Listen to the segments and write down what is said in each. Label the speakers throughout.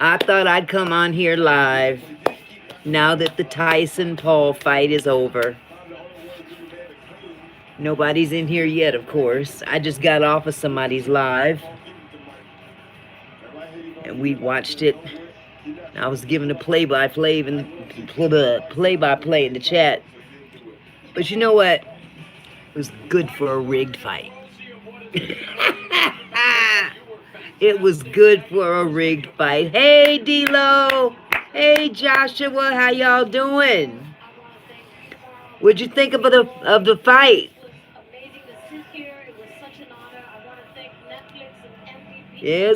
Speaker 1: I thought I'd come on here live now that the Tyson-Paul fight is over. Nobody's in here yet, of course. I just got off of somebody's live, and we watched it. I was given a play-by-play in the chat. But you know what? It was good for a rigged fight. It was good for a rigged fight. Hey, D-Lo. Hey, Joshua. How y'all doing? What'd you think of the fight? It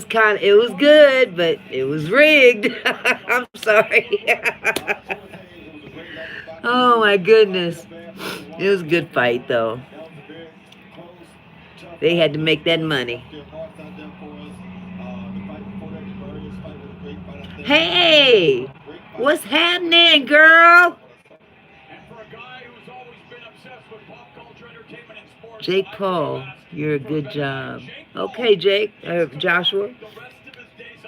Speaker 1: was good, but it was rigged. I'm sorry. Oh my goodness. It was a good fight though. They had to make that money. Hey, what's happening, girl? Jake Paul, you're a good job. Okay, Jake, Joshua,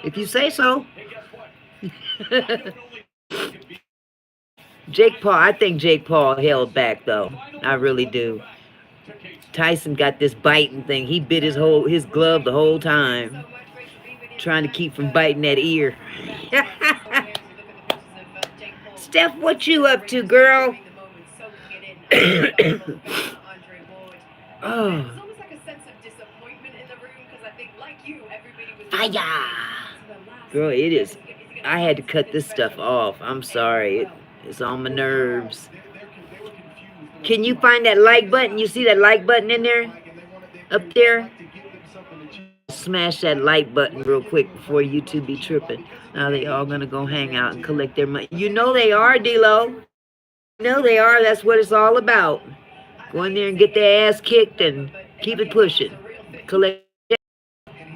Speaker 1: if you say so. Jake Paul, I think Jake Paul held back though. I really do. Tyson got this biting thing. He bit his glove the whole time, trying to keep from biting that ear. Steph, what you up to, girl? Oh. Fire! Girl, it is. I had to cut this stuff off. I'm sorry. It's on my nerves. Can you find that like button? You see that like button in there? Up there? Smash that like button real quick before YouTube be tripping. Now they all gonna go hang out and collect their money. You know they are, D-Lo. You know they are. That's what it's all about. Go in there and get their ass kicked and keep it pushing. Collect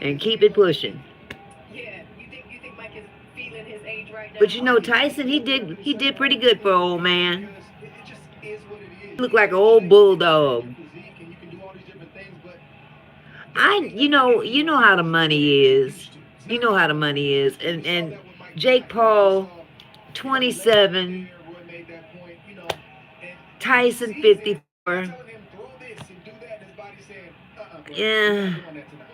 Speaker 1: and keep it pushing. But you know, Tyson, he did pretty good for an old man. He looked like an old bulldog. You know how the money is. You know how the money is. And Jake Paul, 27, Tyson, 54. Yeah,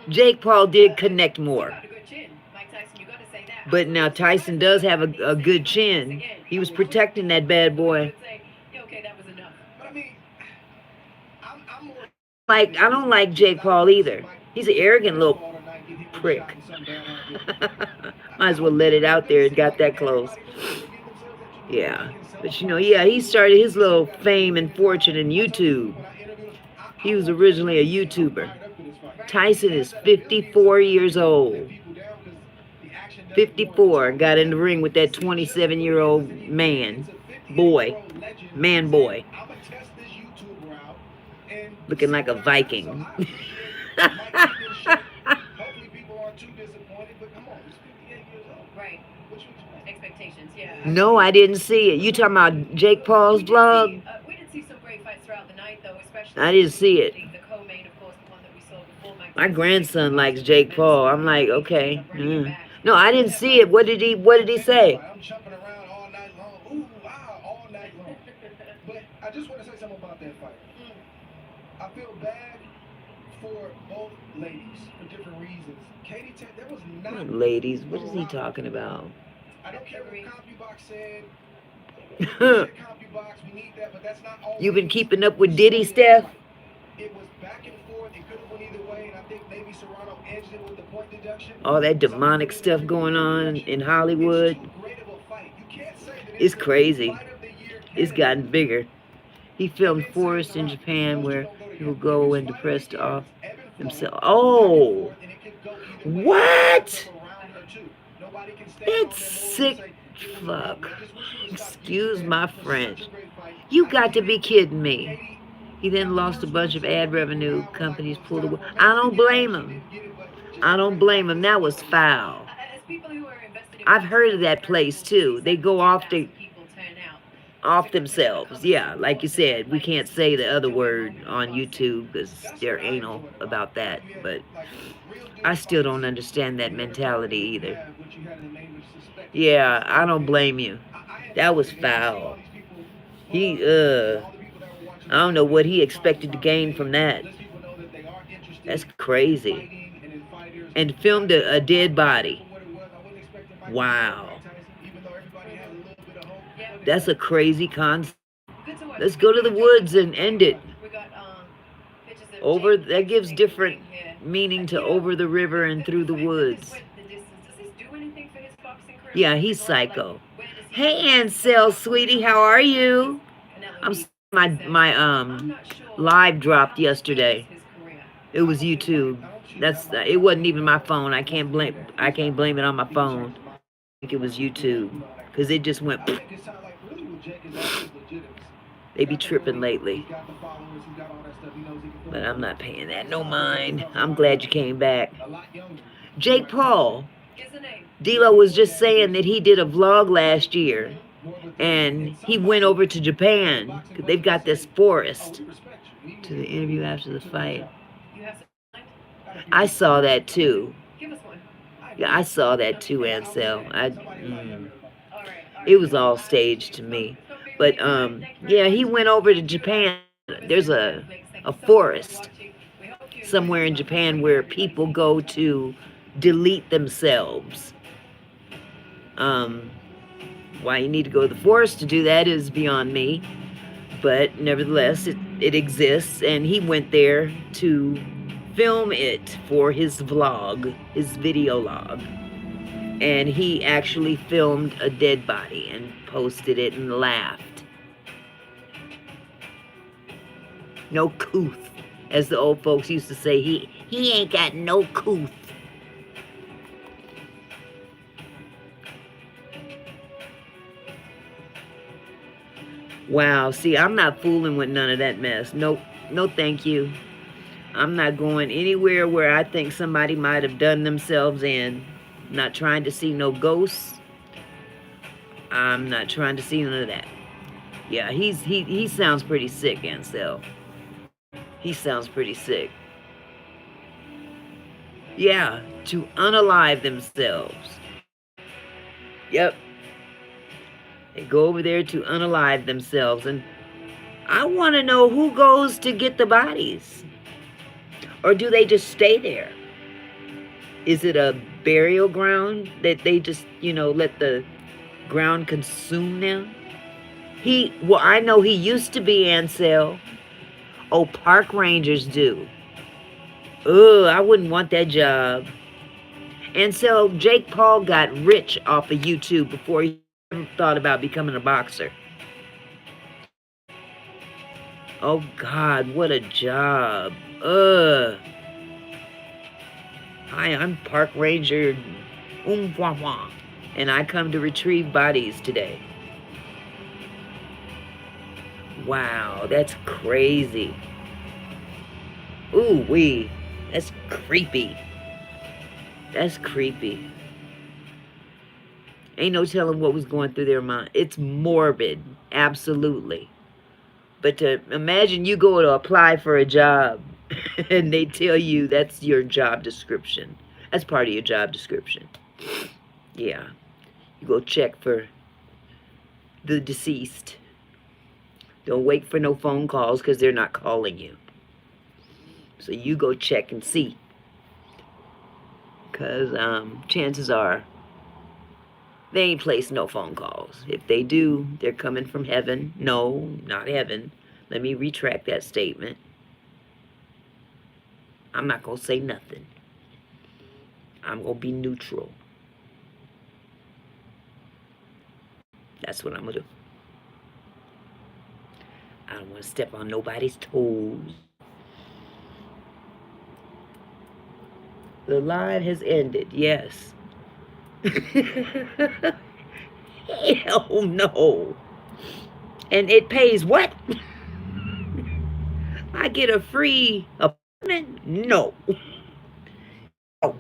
Speaker 1: Jake Paul did connect more. But now Tyson does have a good chin. He was protecting that bad boy. I don't like Jake Paul either. He's an arrogant little prick. Might as well let it out there. It got that close. Yeah. But you know, yeah, he started his little fame and fortune in YouTube. He was originally a YouTuber. Tyson is 54 years old. 54. Got in the ring with that 27-year-old man. Boy. Looking like a Viking. No, I didn't see it. You talking about Jake Paul's vlog? I didn't see it. My grandson likes Jake Paul. I'm like, okay. No, I didn't see it. What did he say? But I just want to say something about that fight. I feel bad for both ladies for different reasons. Katie, there was not ladies. What is he talking about? I don't care what CompuBox said. CompuBox, we need that, but that's not all. You've been keeping up with Diddy, Steph? It was back and forth. It could have went either way, and I think maybe Serrano edged it with the point deduction. All that demonic stuff going on in Hollywood. It's crazy. It's gotten bigger. He filmed Forrest in Japan where he will go and depressed off himself. Oh, what? That's sick. Fuck. Excuse my French. You got to be kidding me. He then lost a bunch of ad revenue. Companies pulled away. I don't blame him. I don't blame him. That was foul. I've heard of that place too. They go off themselves. Yeah, like you said, we can't say the other word on YouTube because they're anal about that. But I still don't understand that mentality either. Yeah, I don't blame you. That was foul. He, I don't know what he expected to gain from that. That's crazy. And filmed a dead body. Wow. That's a crazy concept. Let's go to the woods and end it. Over, that gives different meaning to over the river and through the woods. Yeah, he's psycho. Hey, Ansel, sweetie, how are you? I'm my live dropped yesterday. It was YouTube. That's it wasn't even my phone. I can't blame it on my phone. I think it was YouTube because it just went. They be tripping lately. But I'm not paying that no mind. I'm glad you came back. Jake Paul. D'Lo was just saying that he did a vlog last year, and he went over to Japan. They've got this forest. To the interview after the fight. I saw that too. Yeah, I saw that too, Ansel. It was all staged to me. But yeah, he went over to Japan. There's a forest somewhere in Japan where people go to delete themselves. Why you need to go to the forest to do that is beyond me. But nevertheless, it exists, and he went there to film it for his vlog, his video log. And he actually filmed a dead body and posted it and laughed. No couth, as the old folks used to say. He ain't got no couth. Wow, see, I'm not fooling with none of that mess. Nope, no thank you. I'm not going anywhere where I think somebody might have done themselves in. I'm not trying to see no ghosts. I'm not trying to see none of that. Yeah, he sounds pretty sick, Ansel. He sounds pretty sick. Yeah, to unalive themselves. Yep. They go over there to unalive themselves. And I want to know who goes to get the bodies. Or do they just stay there? Is it a burial ground that they just, let the ground consume them? Well, I know he used to be, Ansel. Oh, park rangers do. Ugh, I wouldn't want that job. And so Jake Paul got rich off of YouTube before he ever thought about becoming a boxer. Oh, God, what a job. Ugh. Hi, I'm Park Ranger and I come to retrieve bodies today. Wow, that's crazy. Ooh, wee. That's creepy. That's creepy. Ain't no telling what was going through their mind. It's morbid, absolutely. But to imagine you go to apply for a job and they tell you that's your job description. That's part of your job description. Yeah. You go check for the deceased. Don't wait for no phone calls because they're not calling you. So you go check and see. Because chances are they ain't placed no phone calls. If they do, they're coming from heaven. No, not heaven. Let me retract that statement. I'm not going to say nothing. I'm going to be neutral. That's what I'm going to do. I don't want to step on nobody's toes. The live has ended, yes. Hell no. And it pays what? I get a free apartment? No. No.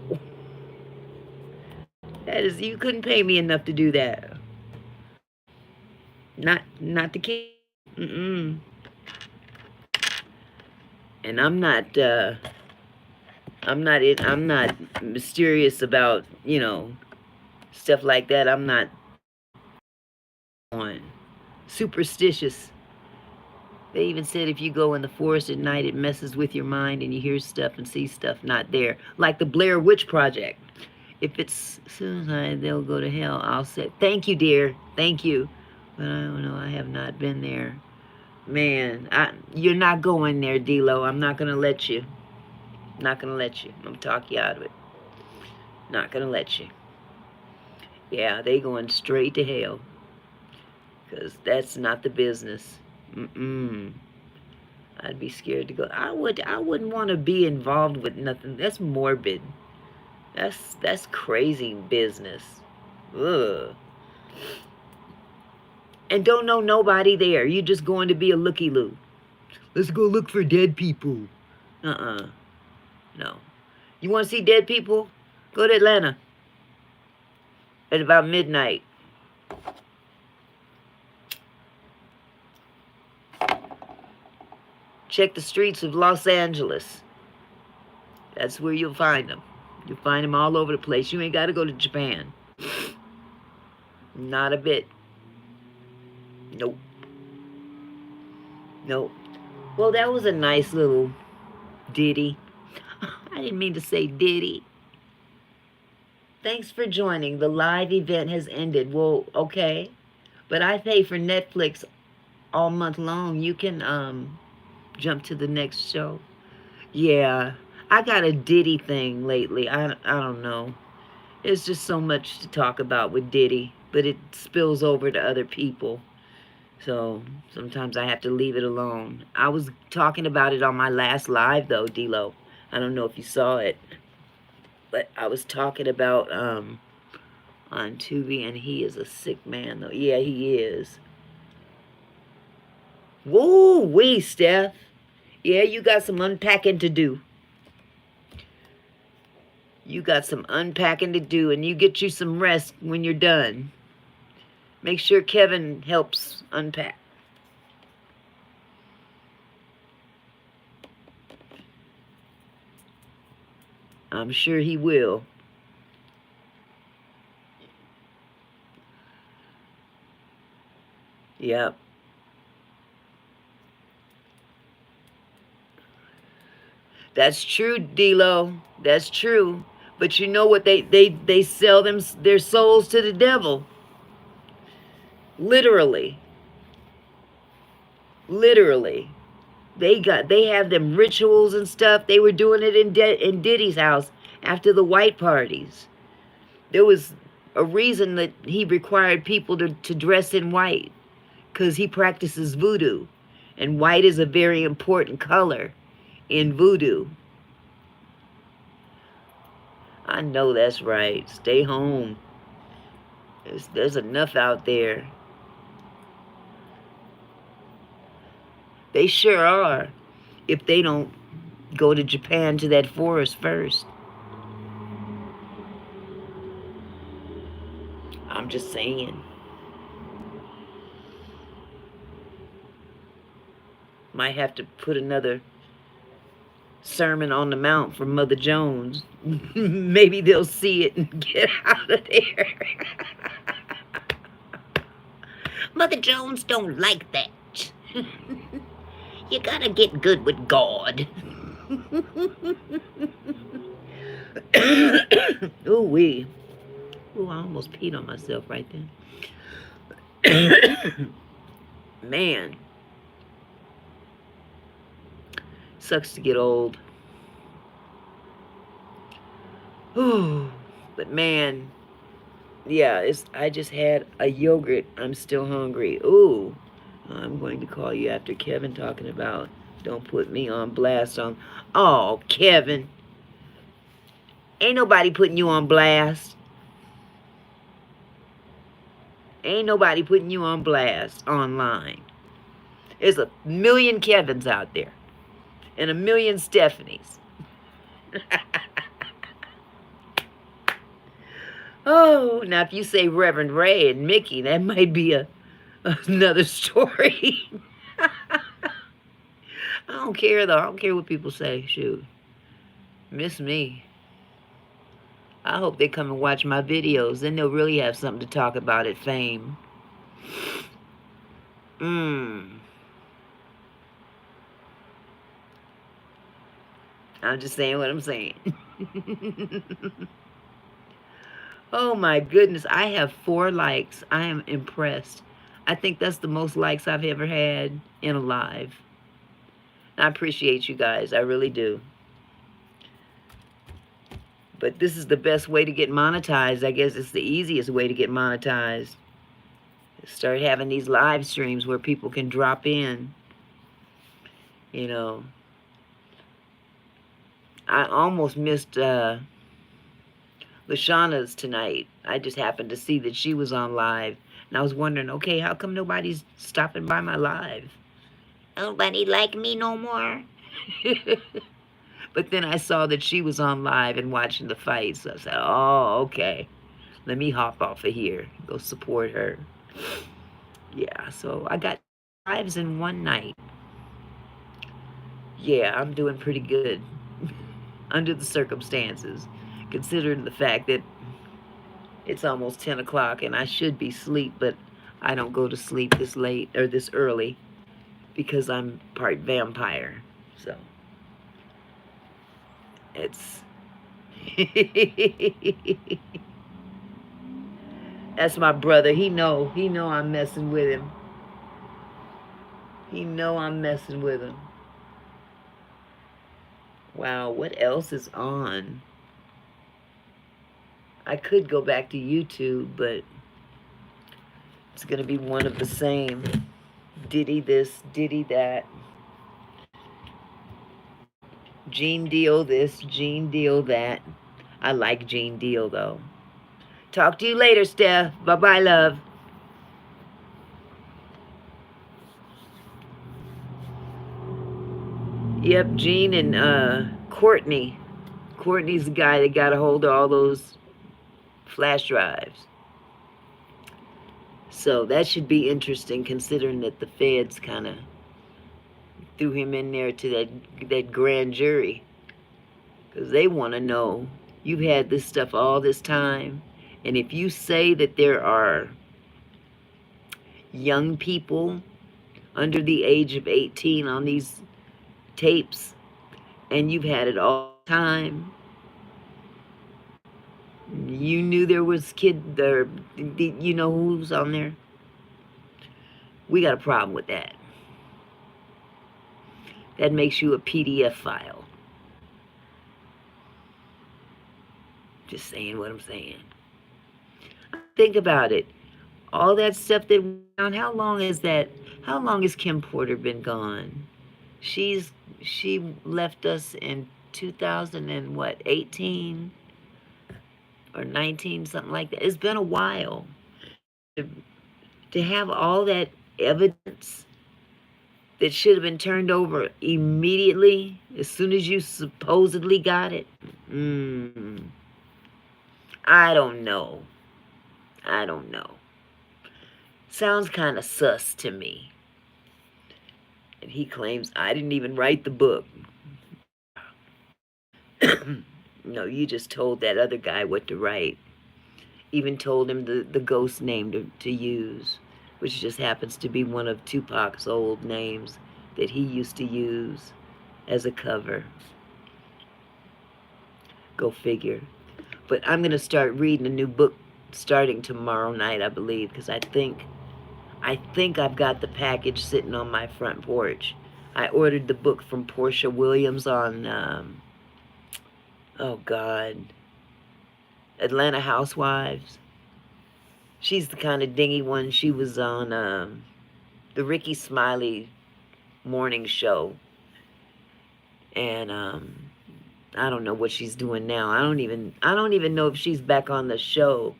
Speaker 1: That is, you couldn't pay me enough to do that. Not the kid. Mm-mm. And I'm not mysterious about, Stuff like that, I'm not on. Superstitious. They even said if you go in the forest at night, it messes with your mind and you hear stuff and see stuff not there. Like the Blair Witch Project. If it's suicide, they'll go to hell. I'll say, thank you, dear. Thank you. But I don't know. I have not been there. Man, you're not going there, D-Lo. I'm not going to let you. Not going to let you. I'm going to talk you out of it. Not going to let you. Yeah, they going straight to hell. Because that's not the business. Mm-mm. I'd be scared to go. I wouldn't want to be involved with nothing. That's morbid. That's crazy business. Ugh. And don't know nobody there. You're just going to be a looky-loo. Let's go look for dead people. Uh-uh. No. You want to see dead people? Go to Atlanta at about midnight. Check the streets of Los Angeles. That's where you'll find them. You'll find them all over the place. You ain't got to go to Japan. Not a bit. Nope. Nope. Well, that was a nice little ditty. I didn't mean to say ditty. Thanks for joining. The live event has ended. Well, okay. But I pay for Netflix all month long. You can jump to the next show. Yeah. I got a Diddy thing lately. I don't know. There's just so much to talk about with Diddy, but it spills over to other people. So sometimes I have to leave it alone. I was talking about it on my last live, though, D-Lo. I don't know if you saw it. But I was talking about on Tubi, and he is a sick man, though. Yeah, he is. Woo-wee, Steph. Yeah, you got some unpacking to do. You got some unpacking to do, and you get you some rest when you're done. Make sure Kevin helps unpack. I'm sure he will. Yep. That's true, D-Lo. That's true. But you know what? They sell their souls to the devil. Literally. Literally. They have them rituals and stuff. They were doing it in Diddy's house after the white parties. There was a reason that he required people to dress in white, because he practices voodoo, and white is a very important color in voodoo. I know that's right. Stay home. There's enough out there. They sure are, if they don't go to Japan to that forest first. I'm just saying. Might have to put another Sermon on the Mount from Mother Jones. Maybe they'll see it and get out of there. Mother Jones don't like that. You gotta get good with God. Ooh-wee. Ooh, I almost peed on myself right then. Man. Sucks to get old. Ooh. But man, yeah, I just had a yogurt. I'm still hungry. Ooh. I'm going to call you after Kevin talking about don't put me on blast on. Oh, Kevin. Ain't nobody putting you on blast. Ain't nobody putting you on blast online. There's a million Kevins out there. And a million Stephanies. Oh, now if you say Reverend Ray and Mickey, that might be another story. I don't care, though. I don't care what people say. Shoot. Miss me. I hope they come and watch my videos. Then they'll really have something to talk about at Fame. I'm just saying what I'm saying. Oh my goodness. I have 4 likes. I am impressed. I think that's the most likes I've ever had in a live. I appreciate you guys. I really do. But this is the best way to get monetized. I guess it's the easiest way to get monetized. Start having these live streams where people can drop in. You know, I almost missed Lashana's tonight. I just happened to see that she was on live. And I was wondering, okay, how come nobody's stopping by my live? Nobody like me no more. But then I saw that she was on live and watching the fight. So I said, oh, okay. Let me hop off of here. Go support her. Yeah, so I got lives in one night. Yeah, I'm doing pretty good under the circumstances, considering the fact that it's almost 10 o'clock and I should be asleep, but I don't go to sleep this late or this early because I'm part vampire. So it's that's my brother. He know I'm messing with him. He know I'm messing with him. Wow, what else is on? I could go back to YouTube, but it's going to be one of the same. Diddy this, Diddy that. Gene Deal this, Gene Deal that. I like Gene Deal, though. Talk to you later, Steph. Bye-bye, love. Yep, Gene and Courtney. Courtney's the guy that got a hold of all those flash drives. So that should be interesting, considering that the feds kind of threw him in there to that grand jury. Because they want to know, you've had this stuff all this time, and if you say that there are young people under the age of 18 on these tapes, and you've had it all the time, you knew there was kid there, you know who's on there? We got a problem with that. That makes you a PDF file. Just saying what I'm saying. Think about it. All that stuff that went on, how long is that? How long has Kim Porter been gone? She left us in 2000 and what, 18 or 19, something like that. It's been a while. To have all that evidence that should have been turned over immediately as soon as you supposedly got it. I don't know. I don't know. Sounds kind of sus to me. And he claims I didn't even write the book. No, you just told that other guy what to write. Even told him the ghost name to use, which just happens to be one of Tupac's old names that he used to use as a cover. Go figure. But I'm going to start reading a new book starting tomorrow night, I believe, because I think I've got the package sitting on my front porch. I ordered the book from Portia Williams on, oh God, Atlanta Housewives. She's the kind of dingy one. She was on the Ricky Smiley morning show. And I don't know what she's doing now. I don't even know if she's back on the show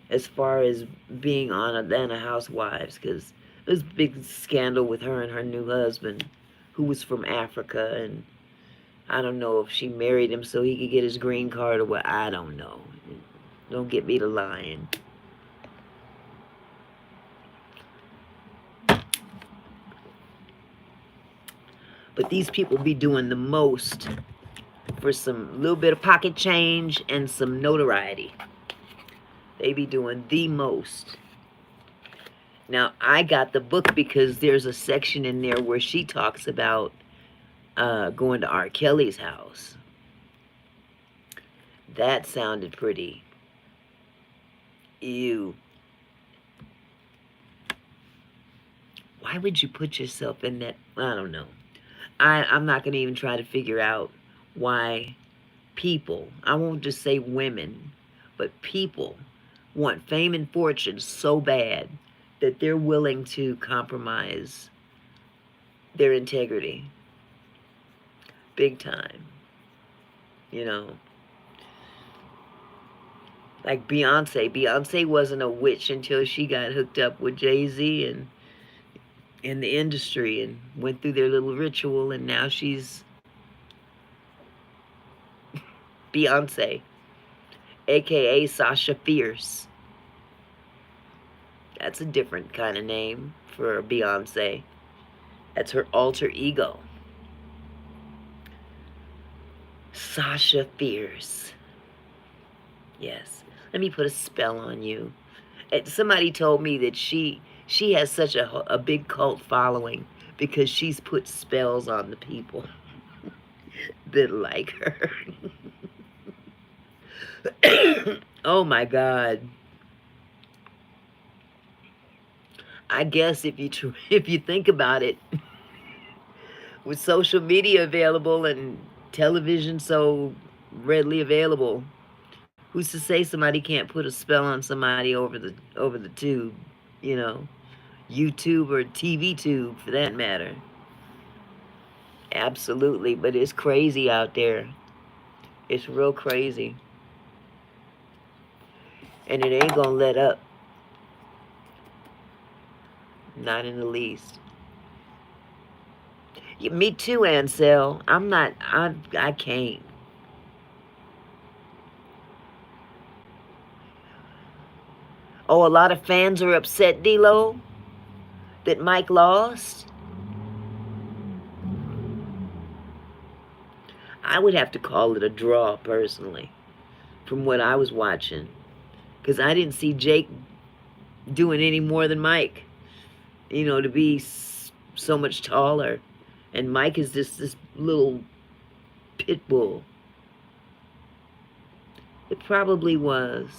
Speaker 1: as far as being on Atlanta Housewives, because there's a big scandal with her and her new husband, who was from Africa, and I don't know if she married him so he could get his green card or what. I don't know. Don't get me to lying. But these people be doing the most for some little bit of pocket change and some notoriety. They be doing the most. Now, I got the book because there's a section in there where she talks about going to R. Kelly's house. That sounded pretty. Ew. Why would you put yourself in that? I don't know. I'm not going to even try to figure out why people, I won't just say women, but people want fame and fortune so bad that they're willing to compromise their integrity. Big time. You know. Like Beyonce. Beyonce wasn't a witch until she got hooked up with Jay-Z and in the industry and went through their little ritual, and now she's Beyonce, aka Sasha Fierce. That's a different kind of name for Beyonce. That's her alter ego. Sasha Fierce. Yes. Let me put a spell on you. Somebody told me that she has such a big cult following because she's put spells on the people that like her. Oh my God. I guess if you think about it, with social media available and television so readily available, who's to say somebody can't put a spell on somebody over the tube, you know, YouTube or TV tube for that matter. Absolutely, but it's crazy out there. It's real crazy. And it ain't gonna let up. Not in the least. Yeah, me too, Ansel. I can't. Oh, a lot of fans are upset, D-Lo, that Mike lost. I would have to call it a draw, personally, from what I was watching. Because I didn't see Jake doing any more than Mike, you know, to be so much taller. And Mike is just this little pit bull. It probably was,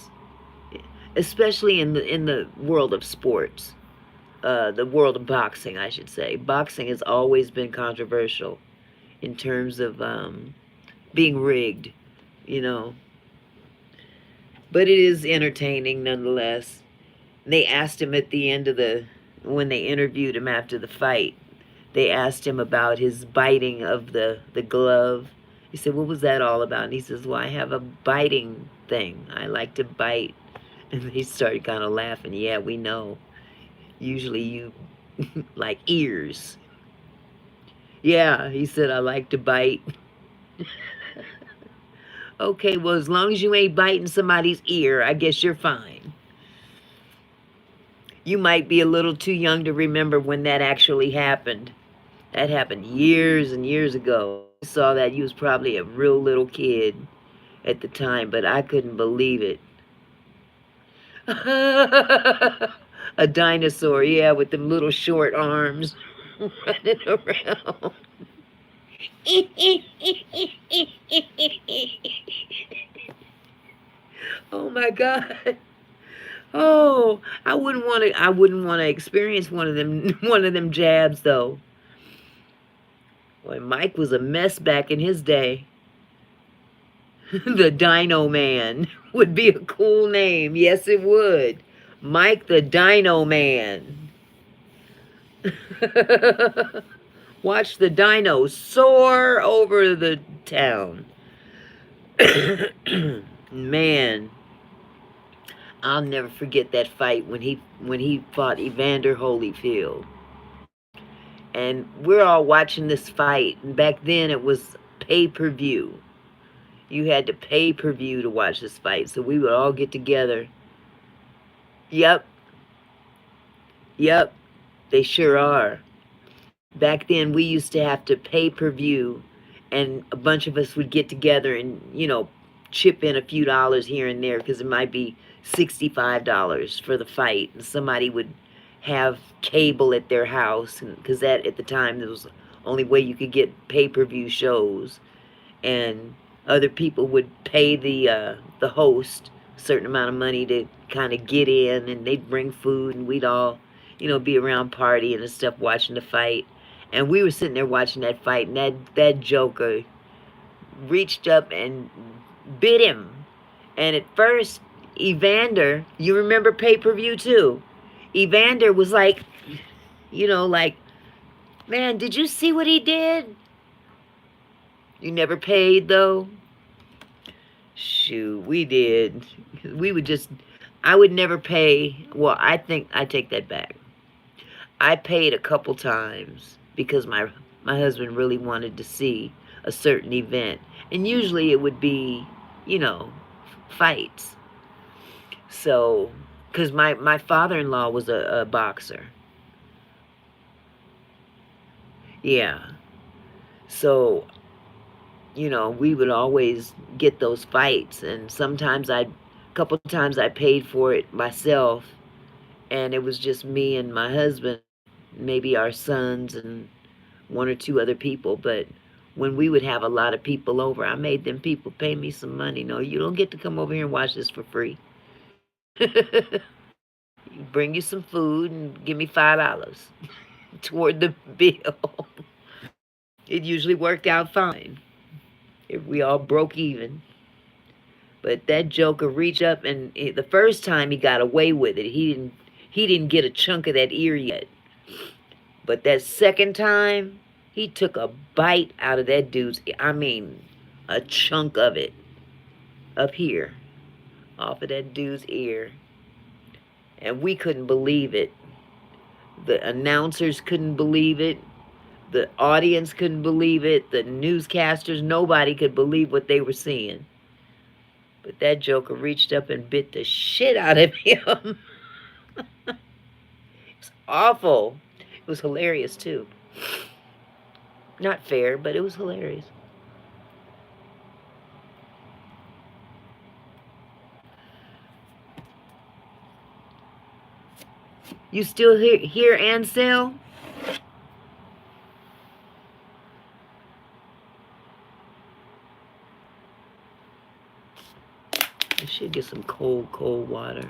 Speaker 1: especially in the world of sports, the world of boxing, I should say. Boxing has always been controversial in terms of being rigged, you know. But it is entertaining nonetheless. They asked him at the end of when they interviewed him after the fight, they asked him about his biting of the glove. He said, what was that all about? And he says, well, I have a biting thing. I like to bite. And they started kind of laughing. Yeah, we know. Usually you like ears. Yeah, he said, I like to bite. Okay, well, as long as you ain't biting somebody's ear, I guess you're fine. You might be a little too young to remember when that actually happened. That happened years and years ago. I saw that. You was probably a real little kid at the time, but I couldn't believe it. A dinosaur, yeah, with them little short arms running around. Oh my God. Oh, I wouldn't want to experience one of them jabs though. Boy, Mike was a mess back in his day. The Dino Man would be a cool name. Yes, it would. Mike the Dino Man. Watch the dino soar over the town. Man, I'll never forget that fight when he fought Evander Holyfield. And we're all watching this fight. And back then it was pay-per-view. You had to pay-per-view to watch this fight. So we would all get together. Yep. Yep. They sure are. Back then we used to have to pay-per-view and a bunch of us would get together and, you know, chip in a few dollars here and there because it might be $65 for the fight. And somebody would have cable at their house because that at the time it was the only way you could get pay-per-view shows. And other people would pay the host a certain amount of money to kind of get in, and they'd bring food, and we'd all, you know, be around partying and stuff, watching the fight. And we were sitting there watching that fight, and that joker reached up and bit him. And at first, Evander, you remember pay-per-view too, Evander was like, you know, like, man, did you see what he did? You never paid, though? Shoot, we did. We would just, I would never pay. Well, I think, I take that back. I paid a couple times because my husband really wanted to see a certain event. And usually it would be, you know, fights. So, because my father-in-law was a boxer. Yeah. So, you know, we would always get those fights, and sometimes a couple times I paid for it myself, and it was just me and my husband, maybe our sons and one or two other people. But when we would have a lot of people over, I made them people pay me some money. No, you don't get to come over here and watch this for free. Bring you some food and give me $5 toward the bill. It usually worked out fine if we all broke even. But that joker reached up, and the first time he got away with it. He didn't get a chunk of that ear yet. But that second time, he took a bite out of that dude's, I mean, a chunk of it up here, off of that dude's ear. And we couldn't believe it. The announcers couldn't believe it. The audience couldn't believe it. The newscasters, nobody could believe what they were seeing. But that joker reached up and bit the shit out of him. It was awful. It was hilarious, too. Not fair, but it was hilarious. You still here, Ansel? I should get some cold, cold water.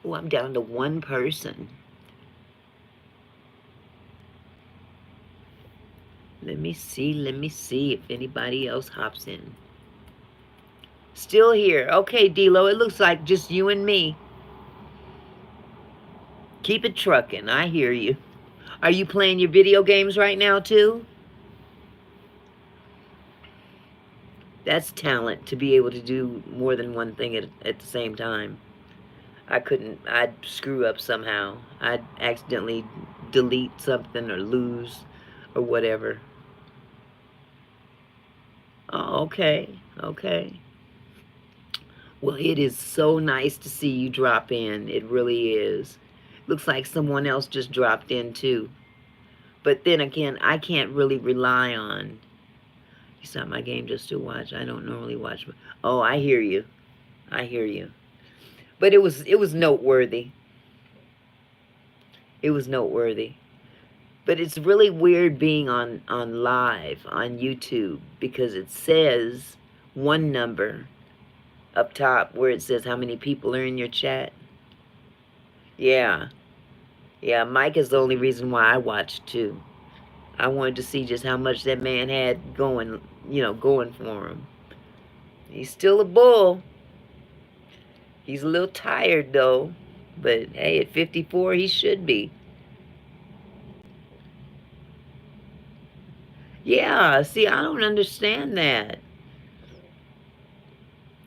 Speaker 1: Oh, I'm down to one person. Let me see if anybody else hops in. Still here. Okay, D-Lo, it looks like just you and me. Keep it trucking. I hear you. Are you playing your video games right now, too? That's talent, to be able to do more than one thing at the same time. I couldn't. I'd screw up somehow. I'd accidentally delete something or lose or whatever. Oh, okay. Okay. Well, it is so nice to see you drop in. It really is. Looks like someone else just dropped in, too. But then again, I can't really rely on... It's not my game just to watch. I don't normally watch. Oh, I hear you. I hear you. But it was noteworthy. It was noteworthy. But it's really weird being on live on YouTube because it says one number up top where it says how many people are in your chat. Yeah. Yeah, Mike is the only reason why I watched too. I wanted to see just how much that man had going, you know, going for him. He's still a bull. He's a little tired though. But hey, at 54 he should be. Yeah, see, I don't understand that.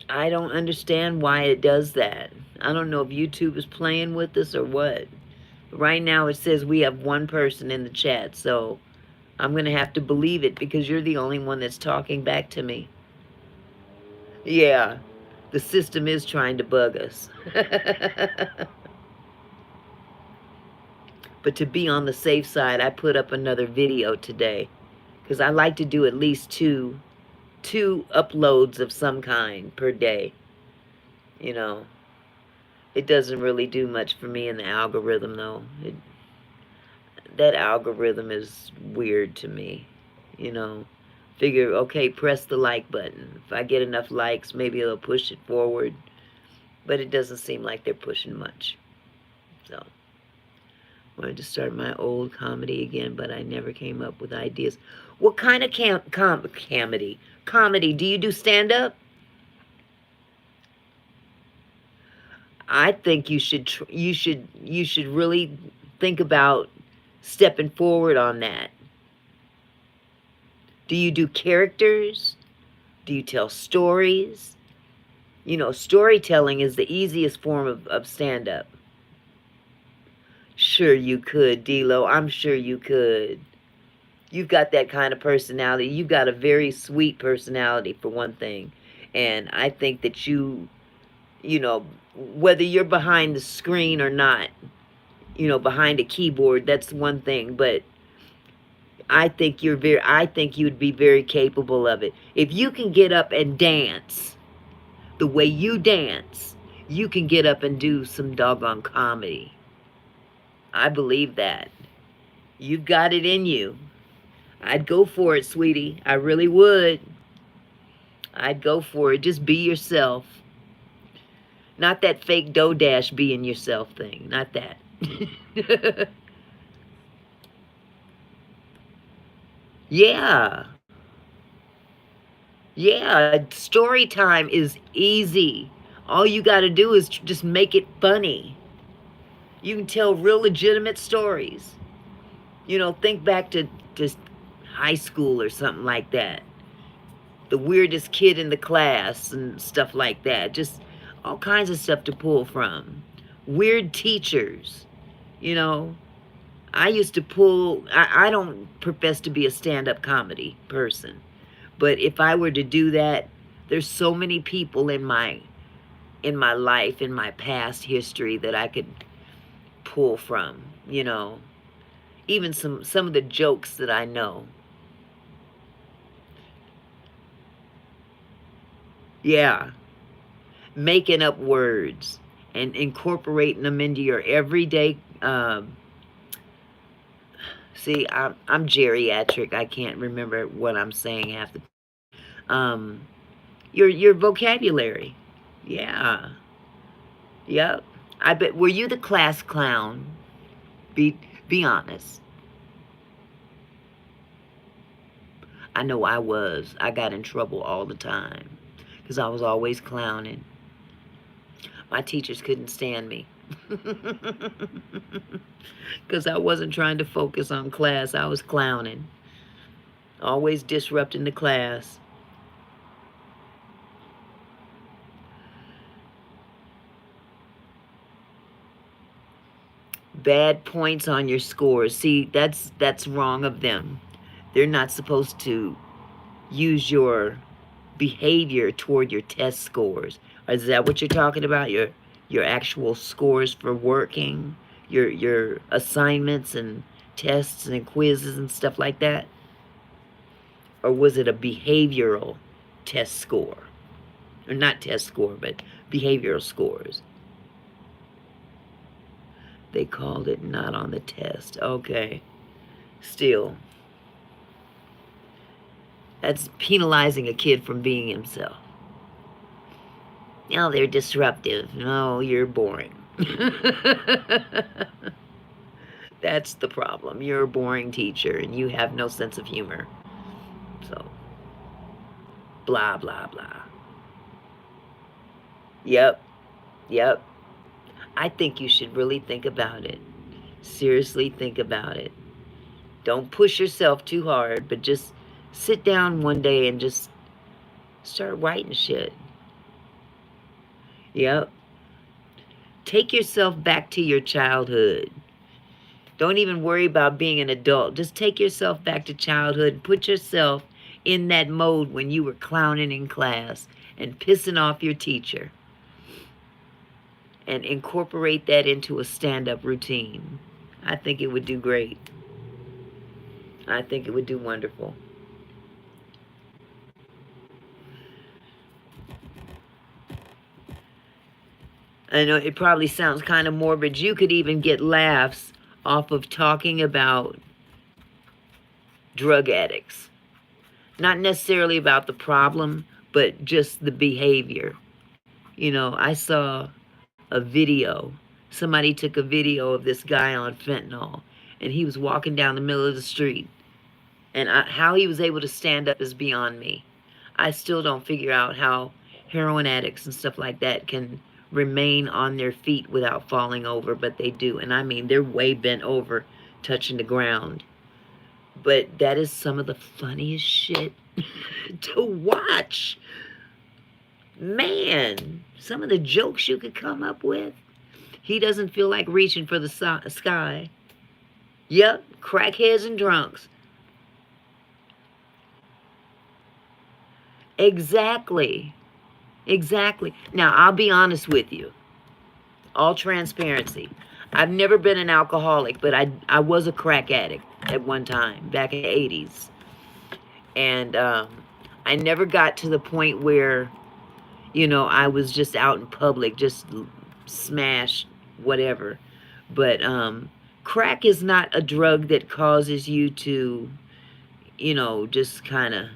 Speaker 1: I don't understand why it does that. I don't know if YouTube is playing with us or what. Right now it says we have one person in the chat, so I'm going to have to believe it because you're the only one that's talking back to me. Yeah, The system is trying to bug us. But to be on the safe side, I put up another video today. Because I like to do at least two uploads of some kind per day. You know, it doesn't really do much for me in the algorithm, though. That algorithm is weird to me. You know, figure, okay, press the like button. If I get enough likes, maybe it'll push it forward. But it doesn't seem like they're pushing much. So, I wanted to start my old comedy again, but I never came up with ideas. What kind of comedy? Comedy? Do you do stand-up? I think you should really think about stepping forward on that. Do you do characters? Do you tell stories? You know, storytelling is the easiest form of stand-up. Sure you could, D-Lo. I'm sure you could. You've got that kind of personality. You've got a very sweet personality, for one thing. And I think that you know, whether you're behind the screen or not, you know, behind a keyboard, that's one thing. But I think I think you'd be very capable of it. If you can get up and dance the way you dance, you can get up and do some doggone comedy. I believe that. You've got it in you. I'd go for it, sweetie. I really would. I'd go for it. Just be yourself. Not that fake dodash being yourself thing. Not that. Yeah. Yeah. Story time is easy. All you got to do is just make it funny. You can tell real legitimate stories. You know, think back to just high school or something like that. The weirdest kid in the class and stuff like that. Just all kinds of stuff to pull from. Weird teachers. You know, I used to pull, I don't profess to be a stand-up comedy person. But if I were to do that, there's so many people in my life, in my past history that I could pull from, you know. Even some of the jokes that I know. Yeah. Making up words and incorporating them into your everyday, see, I'm geriatric. I can't remember what I'm saying half the your vocabulary. Yeah. Yep. I bet, were you the class clown? Be honest. I know I was. I got in trouble all the time because I was always clowning. My teachers couldn't stand me because I wasn't trying to focus on class. I was clowning. Always disrupting the class. Bad points on your scores. See, that's wrong of them. They're not supposed to use your behavior toward your test scores. Is that what you're talking about? Your actual scores for working, your assignments and tests and quizzes and stuff like that? Or was it a behavioral test score? Or not test score, but behavioral scores. They called it not on the test. Okay. Still, that's penalizing a kid from being himself. No, they're disruptive. No, you're boring. That's the problem. You're a boring teacher and you have no sense of humor. So, blah, blah, blah. Yep. Yep. I think you should really think about it. Seriously think about it. Don't push yourself too hard, but just sit down one day and just start writing shit. Yep. Take yourself back to your childhood. Don't even worry about being an adult. Just take yourself back to childhood and put yourself in that mode when you were clowning in class and pissing off your teacher, and incorporate that into a stand-up routine. I think it would do great. I think it would do wonderful. I know it probably sounds kind of morbid. You could even get laughs off of talking about drug addicts. Not necessarily about the problem, but just the behavior. You know, I saw a video. Somebody took a video of this guy on fentanyl, and he was walking down the middle of the street. And how he was able to stand up is beyond me. I still don't figure out how heroin addicts and stuff like that can remain on their feet without falling over, but they do. And I mean, they're way bent over, touching the ground. But that is some of the funniest shit to watch. Man, some of the jokes you could come up with. He doesn't feel like reaching for the sky. Yep, crackheads and drunks. Exactly. Exactly. Now, I'll be honest with you. All transparency. I've never been an alcoholic, but I was a crack addict at one time, back in the 80s. And I never got to the point where, you know, I was just out in public, just smashed, whatever. But crack is not a drug that causes you to, you know, just kind of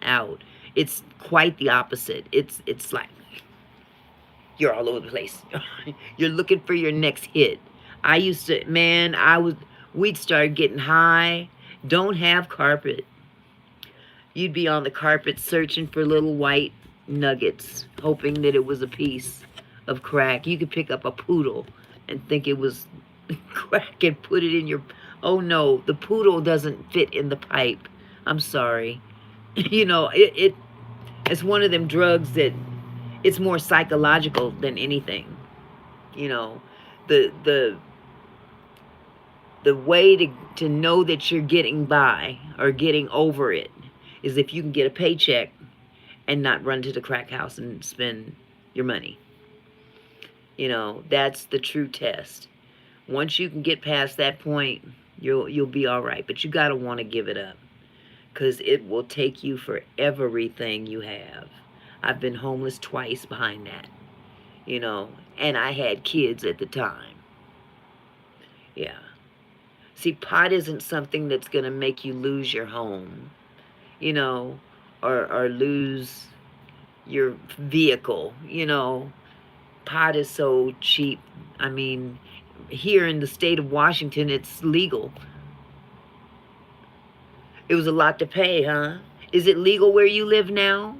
Speaker 1: out. It's quite the opposite. It's like you're all over the place. You're looking for your next hit. I used to, man, we'd start getting high, don't have carpet. You'd be on the carpet searching for little white nuggets, hoping that it was a piece of crack. You could pick up a poodle and think it was crack and put it in your, oh no, the poodle doesn't fit in the pipe. I'm sorry. You know, it's one of them drugs that it's more psychological than anything. You know, the way to know that you're getting by or getting over it is if you can get a paycheck and not run to the crack house and spend your money. You know, that's the true test. Once you can get past that point, you'll be all right. But you got to want to give it up, because it will take you for everything you have. I've been homeless twice behind that, you know, and I had kids at the time. Yeah. See, pot isn't something that's going to make you lose your home, you know, or lose your vehicle, you know. Pot is so cheap. I mean, here in the state of Washington, it's legal. It was a lot to pay, huh? Is it legal where you live now?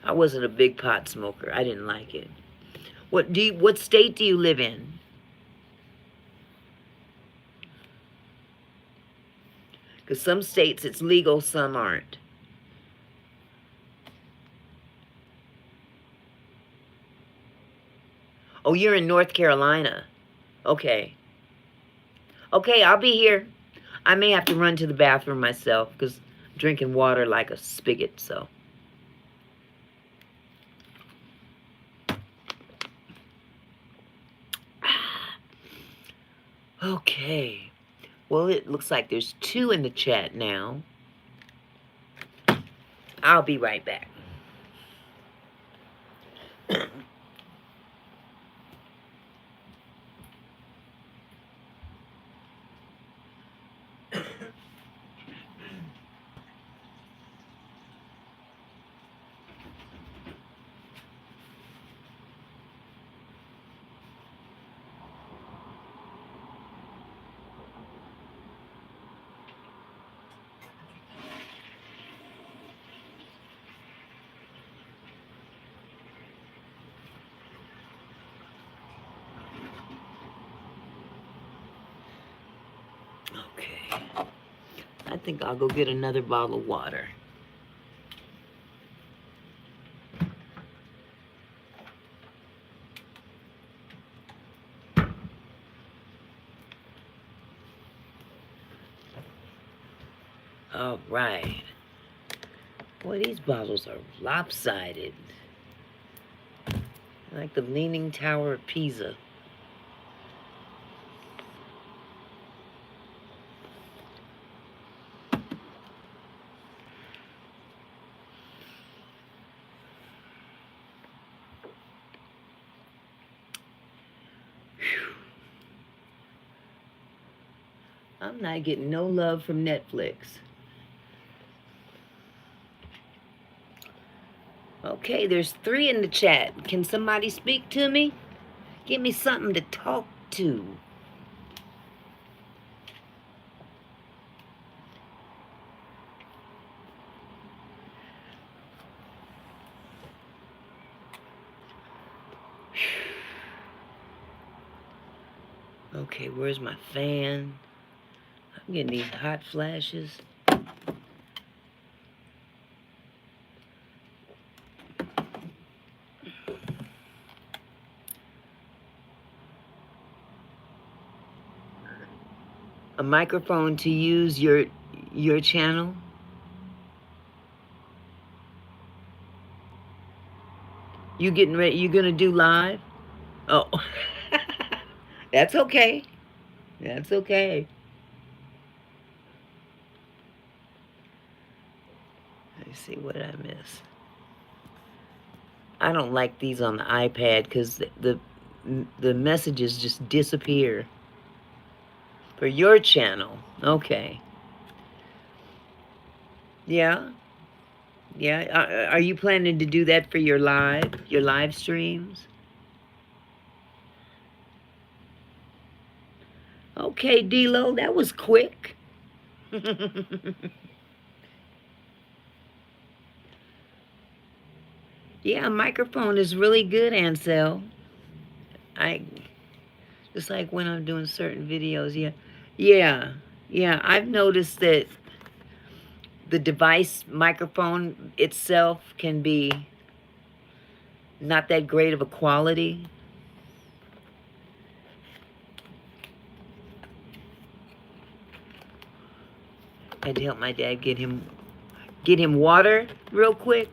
Speaker 1: I wasn't a big pot smoker. I didn't like it. What state do you live in? Because some states it's legal, some aren't. Oh, you're in North Carolina. Okay. Okay, I'll be here. I may have to run to the bathroom myself because I'm drinking water like a spigot, so. Okay. Well, it looks like there's 2 in the chat now. I'll be right back. Okay. I think I'll go get another bottle of water. All right. Boy, these bottles are lopsided. Like the Leaning Tower of Pisa. I'm not getting no love from Netflix. Okay, there's 3 in the chat. Can somebody speak to me? Give me something to talk to. Okay, where's my fan? I'm getting these hot flashes. A microphone to use your channel? You getting ready? You gonna do live? Oh, that's okay. That's okay. Let me see what I miss. I don't like these on the iPad because the messages just disappear. For your channel, okay. Yeah, yeah. Are you planning to do that for your live streams? Okay, D-Lo, that was quick. Yeah, microphone is really good, Ansel. I just like when I'm doing certain videos. Yeah. I've noticed that the device microphone itself can be not that great of a quality. I had to help my dad get him water real quick.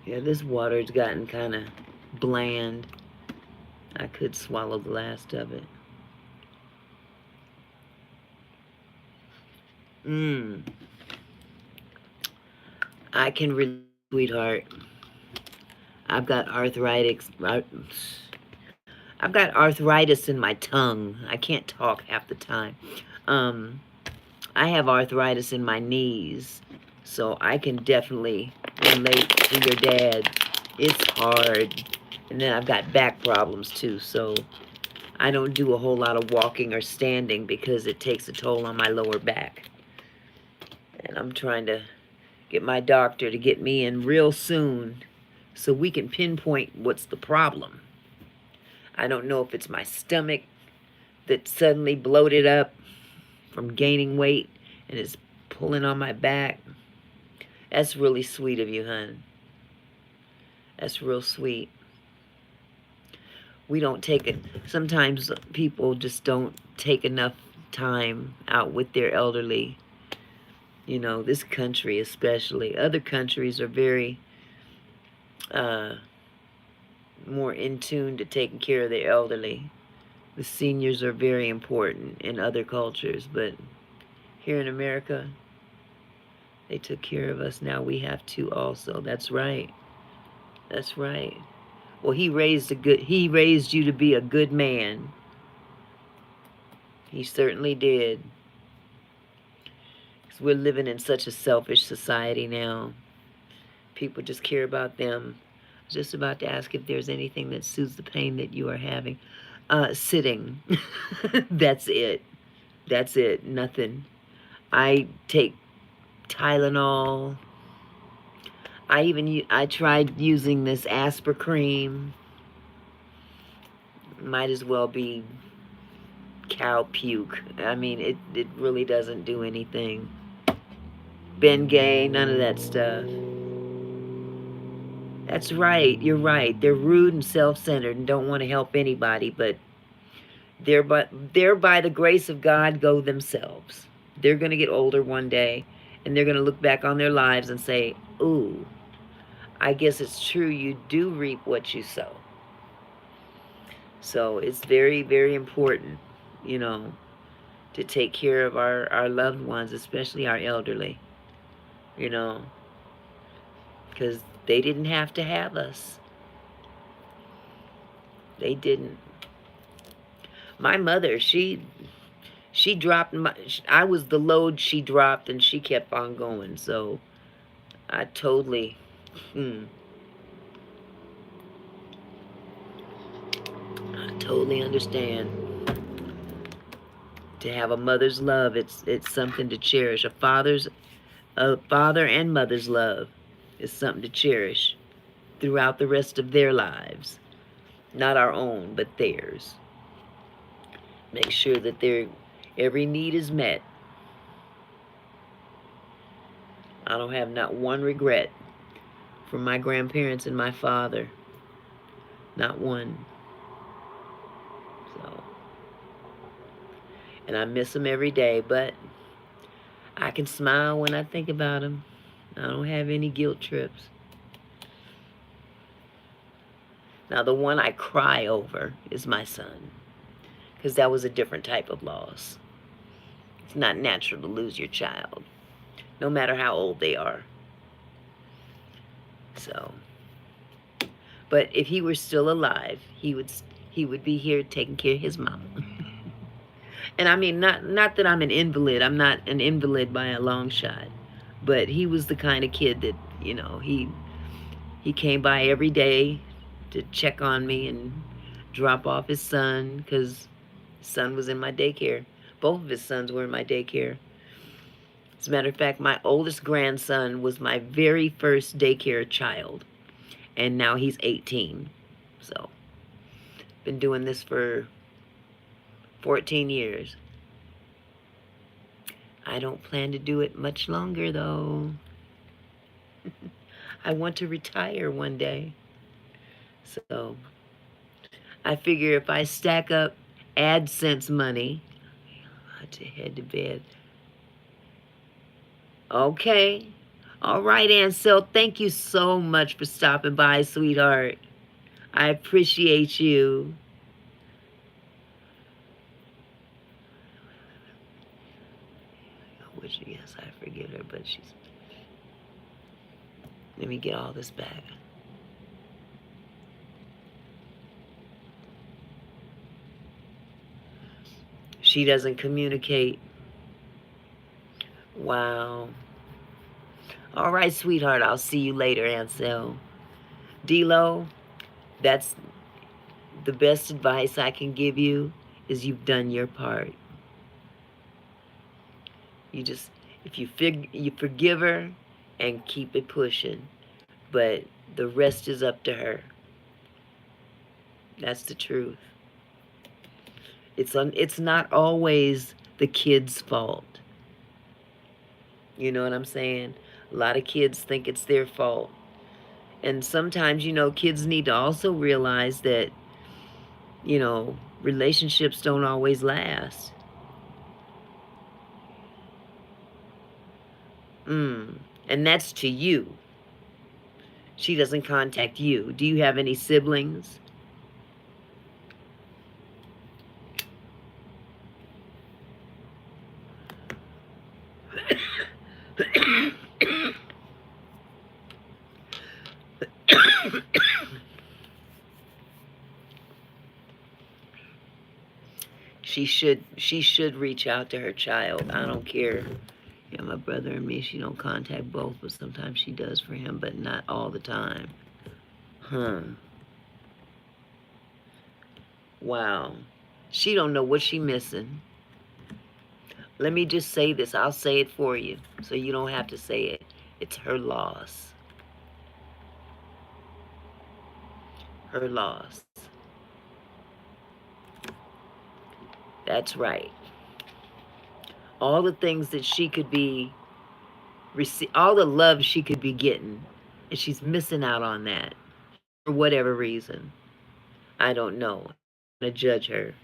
Speaker 1: Yeah, this water's gotten kind of bland. I could swallow the last of it. I can relate, sweetheart. I've got arthritis. I've got arthritis in my tongue. I can't talk half the time. I have arthritis in my knees, so I can definitely relate to your dad. It's hard. And then I've got back problems too, so I don't do a whole lot of walking or standing because it takes a toll on my lower back. And I'm trying to get my doctor to get me in real soon so we can pinpoint what's the problem. I don't know if it's my stomach that suddenly bloated up from gaining weight and is pulling on my back. That's really sweet of you, hon. That's real sweet. We don't take it. Sometimes people just don't take enough time out with their elderly. You know, this country especially. Other countries are very more in tune to taking care of their elderly. The seniors are very important in other cultures, but here in America, they took care of us. Now we have to also. That's right. That's right. Well, he raised you to be a good man. He certainly did. 'Cause we're living in such a selfish society now. People just care about them. I was just about to ask if there's anything that soothes the pain that you are having. Sitting. That's it. That's it. Nothing. I take Tylenol. I tried using this Asper cream. Might as well be cow puke. I mean, it really doesn't do anything. Bengay, none of that stuff. That's right. You're right. They're rude and self-centered and don't want to help anybody, but they're by the grace of God go themselves. They're going to get older one day, and they're going to look back on their lives and say, ooh, I guess it's true, you do reap what you sow. So it's very, very important, you know, to take care of our loved ones, especially our elderly, you know, because they didn't have to have us. They didn't. My mother, she dropped my, I was the load she dropped, and she kept on going. So I totally, I totally understand. To have a mother's love, it's something to cherish. A father and mother's love is something to cherish throughout the rest of their lives. Not our own, but theirs. Make sure that their every need is met. I don't have not one regret for my grandparents and my father. Not one. So, and I miss them every day, but I can smile when I think about them. I don't have any guilt trips. Now, the one I cry over is my son, because that was a different type of loss. It's not natural to lose your child, no matter how old they are. So, but if he were still alive, he would be here taking care of his mom. And I mean, not that I'm an invalid. I'm not an invalid by a long shot. But he was the kind of kid that, you know, he came by every day to check on me and drop off his son, because his son was in my daycare. Both of his sons were in my daycare. As a matter of fact, my oldest grandson was my very first daycare child, and now he's 18. So, been doing this for 14 years. I don't plan to do it much longer, though. I want to retire one day. So, I figure if I stack up AdSense money, I have to head to bed. Okay. All right, Ansel. Thank you so much for stopping by, sweetheart. I appreciate you. Which, yes, I forgive her, but she's... Let me get all this back. She doesn't communicate. Wow. All right, sweetheart. I'll see you later, Ansel. D-Lo, that's the best advice I can give you, is you've done your part. You just, if you forgive her and keep it pushing. But the rest is up to her. That's the truth. It's not always the kid's fault. You know what I'm saying? A lot of kids think it's their fault. And sometimes, you know, kids need to also realize that, you know, relationships don't always last. And that's to you. She doesn't contact you. Do you have any siblings? She should reach out to her child. I don't care. Yeah, my brother and me, she don't contact both, but sometimes she does for him, but not all the time. Wow. She don't know what she missing. Let me just say this. I'll say it for you, so you don't have to say it. It's her loss. her loss. That's right. All the things that she could be, all the love she could be getting, and she's missing out on that for whatever reason. I don't know. I'm going to judge her.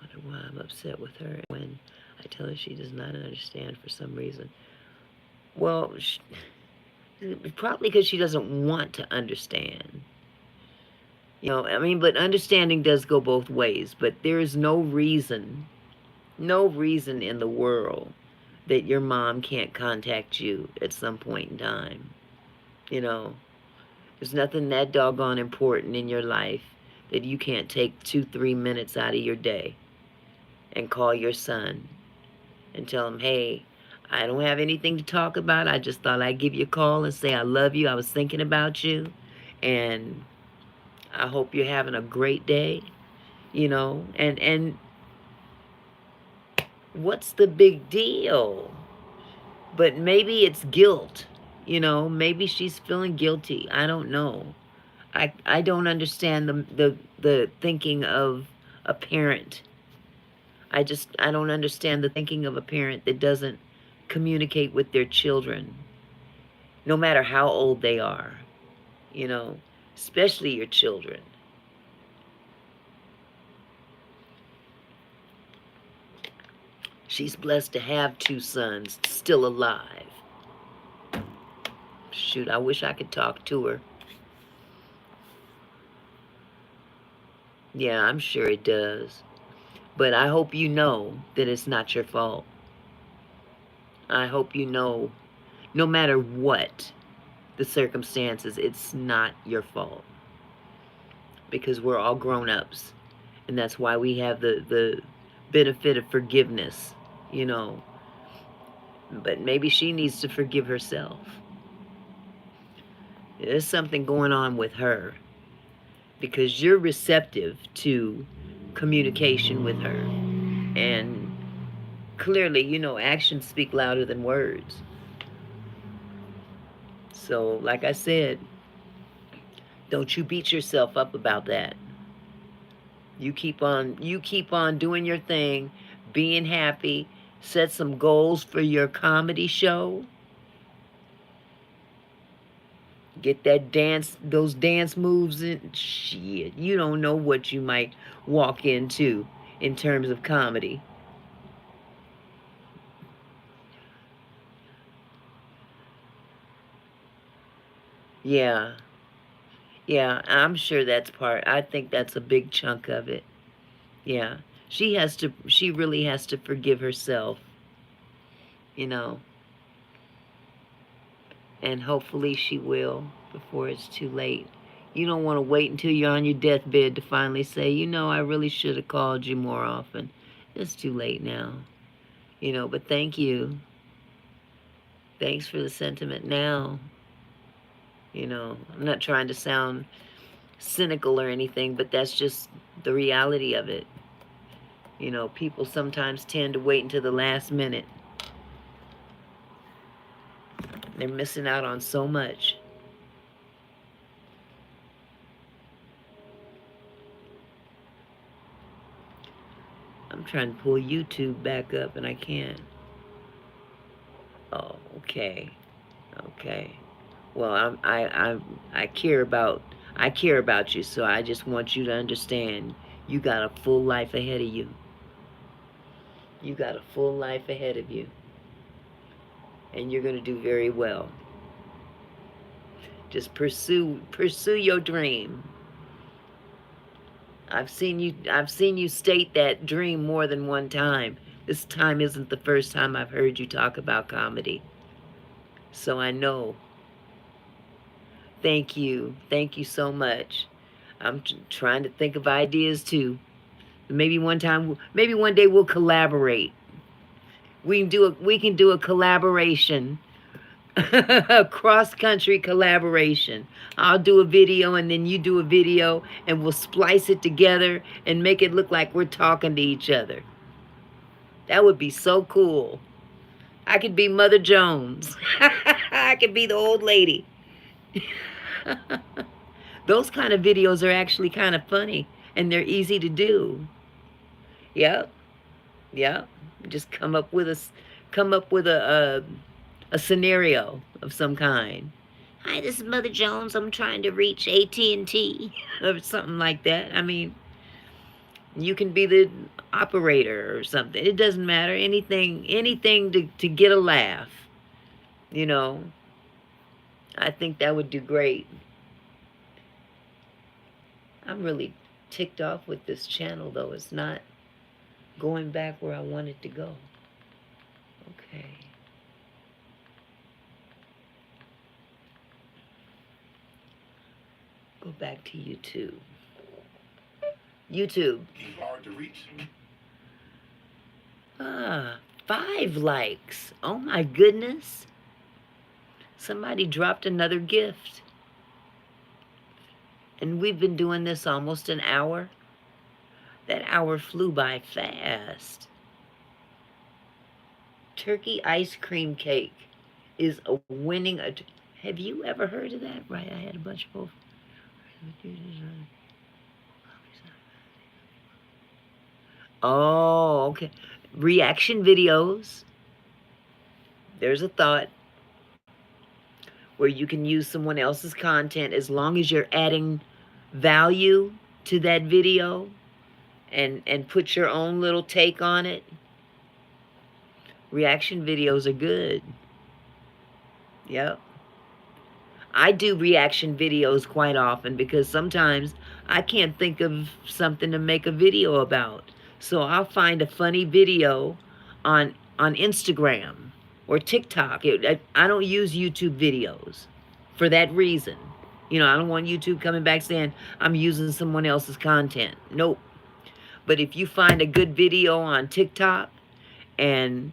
Speaker 1: I wonder why I'm upset with her when I tell her she does not understand for some reason. Well, probably because she doesn't want to understand. You know, I mean, but understanding does go both ways. But there is no reason in the world that your mom can't contact you at some point in time. You know, there's nothing that doggone important in your life that you can't take 2-3 minutes out of your day and call your son and tell him, hey, I don't have anything to talk about. I just thought I'd give you a call and say I love you. I was thinking about you. And I hope you're having a great day. You know, and what's the big deal? But maybe it's guilt. You know, maybe she's feeling guilty. I don't know. I don't understand the thinking of a parent. I don't understand the thinking of a parent that doesn't communicate with their children, no matter how old they are, you know, especially your children. She's blessed to have 2 sons still alive. Shoot, I wish I could talk to her. Yeah, I'm sure it does. But I hope you know that it's not your fault. I hope you know, no matter what the circumstances, it's not your fault. Because we're all grown-ups. And that's why we have the benefit of forgiveness, you know. But maybe she needs to forgive herself. There's something going on with her. Because you're receptive to communication with her. And clearly, you know, actions speak louder than words. So, like I said, don't you beat yourself up about that. You keep on doing your thing, being happy, set some goals for your comedy show. Get those dance moves in. Shit, you don't know what you might walk into in terms of comedy. Yeah. Yeah, I'm sure that's part. I think that's a big chunk of it. Yeah. She really has to forgive herself, you know, and hopefully she will before it's too late. You don't want to wait until you're on your deathbed to finally say, you know, I really should have called you more often. It's too late now, you know, but thank you. Thanks for the sentiment now. You know, I'm not trying to sound cynical or anything, but that's just the reality of it. You know, people sometimes tend to wait until the last minute. They're missing out on so much. I'm trying to pull YouTube back up and I can't. Oh, okay. Okay. Well, I care about you, so I just want you to understand you got a full life ahead of you. You got a full life ahead of you. And you're going to do very well. Just pursue your dream. I've seen you state that dream more than one time. This time isn't the first time I've heard you talk about comedy. So I know. Thank you. Thank you so much. I'm trying to think of ideas too. Maybe one day we'll collaborate. We can do a collaboration. A cross-country collaboration. I'll do a video and then you do a video and we'll splice it together and make it look like we're talking to each other. That would be so cool. I could be Mother Jones. I could be the old lady. Those kind of videos are actually kind of funny, and they're easy to do. Yep, yep. Just come up with a scenario of some kind. Hi, this is Mother Jones. I'm trying to reach AT&T or something like that. I mean, you can be the operator or something. It doesn't matter. Anything to get a laugh. You know, I think that would do great. I'm really ticked off with this channel, though. It's not going back where I want it to go. Okay. Go back to YouTube. YouTube.
Speaker 2: Hard to reach.
Speaker 1: 5 likes. Oh my goodness. Somebody dropped another gift. And we've been doing this almost an hour. That hour flew by fast. Turkey ice cream cake is a winning. Have you ever heard of that? Right, I had a bunch of both. Oh, okay. Reaction videos. There's a thought where you can use someone else's content as long as you're adding value to that video and put your own little take on it. Reaction videos are good. Yep. I do reaction videos quite often because sometimes I can't think of something to make a video about. So I'll find a funny video on Instagram or TikTok. I don't use YouTube videos for that reason. You know, I don't want YouTube coming back saying I'm using someone else's content. Nope. But if you find a good video on TikTok and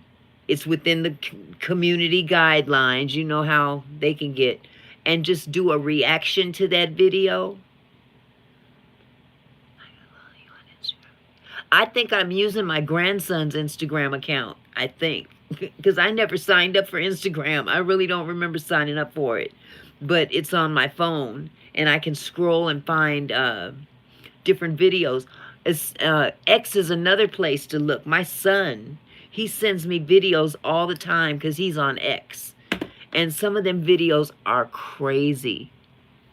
Speaker 1: it's within the community guidelines, you know how they can get, and just do a reaction to that video. I think I'm using my grandson's Instagram account, I think, because I never signed up for Instagram. I really don't remember signing up for it, but it's on my phone, and I can scroll and find different videos. X is another place to look. My son, he sends me videos all the time because he's on X. And some of them videos are crazy.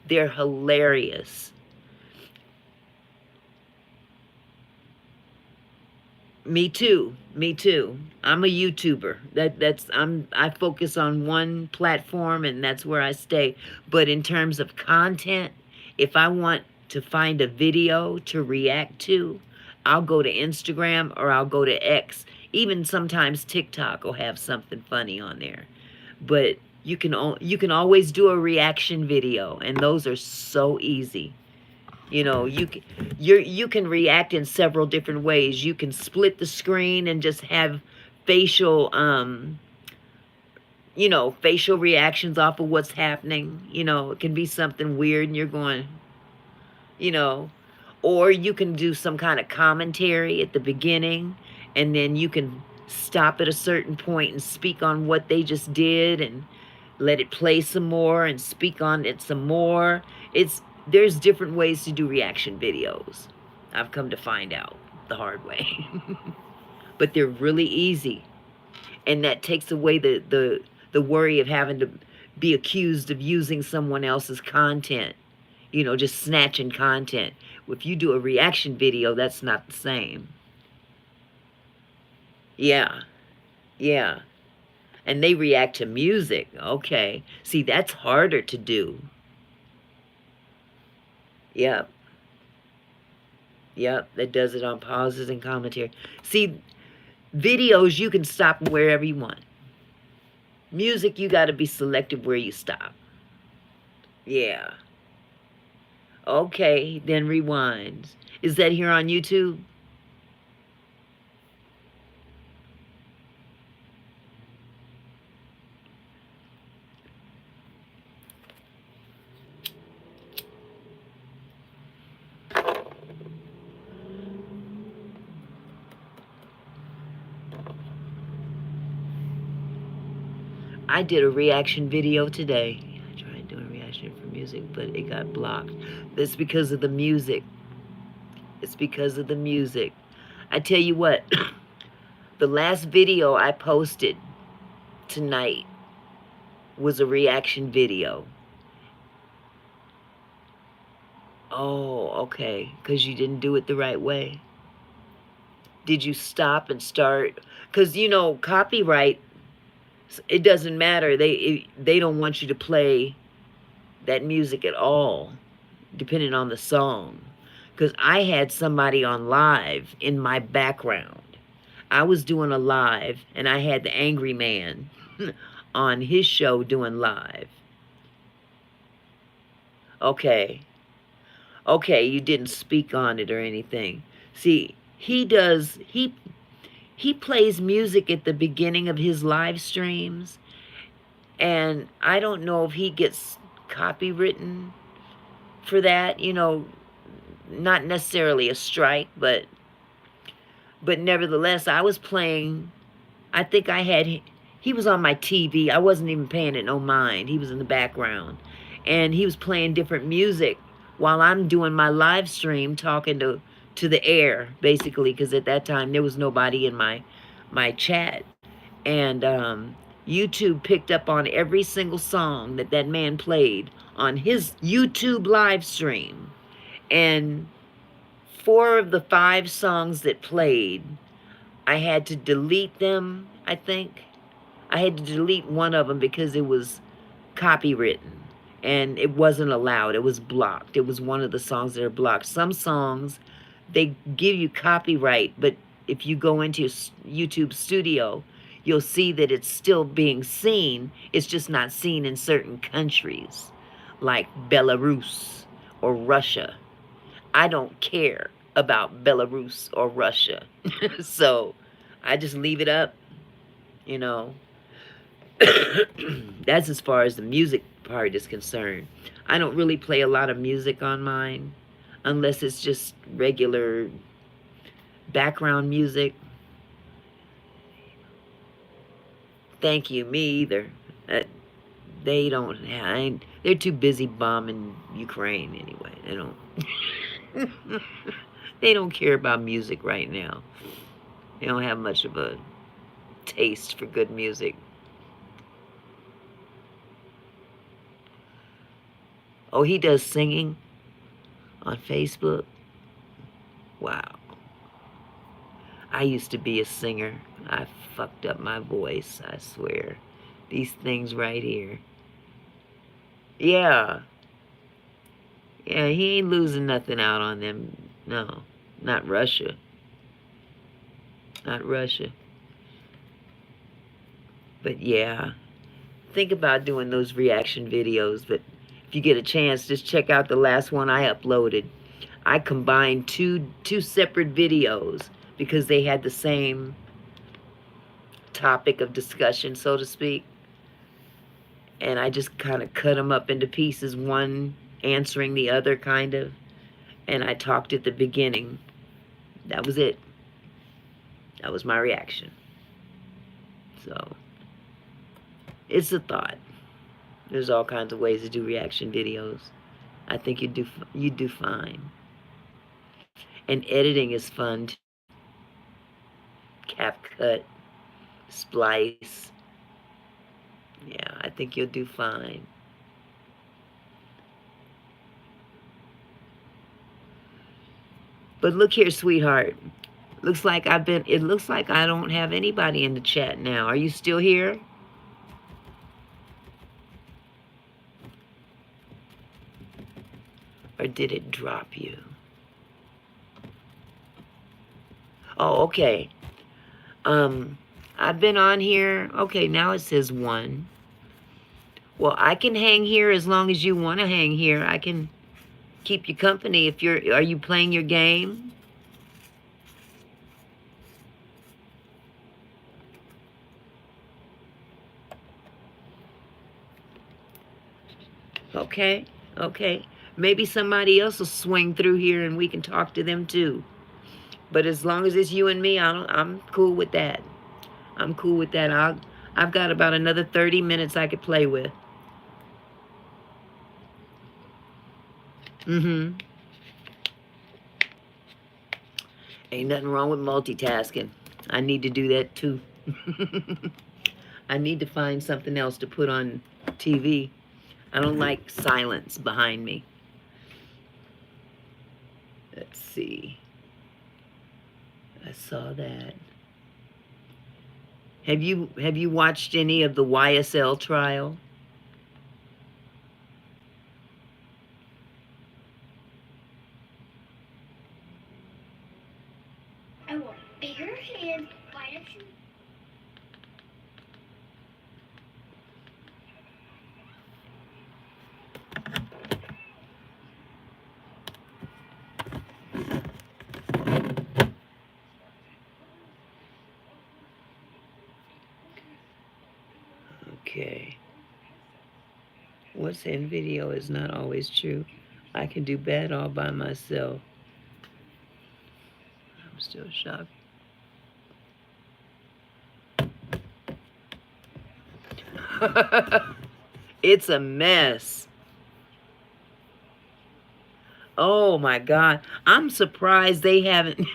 Speaker 1: They're hilarious. Me too. Me too. I'm a YouTuber. I focus on one platform and that's where I stay. But in terms of content, if I want to find a video to react to, I'll go to Instagram or I'll go to X. Even sometimes TikTok will have something funny on there. But you can always do a reaction video, and those are so easy. You know, you can react in several different ways. You can split the screen and just have facial you know, facial reactions off of what's happening. You know, it can be something weird and you're going, you know, or you can do some kind of commentary at the beginning and then you can stop at a certain point and speak on what they just did and let it play some more and speak on it some more. There's different ways to do reaction videos. I've come to find out the hard way. But they're really easy. And that takes away the worry of having to be accused of using someone else's content. You know, just snatching content. If you do a reaction video, that's not the same. Yeah. Yeah. And they react to music. Okay. See, that's harder to do. Yep. Yep. That does it on pauses and commentary. See, videos, you can stop wherever you want. Music, you got to be selective where you stop. Yeah. Okay. Then rewind. Is that here on YouTube? I did a reaction video today. I tried doing a reaction for music. music, but it got blocked. That's because of the music. It's because of the music. I tell you what, the last video I posted tonight was a reaction video. Oh, okay, because you didn't do it the right way. Did you stop and start? Because, you know, copyright, it doesn't matter. They don't want you to play that music at all, depending on the song. Because I had somebody on live in my background. I was doing a live, and I had the Angry Man on his show doing live. Okay. Okay, you didn't speak on it or anything. See, he plays music at the beginning of his live streams, and I don't know if he gets copywritten for that, you know, not necessarily a strike, but nevertheless, I was playing, I think I had, he was on my TV. I wasn't even paying it no mind. He was in the background, and he was playing different music while I'm doing my live stream, talking to the air, basically, because at that time there was nobody in my chat. And YouTube picked up on every single song that man played on his YouTube live stream. And 4 of the 5 songs that played, I had to delete them, I think. I had to delete one of them because it was copywritten. And it wasn't allowed. It was blocked. It was one of the songs that are blocked. Some songs, they give you copyright, but if you go into your YouTube studio, you'll see that it's still being seen. It's just not seen in certain countries, like Belarus or Russia. I don't care about Belarus or Russia. So I just leave it up, you know. That's as far as the music part is concerned. I don't really play a lot of music on mine unless it's just regular background music. Thank you, me either. They don't have, they're too busy bombing Ukraine anyway. They don't they don't care about music right now. They don't have much of a taste for good music. Oh, he does singing on Facebook? Wow. I used to be a singer. I fucked up my voice, I swear. These things right here. Yeah. Yeah, he ain't losing nothing out on them. No, not Russia. Not Russia. But yeah, think about doing those reaction videos. But if you get a chance, just check out the last one I uploaded. I combined two separate videos because they had the same topic of discussion, so to speak. And I just kind of cut them up into pieces, one answering the other, kind of. And I talked at the beginning. That was it. That was my reaction. So, it's a thought. There's all kinds of ways to do reaction videos. I think you do fine. And editing is fun. CapCut, Splice. Yeah, I think you'll do fine. But look here, sweetheart. It looks like I don't have anybody in the chat now. Are you still here? Or did it drop you? Oh, okay. I've been on here. Okay, now it says 1. Well, I can hang here as long as you want to hang here. I can keep you company if are you playing your game? Okay, okay. Maybe somebody else will swing through here and we can talk to them too. But as long as it's you and me, I'm cool with that. I'm cool with that. I've got about another 30 minutes I could play with. Mm-hmm. Ain't nothing wrong with multitasking. I need to do that too. I need to find something else to put on TV. I don't like silence behind me. Let's see. I saw that. Have you watched any of the YSL trial?
Speaker 2: I want bigger hands. Why don't you?
Speaker 1: Okay. What's in video is not always true. I can do bad all by myself. I'm still shocked. It's a mess. Oh my God. I'm surprised they haven't.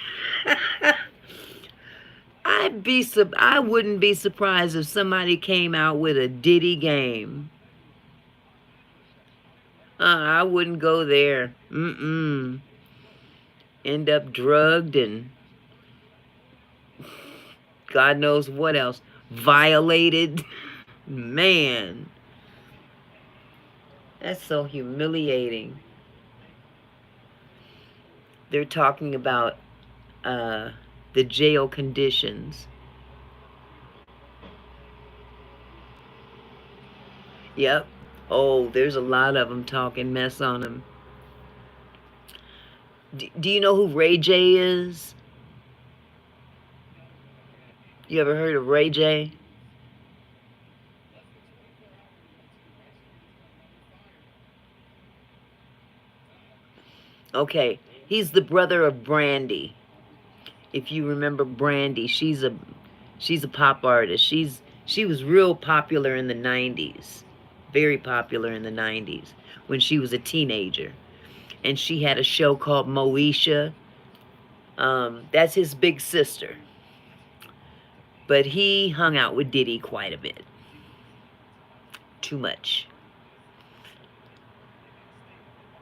Speaker 1: I wouldn't be surprised if somebody came out with a Diddy game. I wouldn't go there. Mm-mm. End up drugged and God knows what else. Violated. Man. That's so humiliating. They're talking about the jail conditions. Yep. Oh, there's a lot of them talking mess on him. Do you know who Ray J is? You ever heard of Ray J? Okay, he's the brother of Brandy. If you remember Brandy, she's a pop artist. She was real popular in the 90s. Very popular in the 90s when she was a teenager. And she had a show called Moesha. That's his big sister. But he hung out with Diddy quite a bit. Too much.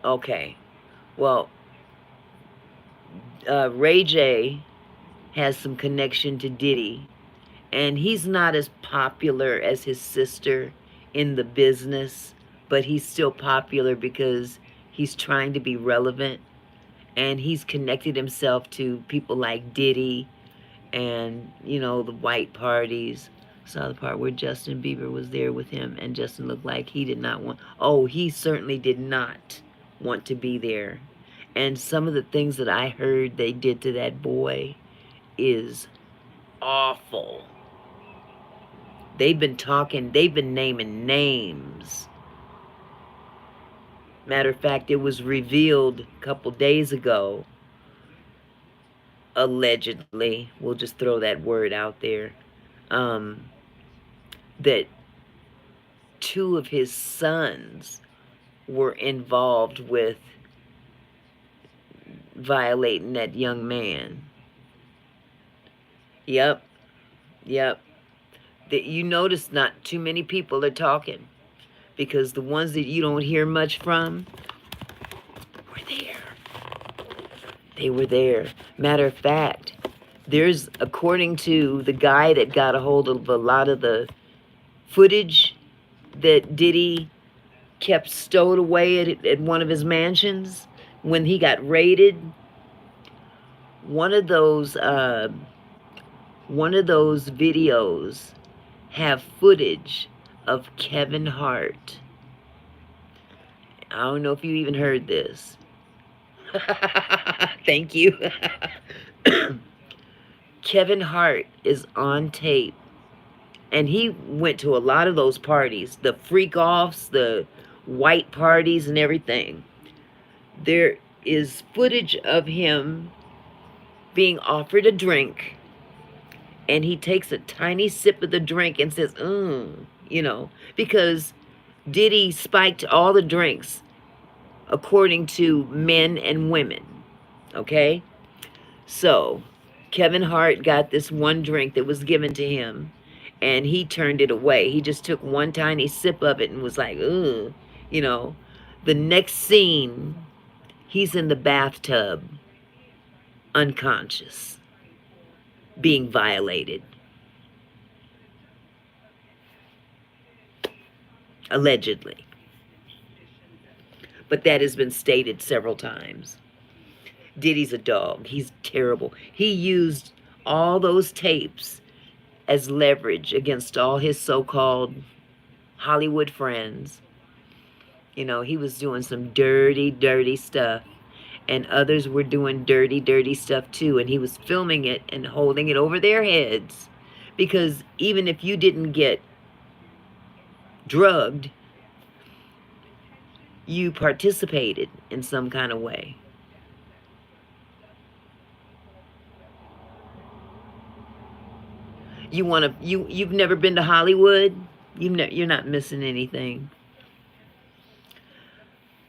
Speaker 1: Okay. Well, Ray J has some connection to Diddy. And he's not as popular as his sister in the business. But he's still popular because he's trying to be relevant. And he's connected himself to people like Diddy and, you know, the white parties. Saw the part where Justin Bieber was there with him and Justin looked like he did not want, oh, he certainly did not want to be there. And some of the things that I heard they did to that boy is awful. They've been naming names. Matter of fact, it was revealed a couple days ago, allegedly, we'll just throw that word out there, that two of his sons were involved with violating that young man. Yep, yep. You notice not too many people are talking because the ones that you don't hear much from were there. They were there. Matter of fact, there's, according to the guy that got a hold of a lot of the footage that Diddy kept stowed away at one of his mansions when he got raided, one of those videos have footage of Kevin Hart. I don't know if you even heard this. Thank you. Kevin Hart is on tape. And he went to a lot of those parties. The freak-offs, the white parties and everything. There is footage of him being offered a drink. And he takes a tiny sip of the drink and says, you know, because Diddy spiked all the drinks according to men and women. Okay? So, Kevin Hart got this one drink that was given to him, and he turned it away. He just took one tiny sip of it and was like, ugh, you know. The next scene, he's in the bathtub, unconscious, being violated. Allegedly. But that has been stated several times. Diddy's a dog. He's terrible. He used all those tapes as leverage against all his so-called Hollywood friends. You know, he was doing some dirty, dirty stuff. And others were doing dirty, dirty stuff too. And he was filming it and holding it over their heads. Because even if you didn't get drugged, you participated in some kind of way. You've never been to Hollywood? You're not missing anything.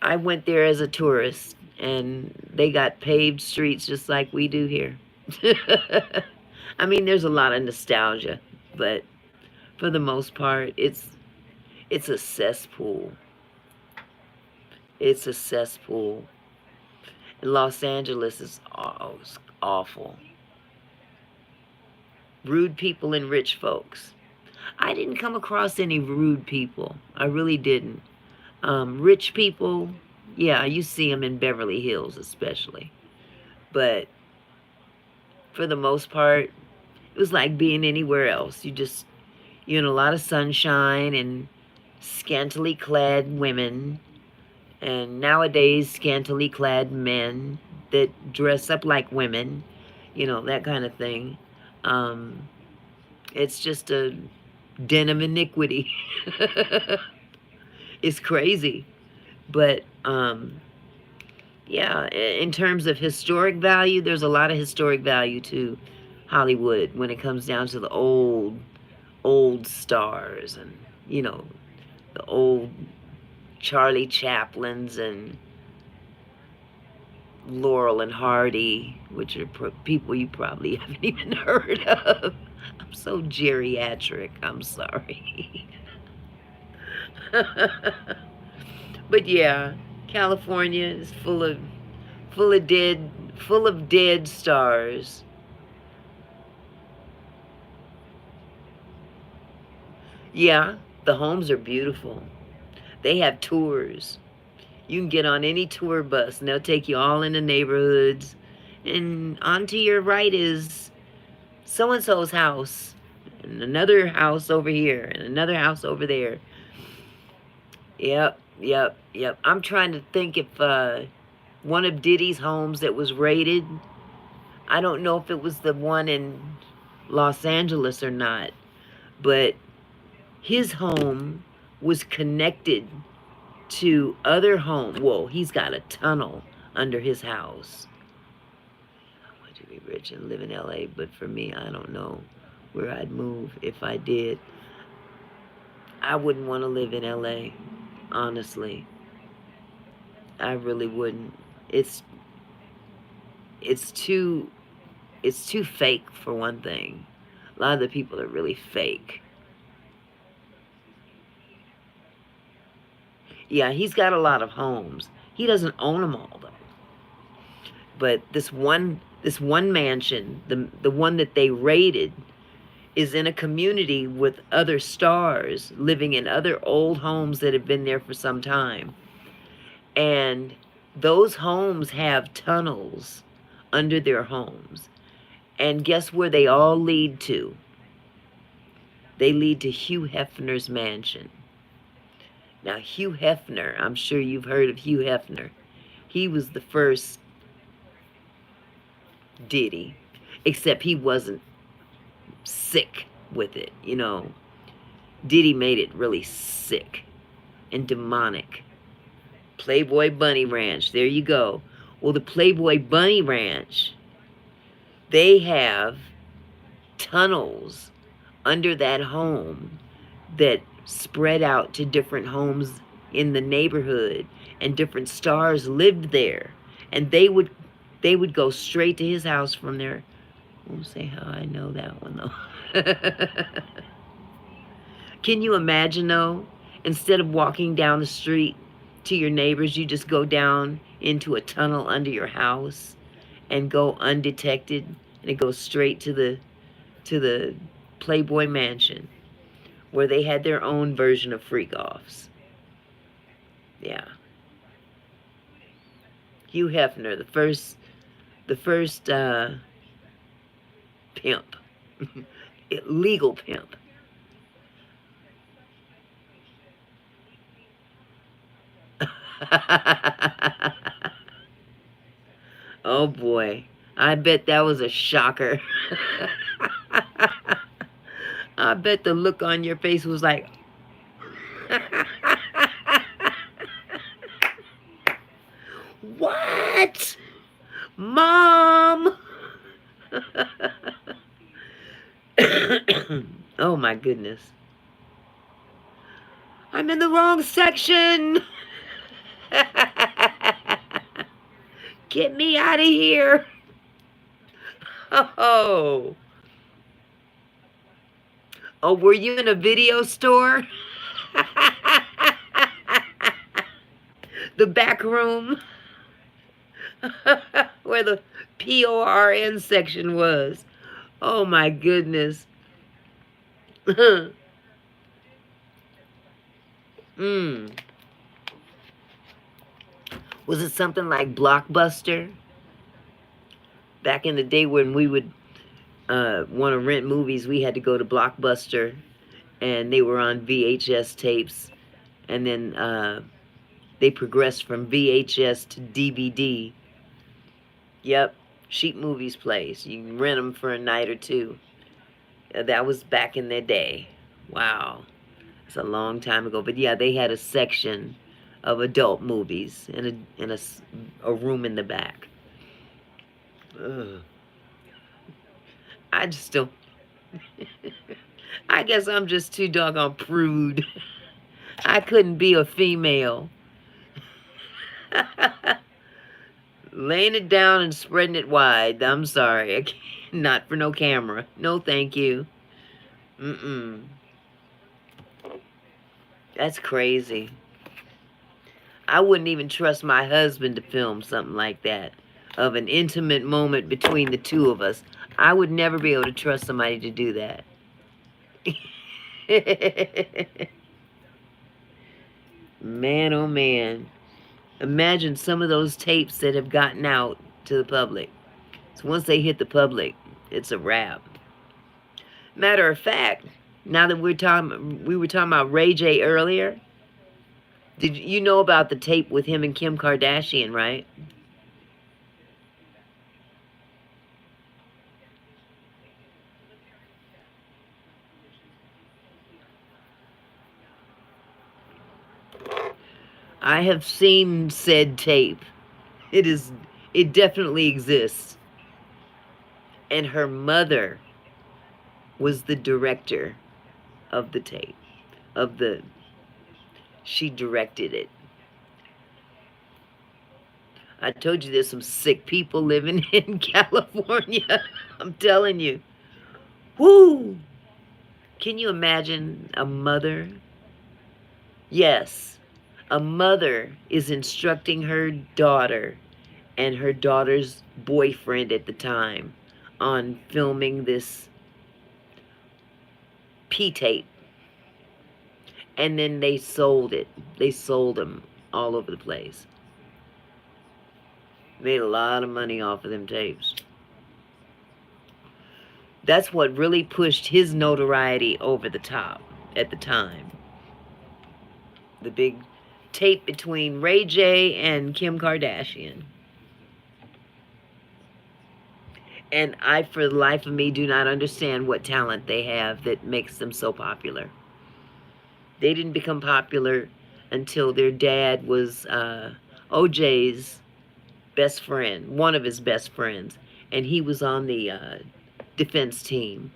Speaker 1: I went there as a tourist, and they got paved streets just like we do here. I mean, there's a lot of nostalgia, but for the most part, it's a cesspool. It's a cesspool. And Los Angeles is awful. Rude people and rich folks. I didn't come across any rude people. I really didn't. Rich people, yeah, you see them in Beverly Hills especially. But for the most part, it was like being anywhere else. You're in a lot of sunshine and scantily clad women. And nowadays, scantily clad men that dress up like women. You know, that kind of thing. It's just a den of iniquity. It's crazy. But, yeah, in terms of historic value, there's a lot of historic value to Hollywood when it comes down to the old stars and, you know, the old Charlie Chaplins and Laurel and Hardy, which are people you probably haven't even heard of. I'm so geriatric. I'm sorry. But yeah, California is full of dead stars. Yeah, the homes are beautiful. They have tours. You can get on any tour bus and they'll take you all in the neighborhoods. And on to your right is so-and-so's house. And another house over here. And another house over there. Yep. I'm trying to think if one of Diddy's homes that was raided, I don't know if it was the one in Los Angeles or not. But his home was connected to other homes. Whoa, he's got a tunnel under his house. I want to be rich and live in LA, but for me, I don't know where I'd move if I did. I wouldn't want to live in LA, honestly. I really wouldn't. It's too fake for one thing. A lot of the people are really fake. Yeah, he's got a lot of homes. He doesn't own them all, though. But this one mansion, the one that they raided, is in a community with other stars living in other old homes that have been there for some time. And those homes have tunnels under their homes. And guess where they all lead to? They lead to Hugh Hefner's mansion. Now, Hugh Hefner, I'm sure you've heard of Hugh Hefner. He was the first Diddy, except he wasn't sick with it, you know. Diddy made it really sick and demonic. Playboy Bunny Ranch, there you go. Well, the Playboy Bunny Ranch, they have tunnels under that home that spread out to different homes in the neighborhood. and different stars lived there, and they would go straight to his house from there. I won't say how I know that one though. Can you imagine though? Instead of walking down the street to your neighbors, you just go down into a tunnel under your house and go undetected, and it goes straight to the Playboy Mansion where they had their own version of freak offs. Yeah. Hugh Hefner, the first pimp, legal pimp. Oh boy, I bet that was a shocker. I bet the look on your face was like, what? Mom? Oh my goodness. I'm in the wrong section. Get me out of here. Oh. Oh, were you in a video store? The back room where the PORN section was. Oh my goodness. mm. Was it something like Blockbuster? Back in the day when we would want to rent movies, we had to go to Blockbuster, and they were on VHS tapes, and then they progressed from VHS to DVD. Yep, cheap movies place. You can rent them for a night or two. That was back in their day. Wow, it's a long time ago. But yeah, they had a section of adult movies in a room in the back. Ugh. I just don't. I guess I'm just too doggone prude. I couldn't be a female. Laying it down and spreading it wide. I'm sorry. I can't, not for no camera. No, thank you. Mm-mm. That's crazy. I wouldn't even trust my husband to film something like that, of an intimate moment between the two of us. I would never be able to trust somebody to do that. Man, oh man. Imagine some of those tapes that have gotten out to the public. So once they hit the public, it's a wrap. Matter of fact, now that we were talking about Ray J earlier. Did you know about the tape with him and Kim Kardashian, right? I have seen said tape. It definitely exists. And her mother was the director of the tape, she directed it. I told you there's some sick people living in California. I'm telling you. Woo! Can you imagine a mother? Yes. A mother is instructing her daughter and her daughter's boyfriend at the time on filming this P-tape. And then they sold it. They sold them all over the place. Made a lot of money off of them tapes. That's what really pushed his notoriety over the top at the time. The big tape between Ray J and Kim Kardashian. And I, for the life of me, do not understand what talent they have that makes them so popular. They didn't become popular until their dad was OJ's best friend, one of his best friends, and he was on the defense team.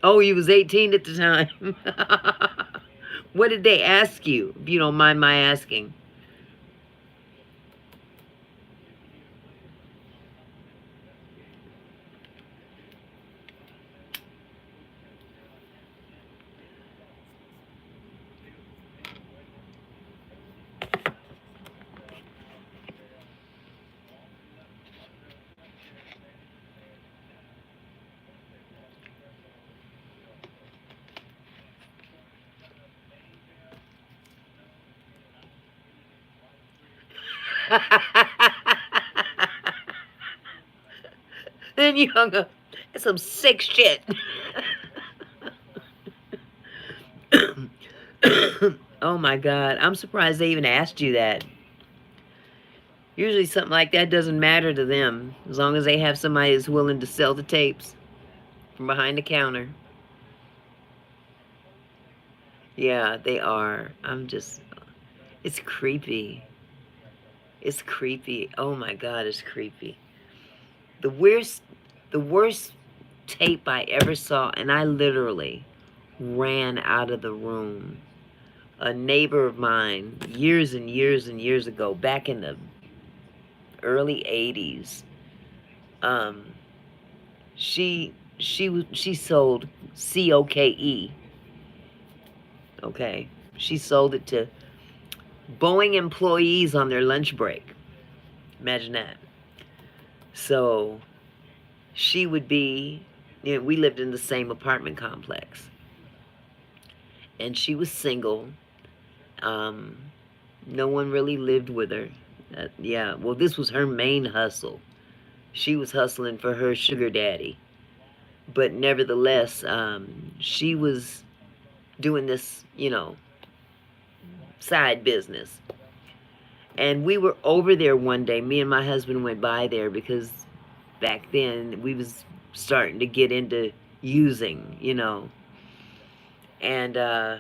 Speaker 1: Oh, you was 18 at the time. What did they ask you, if you don't mind my asking? Then you hung up. That's some sick shit. Oh my God. I'm surprised they even asked you that. Usually something like that doesn't matter to them as long as they have somebody that's willing to sell the tapes from behind the counter. Yeah, they are. It's creepy. It's creepy. Oh my God, it's creepy. The worst, the worst tape I ever saw, and I literally ran out of the room. A neighbor of mine, years and years and years ago, back in the early 80s, um, she sold COKE. Okay, she sold it to Boeing employees on their lunch break. Imagine that. So she would be, we lived in the same apartment complex, and she was single. Um, no one really lived with her. Yeah, well, this was her main hustle. She was hustling for her sugar daddy. But nevertheless, she was doing this, side business. And we were over there one day. Me and my husband went by there because back then we was starting to get into using. And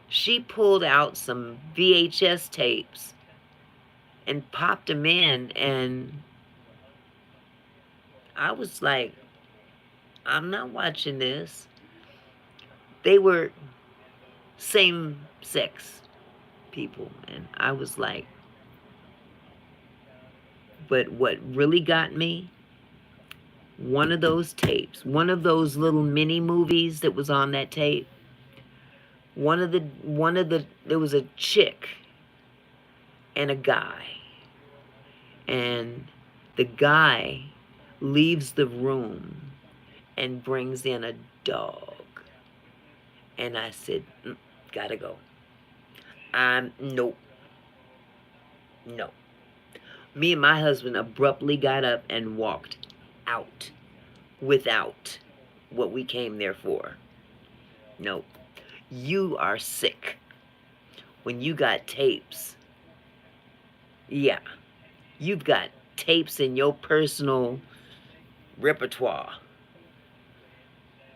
Speaker 1: she pulled out some VHS tapes and popped them in, and I was like, I'm not watching this. They were same sex people, and I was like, but what really got me, one of those tapes, one of those little mini movies that was on that tape, there was a chick and a guy, and the guy leaves the room and brings in a dog. And I said, gotta go. Nope. No. Me and my husband abruptly got up and walked out without what we came there for. Nope. You are sick when you got tapes. Yeah. You've got tapes in your personal repertoire.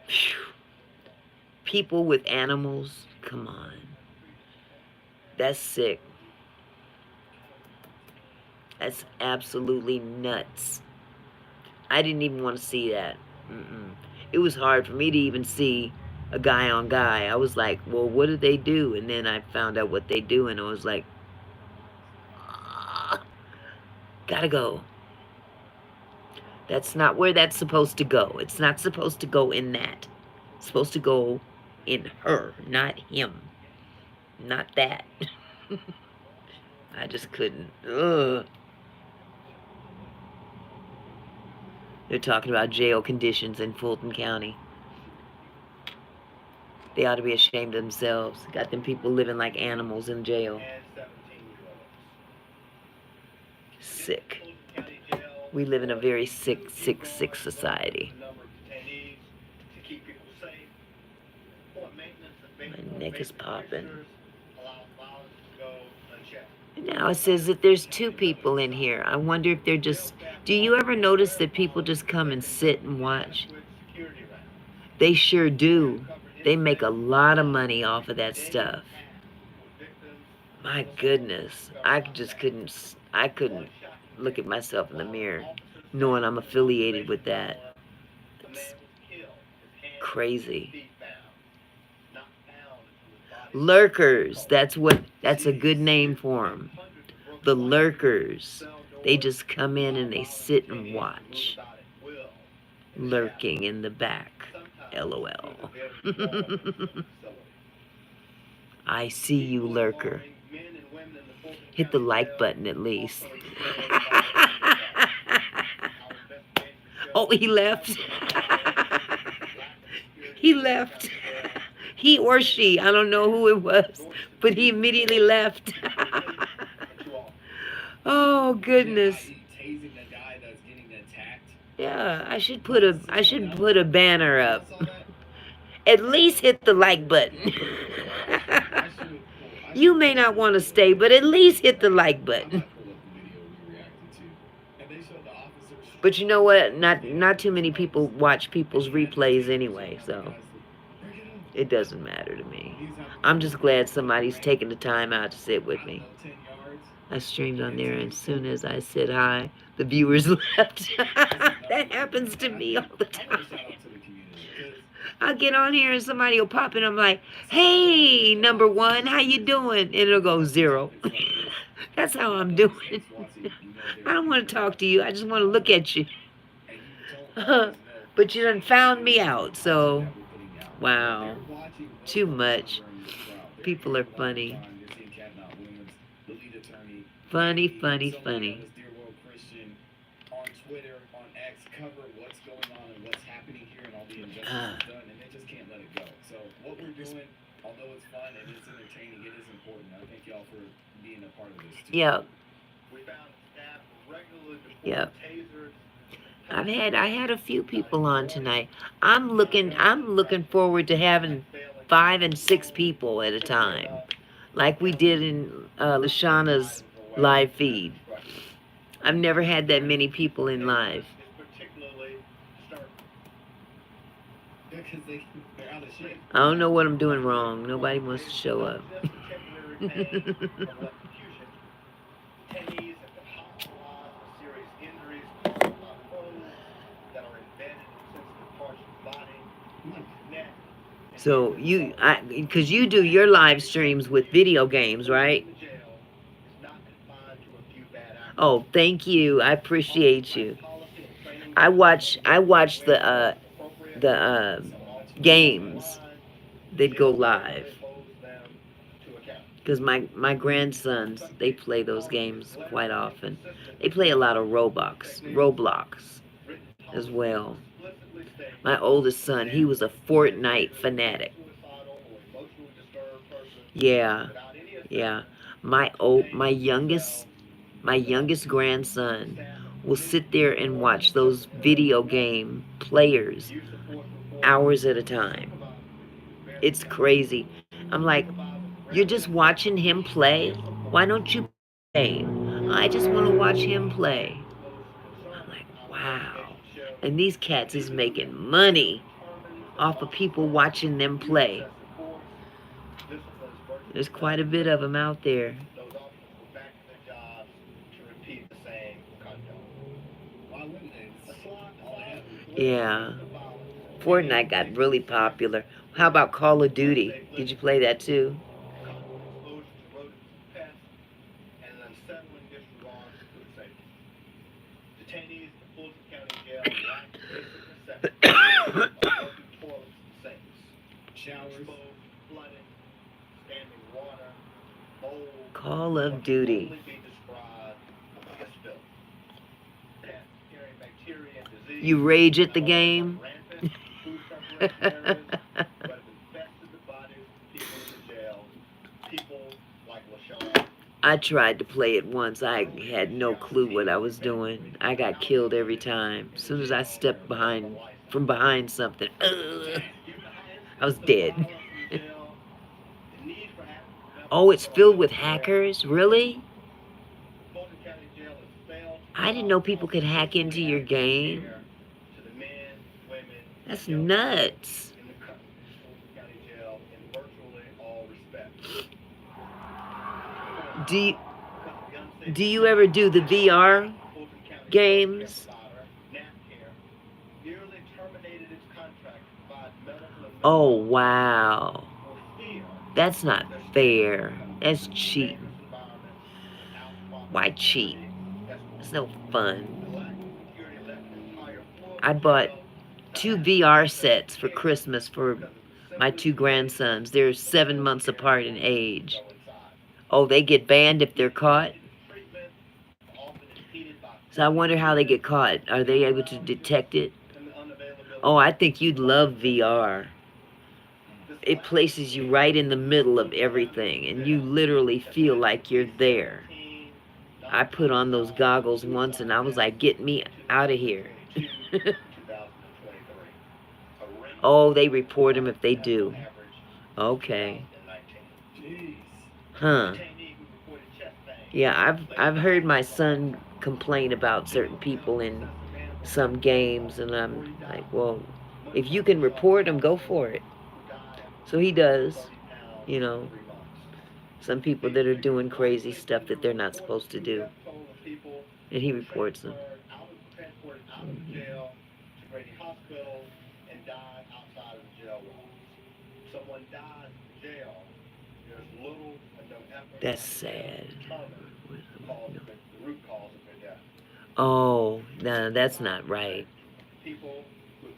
Speaker 1: Phew. People with animals, come on. That's sick. That's absolutely nuts. I didn't even want to see that. It was hard for me to even see a guy on guy. I was like, well, what do they do? And then I found out what they do, and I was like, ah, gotta go. That's not where that's supposed to go. It's not supposed to go in that. It's supposed to go in her, not him. Not that. I just couldn't. Ugh. They're talking about jail conditions in Fulton County. They ought to be ashamed of themselves. Got them people living like animals in jail. Sick. We live in a very sick, sick, sick society. My neck is popping. Now it says that there's 2 people in here. I wonder if they're just... Do you ever notice that people just come and sit and watch? They sure do. They make a lot of money off of that stuff. My goodness. I couldn't look at myself in the mirror knowing I'm affiliated with that. cats. Crazy. Lurkers. That's a good name for them. The lurkers. They just come in and they sit and watch. Lurking in the back. LOL. I see you, lurker. Hit the like button at least. Oh, he left. He left. He or she, I don't know who it was, but he immediately left. Oh goodness. Yeah, I should put a banner up. At least hit the like button. You may not want to stay, but at least hit the like button. But you know what? Not too many people watch people's replays anyway, so it doesn't matter to me. I'm just glad somebody's taking the time out to sit with me. I streamed on there, and as soon as I said hi, the viewers left. That happens to me all the time. I'll get on here and somebody will pop in. I'm like, hey, number one, how you doing? And it'll go 0. That's how I'm doing. I don't want to talk to you. I just want to look at you. But you done found me out, so wow. Too much. People are funny. Funny, funny, funny. Yep. Yep. I had a few people on tonight. I'm looking forward to having 5 and 6 people at a time, like we did in Lashana's live feed. I've never had that many people in live. I don't know what I'm doing wrong. Nobody wants to show up. So because you do your live streams with video games, right? Oh, thank you. I appreciate you. I watch the games. They'd go live. Because my grandsons, they play those games quite often. They play a lot of Roblox as well. My oldest son, he was a Fortnite fanatic. Yeah, yeah. My youngest grandson will sit there and watch those video game players hours at a time. It's crazy. I'm like, you're just watching him play? Why don't you play? I just want to watch him play. I'm like, wow. And these cats is making money off of people watching them play. There's quite a bit of them out there. Yeah. Fortnite got really popular. How about Call of Duty? Did you play that too? Call of Duty. You rage at the game? I tried to play it once. I had no clue what I was doing. I got killed every time. As soon as I stepped from behind something, I was dead. Oh, it's filled with hackers? Really? I didn't know people could hack into your game. That's nuts. Do you ever do the VR games? Oh, wow. That's not fair. That's cheating. Why cheat? It's no fun. I bought 2 VR sets for Christmas for my 2 grandsons. They're 7 months apart in age. Oh, they get banned if they're caught? So I wonder how they get caught. Are they able to detect it? Oh, I think you'd love VR. It places you right in the middle of everything, and you literally feel like you're there. I put on those goggles once, and I was like, get me out of here. Oh, they report them if they do. Okay. Huh. Yeah, I've heard my son complain about certain people in some games, and I'm like, well, if you can report them, go for it. So he does, you know, some people that are doing crazy stuff that they're not supposed to do, and he reports them. Mhm. That's sad. Oh, no, that's not right.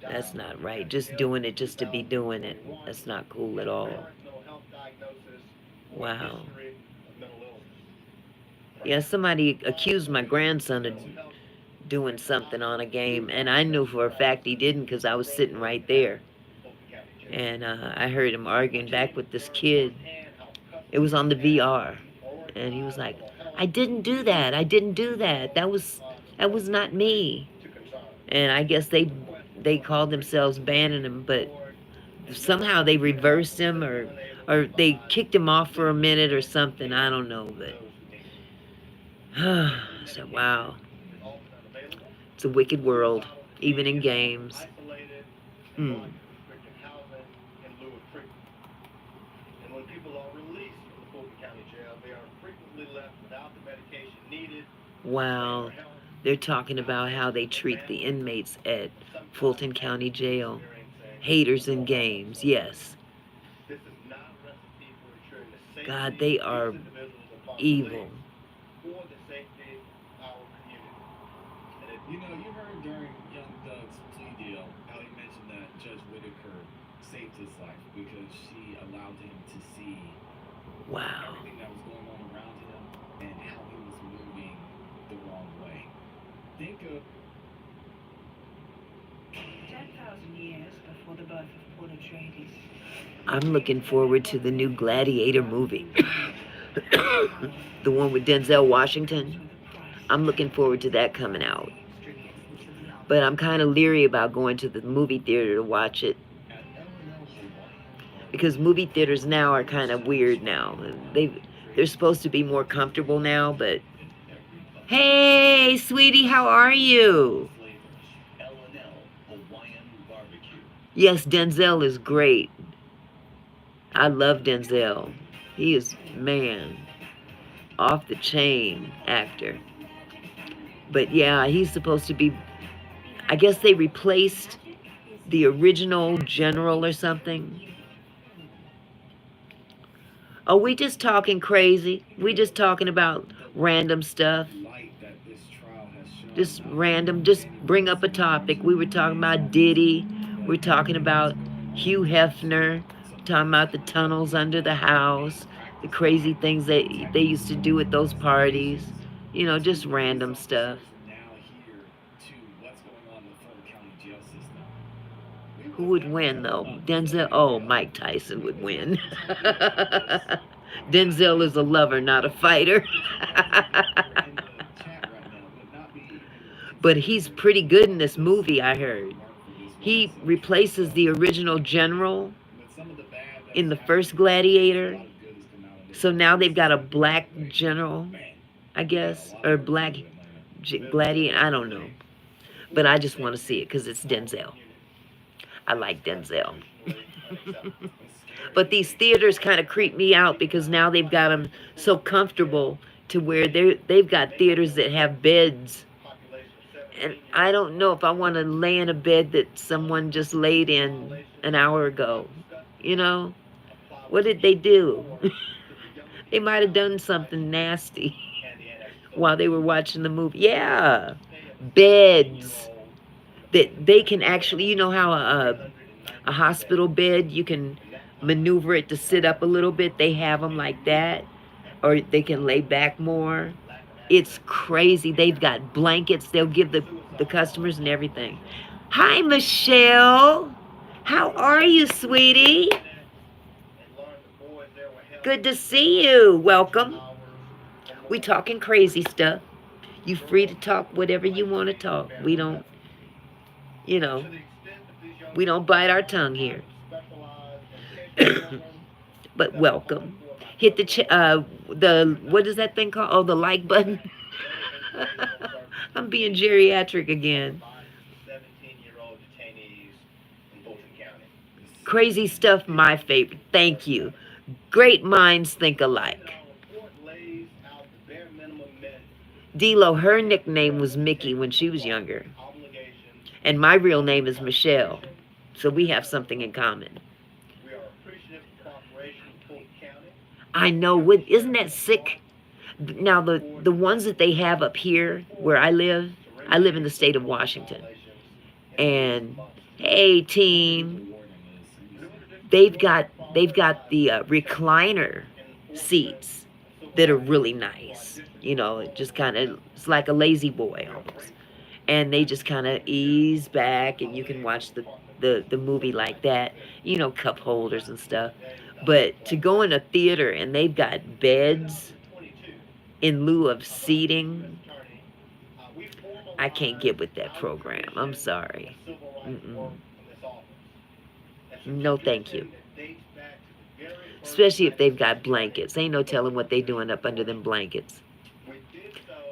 Speaker 1: That's not right. Just doing it just to be doing it. That's not cool at all. Wow. Yeah, somebody accused my grandson of doing something on a game, and I knew for a fact he didn't because I was sitting right there. And I heard him arguing back with this kid. It was on the VR, and he was like, "I didn't do that. I didn't do that. That was not me." And I guess they called themselves banning him, but somehow they reversed him or they kicked him off for a minute or something. I don't know, but I said, wow, it's a wicked world, even in games. Hmm. Wow. They're talking about how they treat the inmates at Fulton County Jail. Haters in games, yes. God, they are evil.
Speaker 3: You know, you heard during Young Thug's plea deal how he mentioned that Judge Whitaker saved his life because she allowed him to see
Speaker 1: Wow.
Speaker 3: everything that was going on around him and how he was moving the wrong way. Think of
Speaker 4: 10,000 years before the birth of Paul Atreides.
Speaker 1: I'm looking forward to the new Gladiator movie. The one with Denzel Washington. I'm looking forward to that coming out. But I'm kind of leery about going to the movie theater to watch it. Because movie theaters now are kind of weird now. They're supposed to be more comfortable now, but hey, sweetie, how are you? Yes, Denzel is great. I love Denzel. He is, man, off the chain actor. But yeah, he's supposed to be, I guess they replaced the original general or something. Oh, we just talking crazy. We just talking about random stuff.
Speaker 3: light that this trial has shown.
Speaker 1: Just random. Just bring up a topic. We were talking about Diddy. We're talking about Hugh Hefner. Talking about the tunnels under the house. The crazy things that they used to do at those parties. You know, just random stuff.
Speaker 3: Now here to what's going on in the Fulton County jail system.
Speaker 1: Who would win, though? Denzel? Oh, Mike Tyson would win. Denzel is a lover, not a fighter. But he's pretty good in this movie, I heard. He replaces the original general in the first Gladiator. So now they've got a black general, I guess, or black gladiator. I don't know. But I just want to see it because it's Denzel. I like Denzel. But these theaters kind of creep me out because now they've got them so comfortable to where they've got theaters that have beds And I don't know if I want to lay in a bed that someone just laid in an hour ago. You know? What did they do? They might have done something nasty while they were watching the movie. Yeah. Beds that they can actually, you know how a hospital bed, you can maneuver it to sit up a little bit. They have them like that. Or they can lay back more. It's crazy. They've got blankets. They'll give the customers and everything. Hi, Michelle. How are you, sweetie? Good to see you. Welcome. We talking crazy stuff. You free to talk whatever you want to talk. We don't, you know, we don't bite our tongue here. But welcome. Hit the what is that thing called? Oh, the like button. I'm being geriatric again. Crazy stuff, my favorite. Thank you. Great minds think alike. D-Lo, her nickname was Mickey when she was younger. And my real name is Michelle. So we have something in common. I know. Isn't that sick? Now, the ones that they have up here where I live in the state of Washington. And, hey, team, they've got the recliner seats that are really nice. You know, it just kind of, it's like a lazy boy almost. And they just kind of ease back and you can watch the movie like that. You know, cup holders and stuff. But to go in a theater and they've got beds in lieu of seating, I can't get with that program. I'm sorry. Mm-mm. No, thank you. Especially if they've got blankets. Ain't no telling what they doing up under them blankets.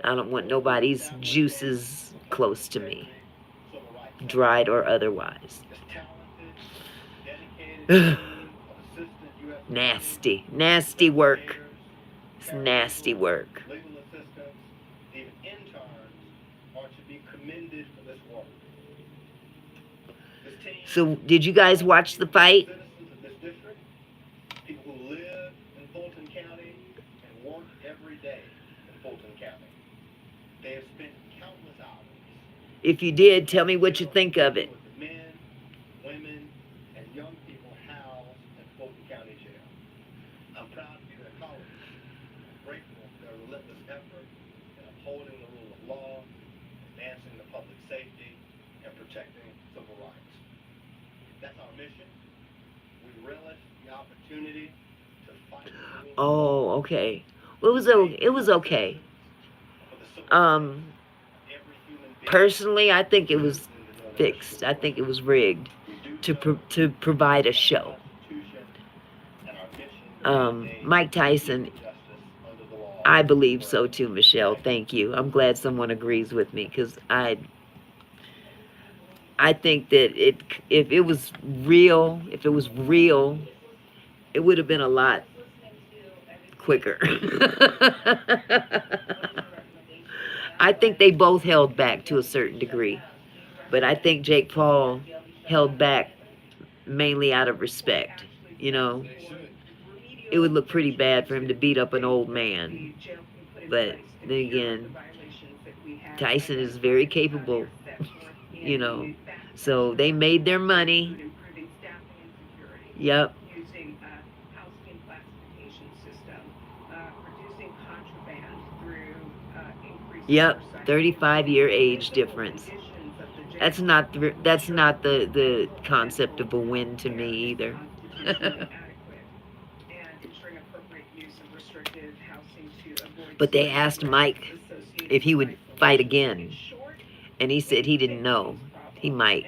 Speaker 1: I don't want nobody's juices close to me, dried or otherwise. Nasty. Nasty work. It's nasty work. So, did you guys watch the fight? If you did, tell me what you think of it. Oh, okay. Well, it was okay. Personally, I think it was fixed. I think it was rigged to provide a show. Mike Tyson, I believe so too, Michelle. Thank you. I'm glad someone agrees with me because I think that if it was real, it would have been a lot quicker. I think they both held back to a certain degree. But I think Jake Paul held back mainly out of respect. You know, it would look pretty bad for him to beat up an old man. But then again, Tyson is very capable, you know. So they made their money. Yep. Yep, 35-year age difference. That's not the concept of a win to me either. But they asked Mike if he would fight again, and he said he didn't know. He might.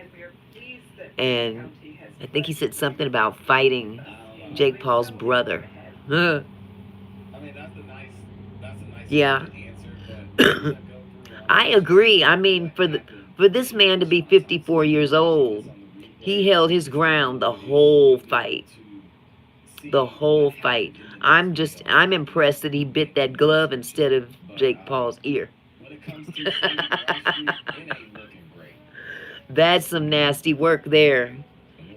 Speaker 1: And I think he said something about fighting Jake Paul's brother. Yeah. I agree. I mean, for this man to be 54 years old, he held his ground the whole fight. The whole fight. I'm impressed that he bit that glove instead of Jake Paul's ear.
Speaker 3: when it comes to saving Wall Street, it ain't looking great.
Speaker 1: That's some nasty work there.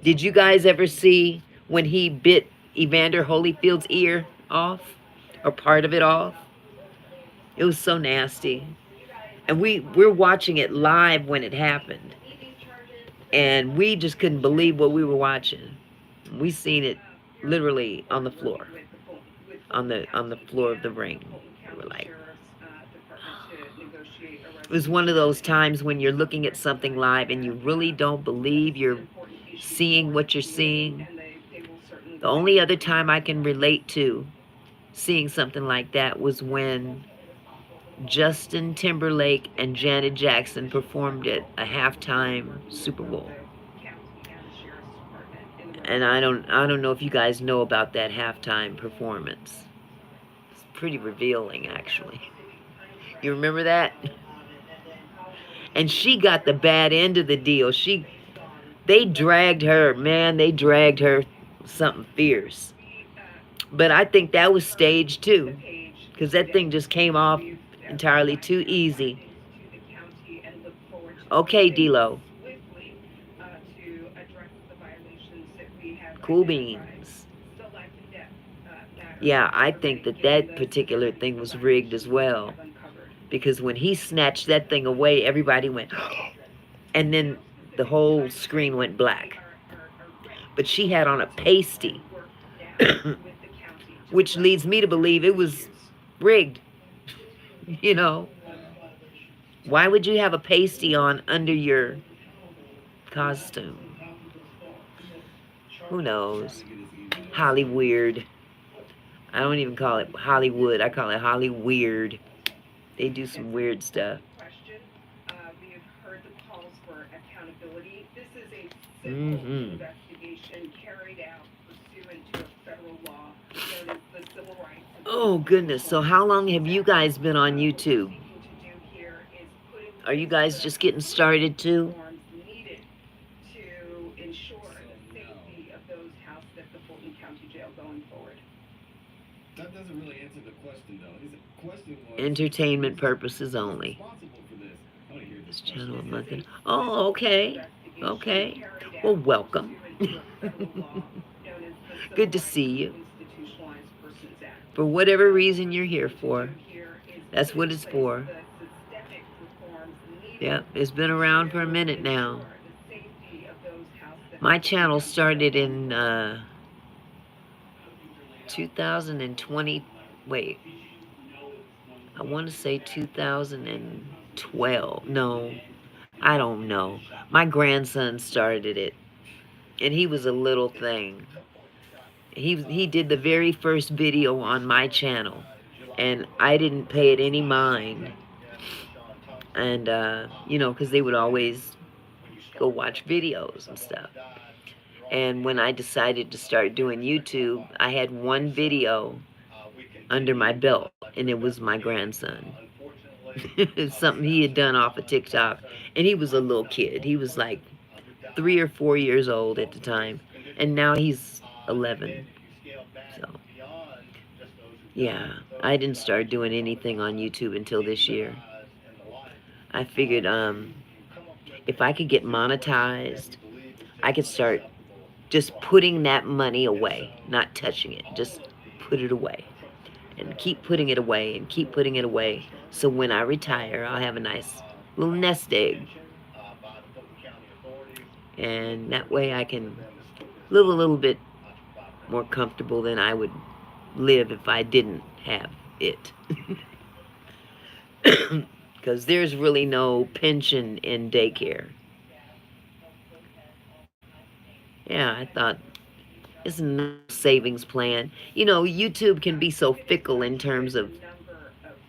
Speaker 1: Did you guys ever see when he bit Evander Holyfield's ear off? Or part of it off? It was so nasty. And we're watching it live when it happened. And we just couldn't believe what we were watching. We seen it literally on the floor. On the floor of the ring. We were like, it was one of those times when you're looking at something live and you really don't believe you're seeing what you're seeing. The only other time I can relate to seeing something like that was when Justin Timberlake and Janet Jackson performed at a halftime Super Bowl. And I don't know if you guys know about that halftime performance. It's pretty revealing, actually. You remember that? And she got the bad end of the deal. They dragged her, man, they dragged her something fierce. But I think that was staged too, because that thing just came off entirely too easy. Okay, D-Lo. Cool beans. Yeah, I think that particular thing was rigged as well. Because when he snatched that thing away, everybody went, and then the whole screen went black. But she had on a pasty, which leads me to believe it was rigged. You know, why would you have a pasty on under your costume? Who knows? Hollyweird. I don't even call it Hollywood. I call it Hollyweird. They do some weird stuff. Mm-hmm. Oh, goodness. So how long have you guys been on YouTube? Are you guys just getting started too?
Speaker 3: That doesn't really answer the question, though. His question was
Speaker 1: Entertainment purposes only.
Speaker 3: responsible for this. I want to hear
Speaker 1: This
Speaker 3: this
Speaker 1: channel a
Speaker 3: question.
Speaker 1: month in. Oh, okay. Okay. Well, welcome. Good to see you. For whatever reason you're here for. That's what it's for. Yep, it's been around for a minute now. My channel started in 2020. Wait. I want to say 2012. No, I don't know. My grandson started it. And he was a little thing. He did the very first video on my channel. And I didn't pay it any mind. And, you know, because they would always go watch videos and stuff. And when I decided to start doing YouTube, I had one video under my belt, and it was my grandson. It's something he had done off of TikTok. And he was a little kid. He was like 3 or 4 years old at the time. And now he's 11. So, yeah, I didn't start doing anything on YouTube until this year. I figured if I could get monetized, I could start just putting that money away, not touching it. Just put it away. And keep putting it away and keep putting it away. So when I retire, I'll have a nice little nest egg. And that way I can live a little bit more comfortable than I would live if I didn't have it. Because there's really no pension in daycare. Yeah, I thought, it's a savings plan. You know, YouTube can be so fickle in terms of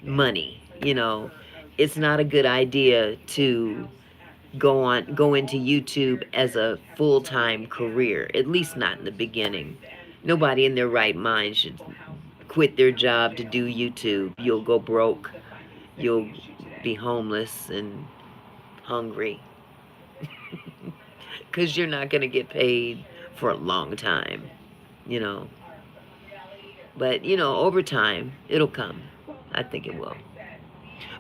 Speaker 1: money. You know, it's not a good idea to go into YouTube as a full-time career, at least not in the beginning. Nobody in their right mind should quit their job to do YouTube. You'll go broke. You'll be homeless and hungry. Because you're not going to get paid for a long time, you know. But, you know, over time, it'll come. I think it will.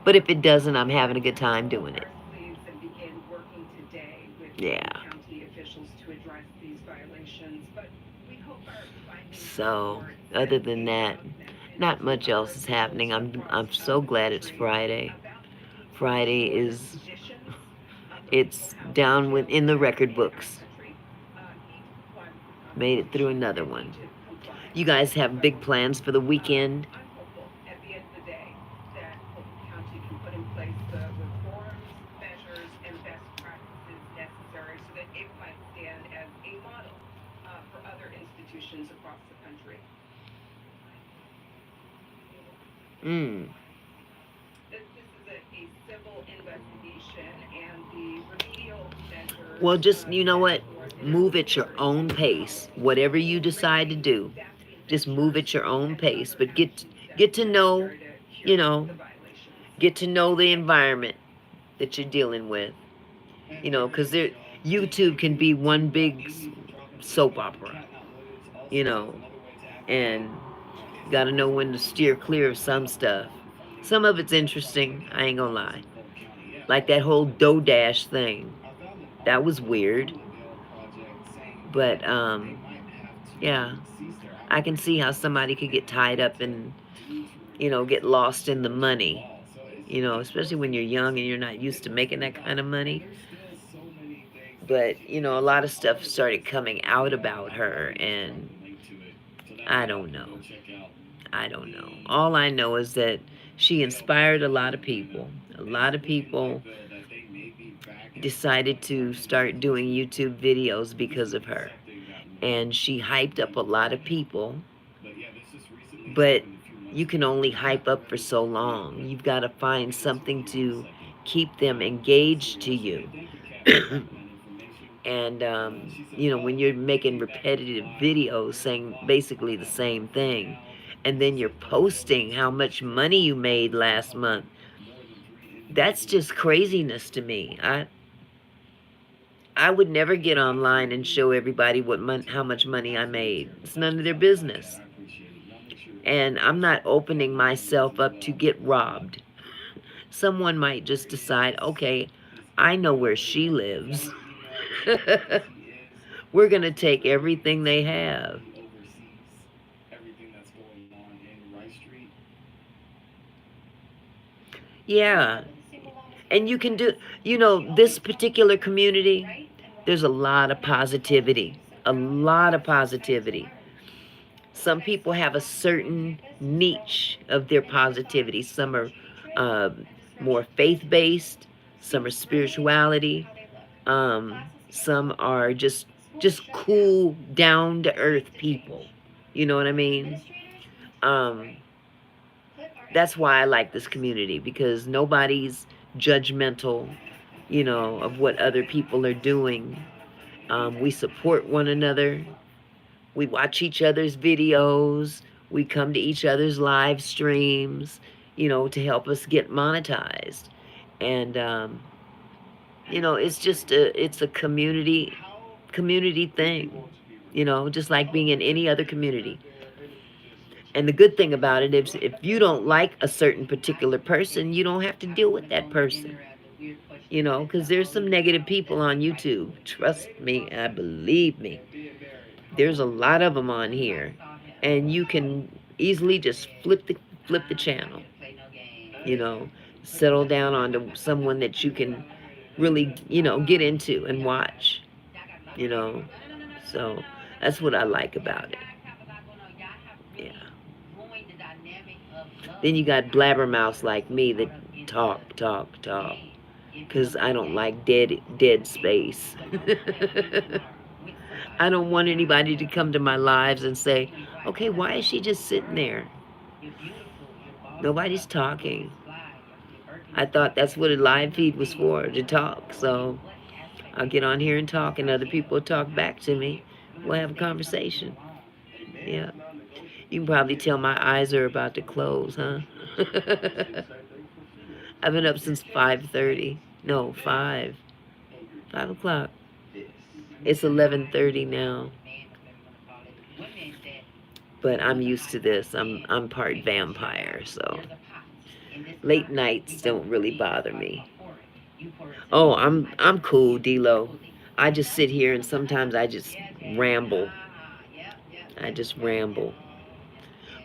Speaker 1: But if it doesn't, I'm having a good time doing it.
Speaker 4: Leaves and begin working today with
Speaker 1: Yeah.
Speaker 4: county officials to address these violations. But we hope our findings
Speaker 1: So,
Speaker 4: report
Speaker 1: other
Speaker 4: send
Speaker 1: than
Speaker 4: a
Speaker 1: that,
Speaker 4: loud message
Speaker 1: not much
Speaker 4: to
Speaker 1: else
Speaker 4: other
Speaker 1: is
Speaker 4: schools
Speaker 1: happening. I'm
Speaker 4: across
Speaker 1: so
Speaker 4: the
Speaker 1: glad it's
Speaker 4: country
Speaker 1: Friday.
Speaker 4: about the need to
Speaker 1: Friday
Speaker 4: restore the
Speaker 1: is
Speaker 4: conditions of the
Speaker 1: it's
Speaker 4: mental health
Speaker 1: down
Speaker 4: jail
Speaker 1: in the
Speaker 4: centers
Speaker 1: record
Speaker 4: in our
Speaker 1: books.
Speaker 4: country. Need to comply with the
Speaker 1: Made it through
Speaker 4: Constitution
Speaker 1: another
Speaker 4: and need
Speaker 1: one.
Speaker 4: to comply
Speaker 1: You
Speaker 4: with
Speaker 1: guys have big
Speaker 4: federal law.
Speaker 1: plans for the weekend?
Speaker 4: I'm hopeful at the end of the day that Fulton County can put in place the reforms, measures, and best practices necessary so that it might stand as a model for other institutions across the country.
Speaker 1: Mm.
Speaker 4: This is a civil investigation, and the remedial measures
Speaker 1: Well, just, you know
Speaker 4: set
Speaker 1: what?
Speaker 4: forth in our
Speaker 1: Move at your
Speaker 4: report
Speaker 1: own pace. Whatever you
Speaker 4: will
Speaker 1: decide to
Speaker 4: regulate
Speaker 1: do,
Speaker 4: staffing
Speaker 1: just move
Speaker 4: measures
Speaker 1: at your own
Speaker 4: and
Speaker 1: pace.
Speaker 4: other
Speaker 1: But
Speaker 4: actions
Speaker 1: get to know,
Speaker 4: necessary to
Speaker 1: you
Speaker 4: cure
Speaker 1: know,
Speaker 4: the violations.
Speaker 1: get to know the environment that you're dealing with. You know, because YouTube can be one big soap opera. You know, and got to know when to steer clear of some stuff. Some of it's interesting. I ain't gonna lie. Like that whole Dodash thing. That was weird. But yeah, I can see how somebody could get tied up and, get lost in the money. Especially when you're young and you're not used to making that kind of money. But, a lot of stuff started coming out about her, and I don't know. I don't know. All I know is that she inspired a lot of people. A lot of people decided to start doing YouTube videos because of her. And she hyped up a lot of people, but you can only hype up for so long. You've got to find something to keep them engaged to you. And, when you're making repetitive videos saying basically the same thing, and then you're posting how much money you made last month, that's just craziness to me. I would never get online and show everybody how much money I made. It's none of their business. And I'm not opening myself up to get robbed. Someone might just decide, okay, I know where she lives. We're going to take everything they have. Yeah. And you can do, this particular community, there's a lot of positivity. A lot of positivity. Some people have a certain niche of their positivity. Some are more faith-based. Some are spirituality. Some are just cool, down-to-earth people. You know what I mean? Um, that's why I like this community, because nobody's judgmental, of what other people are doing. We support one another. We watch each other's videos. We come to each other's live streams, to help us get monetized. And, it's a community thing, just like being in any other community. And the good thing about it is, if you don't like a certain particular person, you don't have to deal with that person. Because there's some negative people on YouTube. Trust me, I believe me. There's a lot of them on here, and you can easily just flip the channel. You know, settle down onto someone that you can really, get into and watch. You know, so that's what I like about it. Yeah. Then you got blabbermouths like me that talk, because I don't like dead space. I don't want anybody to come to my lives and say, okay, why is she just sitting there? Nobody's talking. I thought that's what a live feed was for, to talk. So I'll get on here and talk, and other people talk back to me. We'll have a conversation. Yeah. You can probably tell my eyes are about to close, huh? I've been up since 5:30. No, 5. 5 o'clock. It's 11:30 now. But I'm used to this. I'm part vampire, so Late nights don't really bother me. Oh, I'm cool, D-Lo. I just sit here and sometimes I just ramble. I just ramble.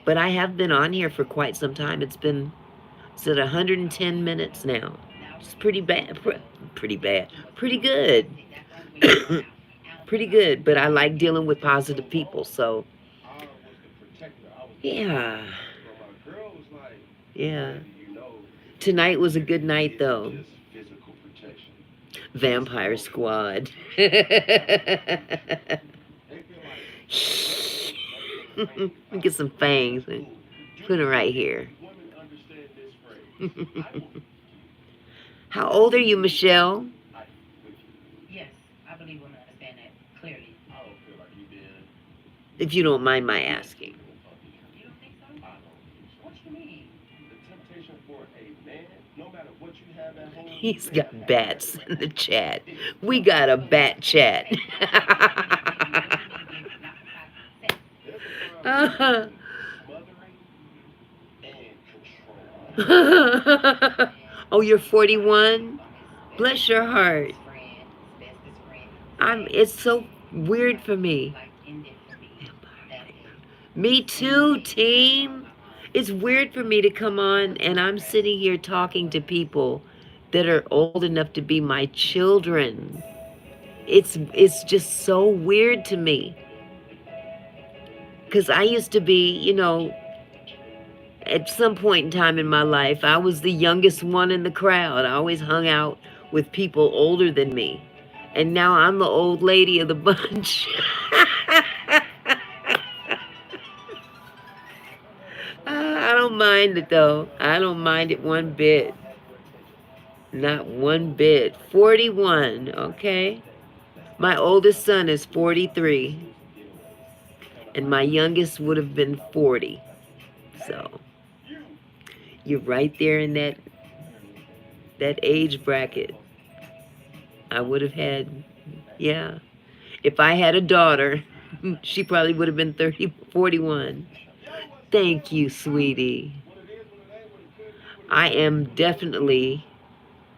Speaker 1: But I have been on here for quite some time. It's at 110 minutes now. It's pretty bad. Pretty bad. Pretty good. Pretty good. But I like dealing with positive people. So, yeah. Yeah. Tonight was a good night, though. Vampire Squad. Get some fangs and put it right here. How old are you, Michelle?
Speaker 5: Yes, I believe women understand that clearly.
Speaker 1: If you don't mind my asking.
Speaker 5: You don't think so? What you mean?
Speaker 1: He's got bats in the chat. We got a bat chat. Oh, you're 41? Bless your heart. It's so weird for me. Me too, team. It's weird for me to come on and I'm sitting here talking to people that are old enough to be my children. It's just so weird to me. Because I used to be, at some point in time in my life, I was the youngest one in the crowd. I always hung out with people older than me. And now I'm the old lady of the bunch. I don't mind it, though. I don't mind it one bit. Not one bit. 41, okay? My oldest son is 43. And my youngest would have been 40. So, you're right there in that age bracket. I would have had, yeah. If I had a daughter, she probably would have been 41. Thank you, sweetie. I am definitely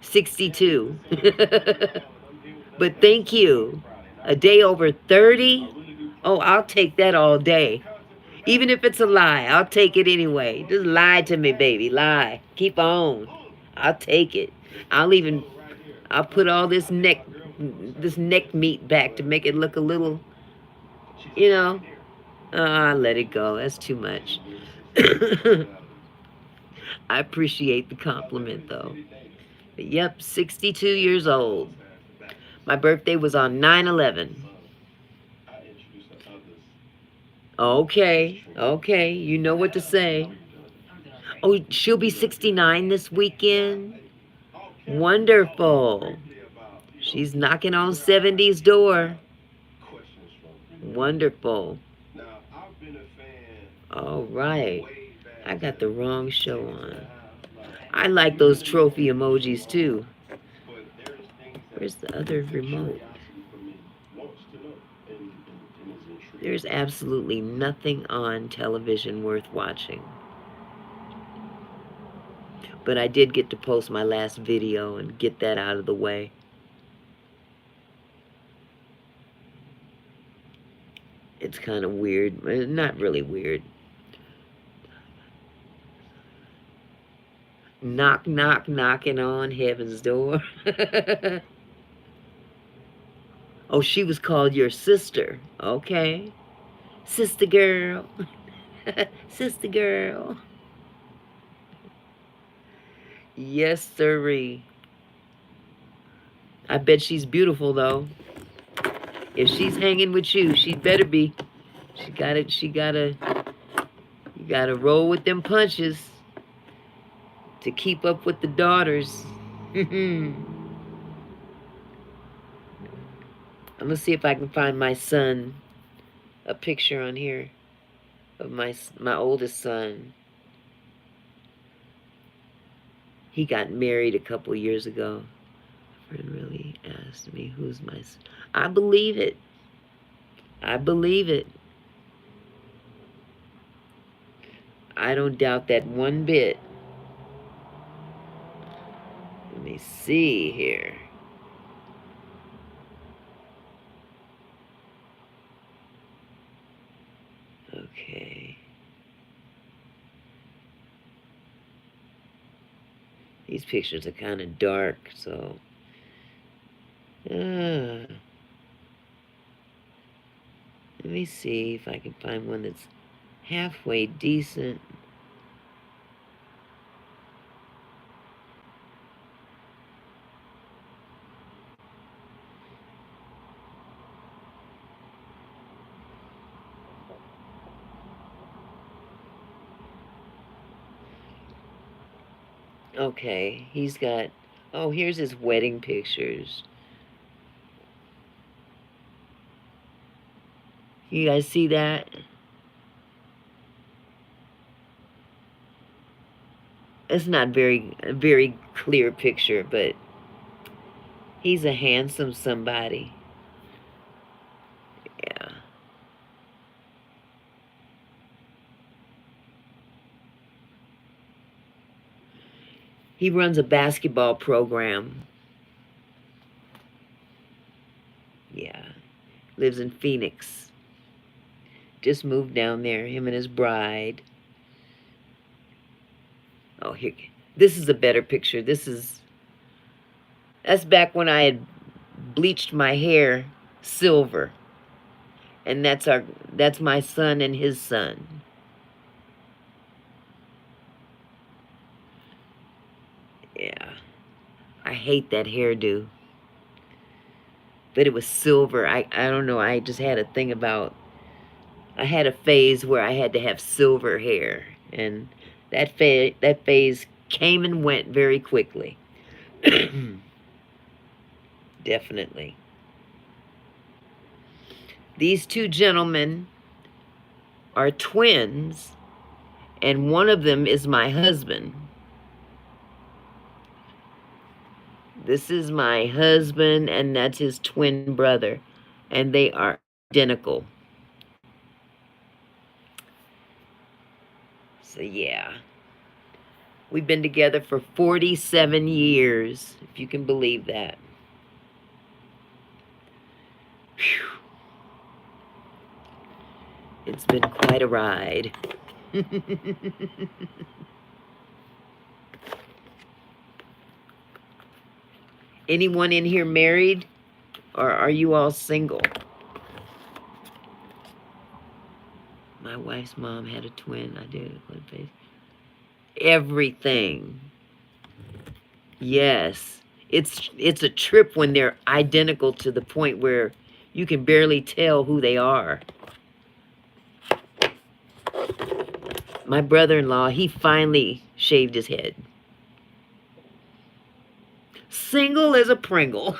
Speaker 1: 62. But thank you. A day over 30? Oh, I'll take that all day. Even if it's a lie, I'll take it anyway. Just lie to me, baby. Lie. Keep on. I'll take it. I'll put all this neck meat back to make it look a little, let it go. That's too much. I appreciate the compliment, though. But yep, 62 years old. My birthday was on 9/11. Okay, you know what to say. Oh, she'll be 69 this weekend? Wonderful. She's knocking on 70's door. Wonderful. All right. I got the wrong show on. I like those trophy emojis too. Where's the other remote? There's absolutely nothing on television worth watching. But I did get to post my last video and get that out of the way. It's kind of weird. Not really weird. Knock, knock, knocking on heaven's door. Oh, she was called your sister. Okay. Sister girl. Sister girl. Yes, sirree. I bet she's beautiful, though. If she's hanging with you, she better be. You gotta roll with them punches to keep up with the daughters. I'm gonna see if I can find my son a picture on here of my oldest son. He got married a couple years ago. A friend really asked me, who's my son? I believe it. I believe it. I don't doubt that one bit. me see here. Okay. These pictures are kind of dark, so. Let me see if I can find one that's halfway decent. Okay, he's got, oh, here's his wedding pictures. You guys see that? It's not a very clear picture, but he's a handsome somebody. Yeah. He runs a basketball program. Yeah. Lives in Phoenix. Just moved down there, him and his bride. Oh, here. This is a better picture. That's back when I had bleached my hair silver. And that's my son and his son. Yeah. I hate that hairdo. But it was silver. I don't know. I just had a thing about, I had a phase where I had to have silver hair. And that phase came and went very quickly. Definitely. These two gentlemen are twins, and one of them is my husband. This is my husband, and that's his twin brother, and they are identical. So, yeah. We've been together for 47 years, if you can believe that. Whew. It's been quite a ride. Anyone in here married, or are you all single? My wife's mom had a twin. I did. Everything. Yes. It's a trip when they're identical to the point where you can barely tell who they are. My brother-in-law, he finally shaved his head. Single as a Pringle.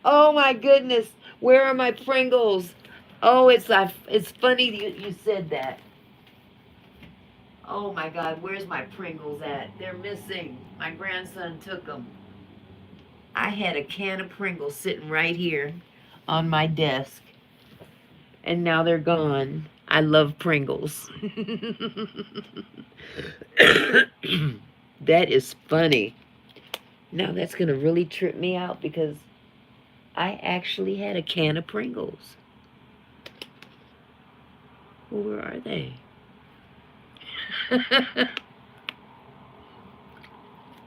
Speaker 1: Oh my goodness. Where are my Pringles? Oh, it's funny you said that. Oh my God, where's my Pringles at? They're missing. My grandson took them. I had a can of Pringles sitting right here on my desk, and now they're gone. I love Pringles. That is funny. Now that's going to really trip me out because I actually had a can of Pringles. Well, where are they?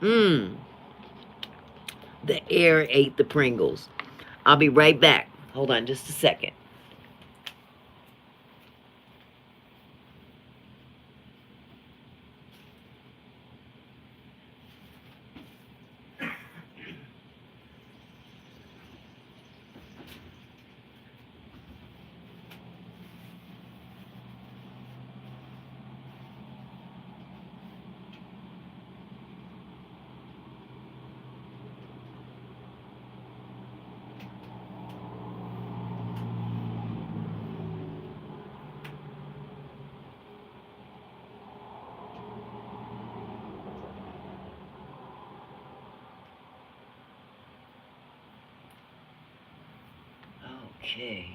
Speaker 1: Mmm. The air ate the Pringles. I'll be right back. Hold on just a second. Okay.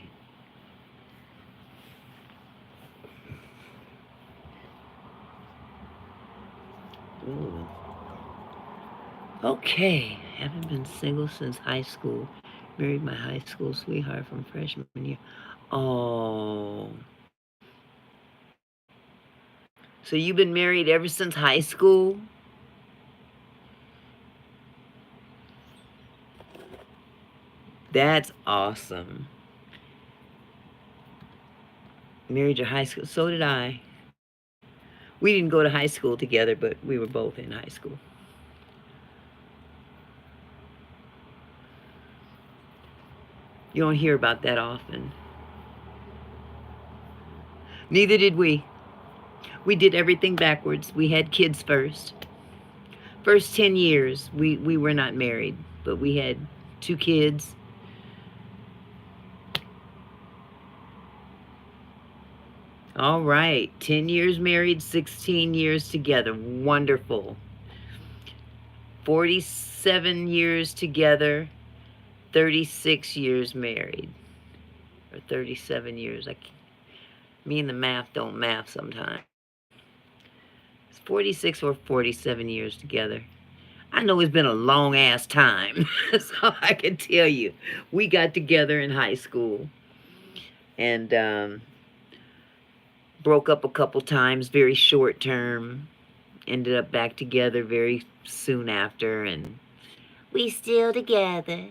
Speaker 1: Ooh. Okay, haven't been single since high school. Married my high school sweetheart from freshman year. Oh. So you've been married ever since high school? That's awesome. Married your high school. So did I. We didn't go to high school together, but we were both in high school. You don't hear about that often. Neither did we. We did everything backwards. We had kids first. First 10 years, we were not married, but we had 2 kids. All right, 10 years married, 16 years together. Wonderful. 47 years together, 36 years married. Or 37 years. Me and the math don't math sometimes. It's 46 or 47 years together. I know it's been a long ass time. So I can tell you. We got together in high school. And broke up a couple times, very short term. Ended up back together very soon after, and we still together.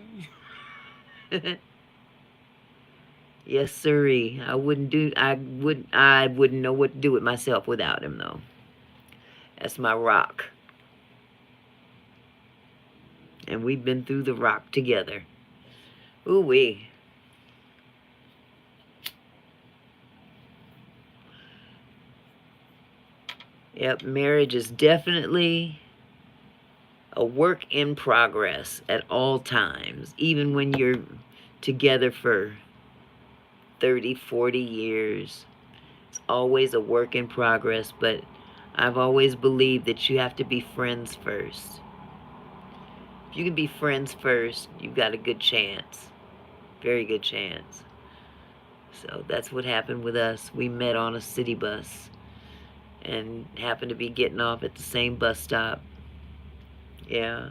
Speaker 1: Yes, sirree. I wouldn't know what to do with myself without him, though. That's my rock. And we've been through the rock together. Ooh-wee. Yep, marriage is definitely a work in progress at all times, even when you're together for 30, 40 years. It's always a work in progress, but I've always believed that you have to be friends first. If you can be friends first, you've got a good chance. Very good chance. So that's what happened with us. We met on a city bus and happened to be getting off at the same bus stop. Yeah.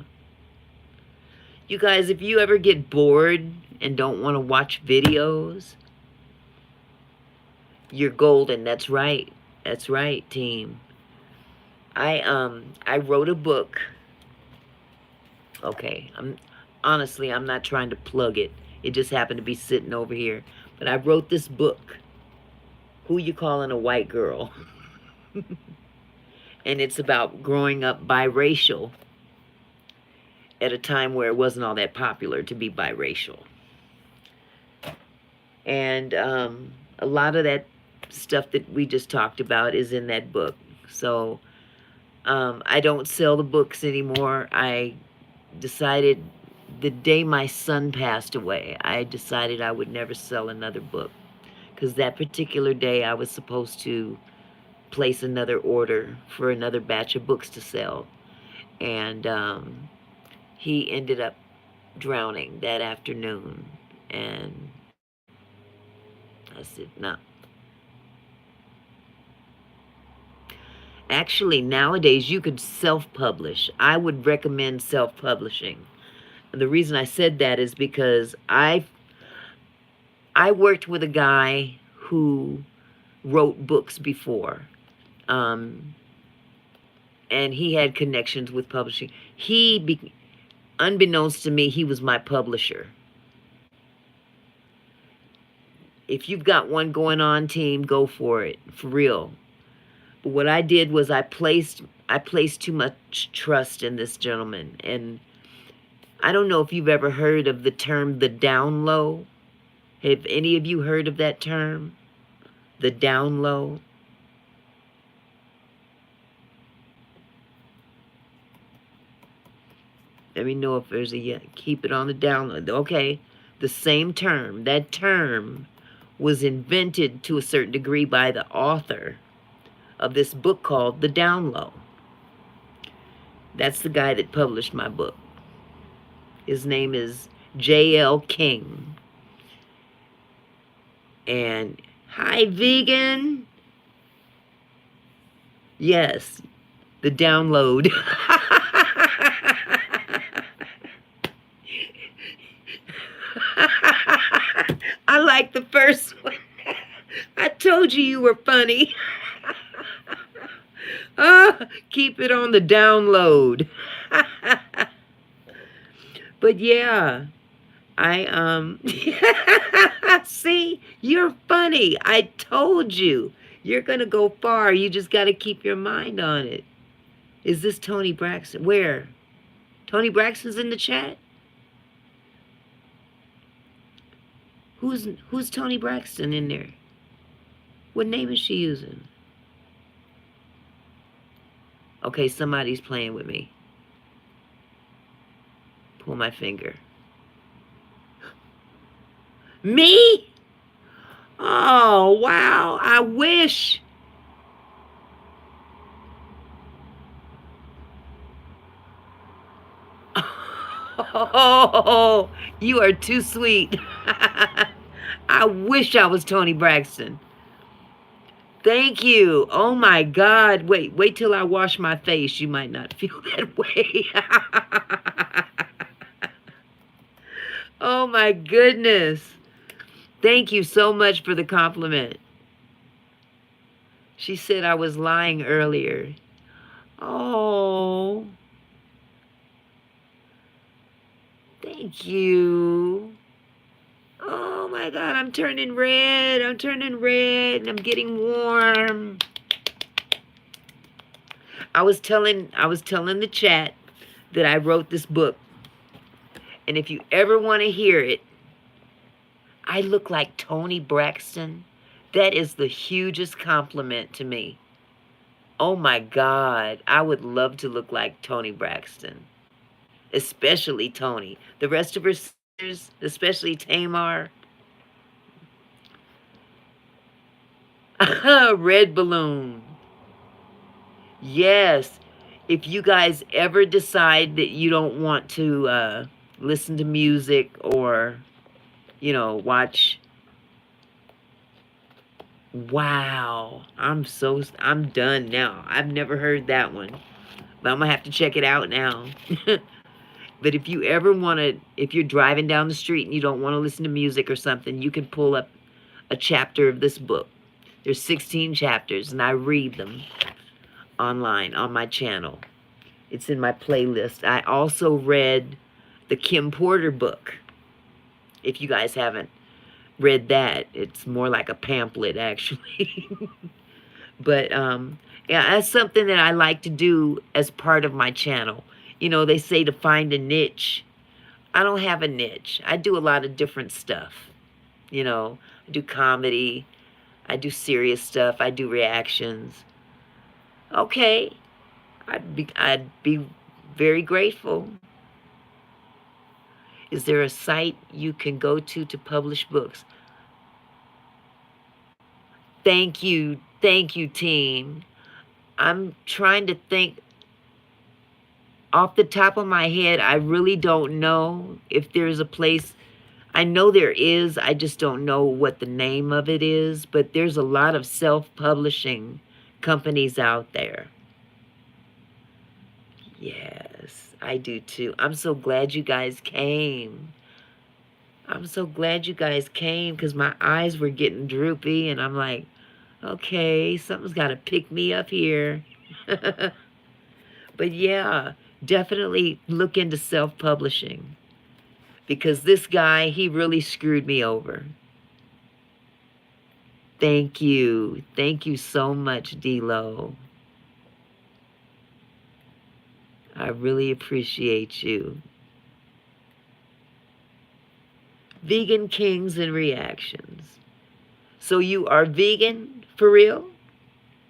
Speaker 1: You guys, if you ever get bored and don't want to watch videos, you're golden. That's right. That's right, team. I wrote a book. Okay, I'm not trying to plug it. It just happened to be sitting over here. But I wrote this book, Who You Calling a White Girl? And it's about growing up biracial at a time where it wasn't all that popular to be biracial. And a lot of that stuff that we just talked about is in that book. So I don't sell the books anymore. I decided the day my son passed away, I decided I would never sell another book. Because that particular day I was supposed to place another order for another batch of books to sell. And he ended up drowning that afternoon. And I said, no. Actually, nowadays you could self-publish. I would recommend self-publishing. And the reason I said that is because I worked with a guy who wrote books before. And he had connections with publishing. Unbeknownst to me, he was my publisher. If you've got one going on, team, go for it, for real. But what I did was I placed too much trust in this gentleman. And I don't know if you've ever heard of the term, the down low. Have any of you heard of that term? The down low? Let me know if there's a keep it on the down low. Okay, the same term. That term was invented to a certain degree by the author of this book called The Down Low. That's the guy that published my book. His name is J.L. King. And hi, vegan. Yes, the download. told you you were funny. Keep it on the download. But yeah, I see, you're funny. I told you. You're going to go far. You just got to keep your mind on it. Is this Tony Braxton? Where? Tony Braxton's in the chat? Who's Tony Braxton in there? What name is she using? Okay, somebody's playing with me. Pull my finger. Me? Oh, wow. I wish. Oh, you are too sweet. I wish I was Tony Braxton. Thank you. Oh my God. Wait till I wash my face. You might not feel that way. Oh my goodness. Thank you so much for the compliment. She said I was lying earlier. Oh. Thank you. Oh my God, I'm turning red. I'm turning red and I'm getting warm. I was telling the chat that I wrote this book. And if you ever want to hear it, I look like Tony Braxton. That is the hugest compliment to me. Oh my God, I would love to look like Tony Braxton. Especially Tony. The rest of her sisters, especially Tamar. Red balloon. Yes. If you guys ever decide that you don't want to listen to music or, watch. Wow. I'm done now. I've never heard that one. But I'm going to have to check it out now. But if you ever want to, if you're driving down the street and you don't want to listen to music or something, you can pull up a chapter of this book. There's 16 chapters, and I read them online on my channel. It's in my playlist. I also read the Kim Porter book. If you guys haven't read that, it's more like a pamphlet, actually. But, yeah, that's something that I like to do as part of my channel. They say to find a niche. I don't have a niche. I do a lot of different stuff. I do comedy. I do serious stuff. I do reactions. Okay. I'd be very grateful. Is there a site you can go to publish books? Thank you, team. I'm trying to think. Off the top of my head, I really don't know if there's a place. I know there is. I just don't know what the name of it is. But there's a lot of self-publishing companies out there. Yes, I do too. I'm so glad you guys came. I'm so glad you guys came because my eyes were getting droopy. And I'm like, okay, something's got to pick me up here. But yeah, definitely look into self-publishing. Because this guy, he really screwed me over. Thank you. Thank you so much, D-Lo. I really appreciate you. Vegan Kings and Reactions. So you are vegan for real?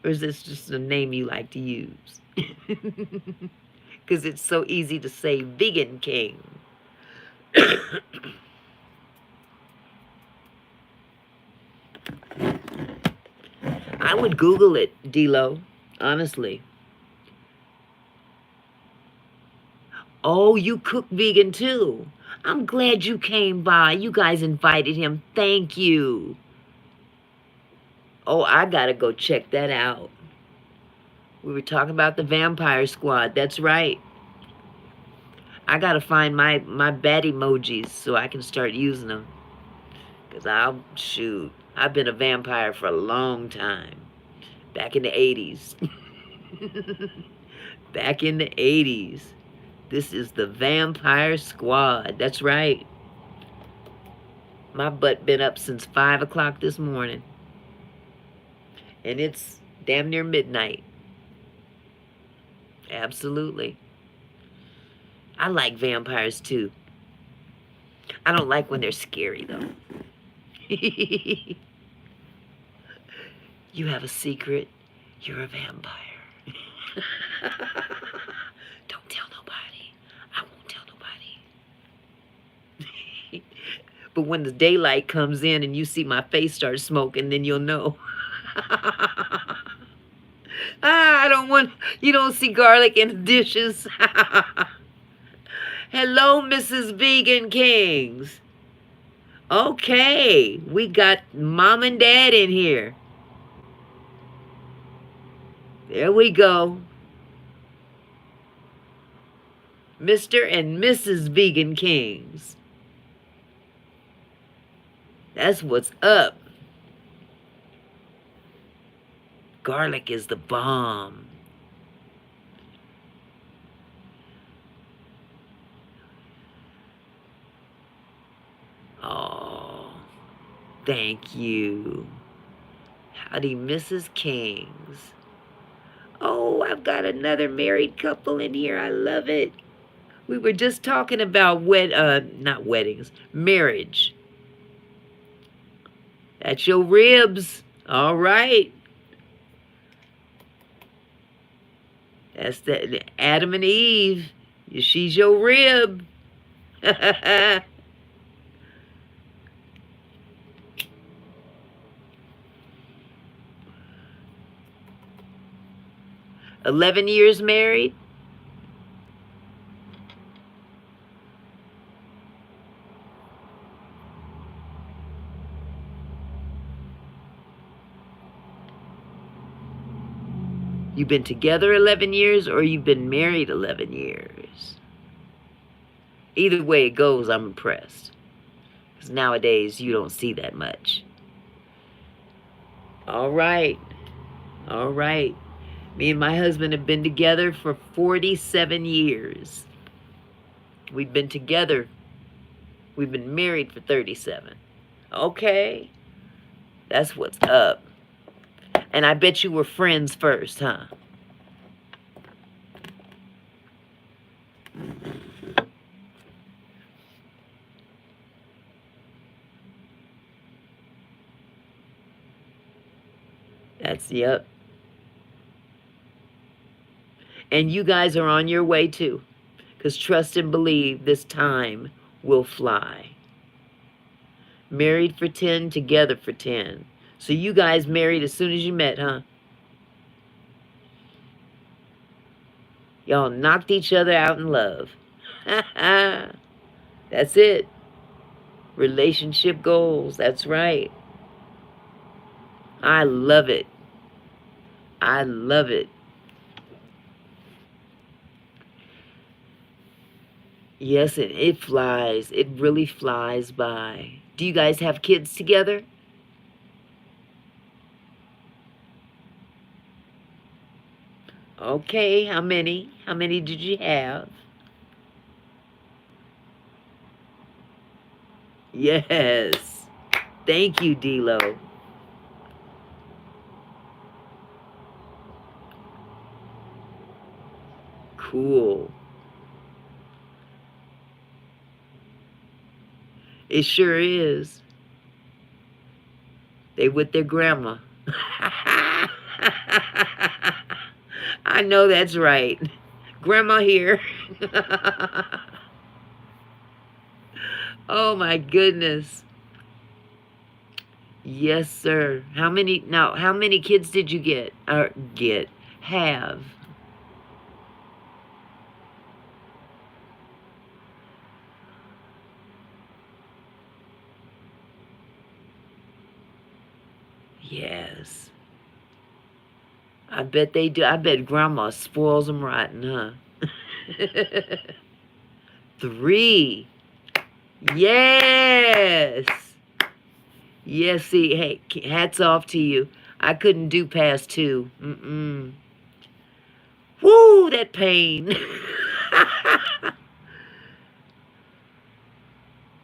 Speaker 1: Or is this just a name you like to use? Because it's so easy to say Vegan King. I would Google it, D-Lo, honestly. Oh, you cook vegan too. I'm glad you came by. You guys invited him. Thank you. Oh, I gotta go check that out. We were talking about the Vampire Squad. That's right. I gotta find my bat emojis so I can start using them. Because shoot. I've been a vampire for a long time. Back in the 80s. Back in the 80s. This is the Vampire Squad. That's right. My butt been up since 5 o'clock this morning. And it's damn near midnight. Absolutely. I like vampires too. I don't like when they're scary though. You have a secret. You're a vampire. Don't tell nobody. I won't tell nobody. But when the daylight comes in and you see my face start smoking, then you'll know. I don't want, you don't see garlic in the dishes. Hello, Mrs. Vegan Kings. Okay, we got mom and dad in here. There we go. Mr. and Mrs. Vegan Kings. That's what's up. Garlic is the bomb. Oh, thank you. Howdy, Mrs. Kings. Oh, I've got another married couple in here. I love it. We were just talking about not weddings, marriage. That's your ribs. All right. That's the Adam and Eve. She's your rib. 11 years married. You've been together 11 years or you've been married 11 years. Either way it goes, I'm impressed. Because nowadays you don't see that much. All right. All right. Me and my husband have been together for 47 years. We've been together. We've been married for 37. Okay. That's what's up. And I bet you were friends first, huh? That's, yep. And you guys are on your way too. Because trust and believe this time will fly. Married for 10, together for 10. So you guys married as soon as you met, huh? Y'all knocked each other out in love. That's it. Relationship goals. That's right. I love it. I love it. Yes, it flies. It really flies by. Do you guys have kids together? Okay, how many? How many did you have? Yes. Thank you, D-Lo. Cool. It sure is. They with their grandma. I know that's right. Grandma here. Oh my goodness. Yes, sir. How many kids did you get? Or have? Yes. I bet they do. I bet grandma spoils them rotten, huh? 3. Yes. Yeah, see, hey, hats off to you. I couldn't do past 2. Mm-mm. Woo, that pain.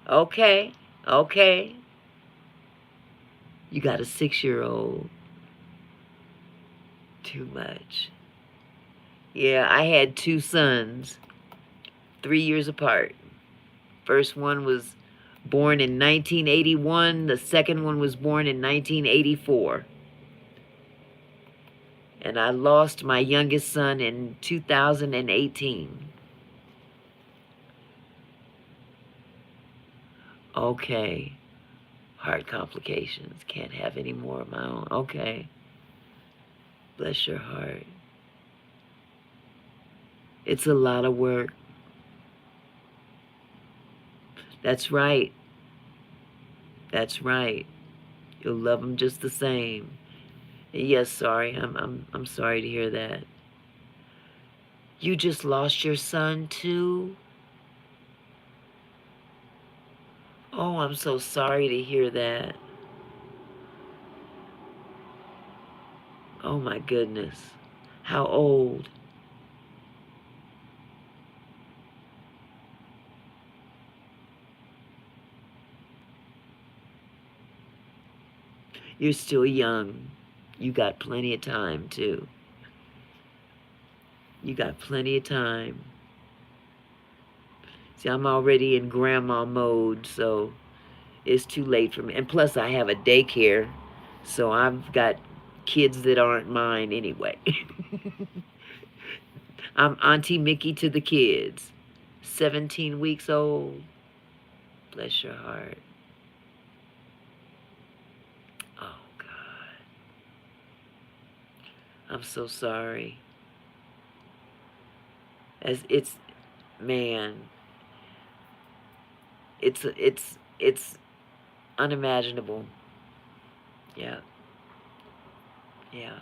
Speaker 1: Okay, okay. You got a 6-year-old. Too much. Yeah, I had 2 sons, 3 years apart. First one was born in 1981. The second one was born in 1984. And I lost my youngest son in 2018. Okay. Heart complications. Can't have any more of my own. Okay. Bless your heart. It's a lot of work. That's right. That's right. You'll love them just the same. Yes, sorry. I'm sorry to hear that. You just lost your son too? Oh, I'm so sorry to hear that. Oh my goodness. How old? You're still young. You got plenty of time too. You got plenty of time. See, I'm already in grandma mode, so it's too late for me. And plus, I have a daycare, so I've got kids that aren't mine anyway. I'm Auntie Mickey to the kids. 17 weeks old. Bless your heart. Oh, God. I'm so sorry. As it's, man, it's unimaginable. Yeah. Yeah.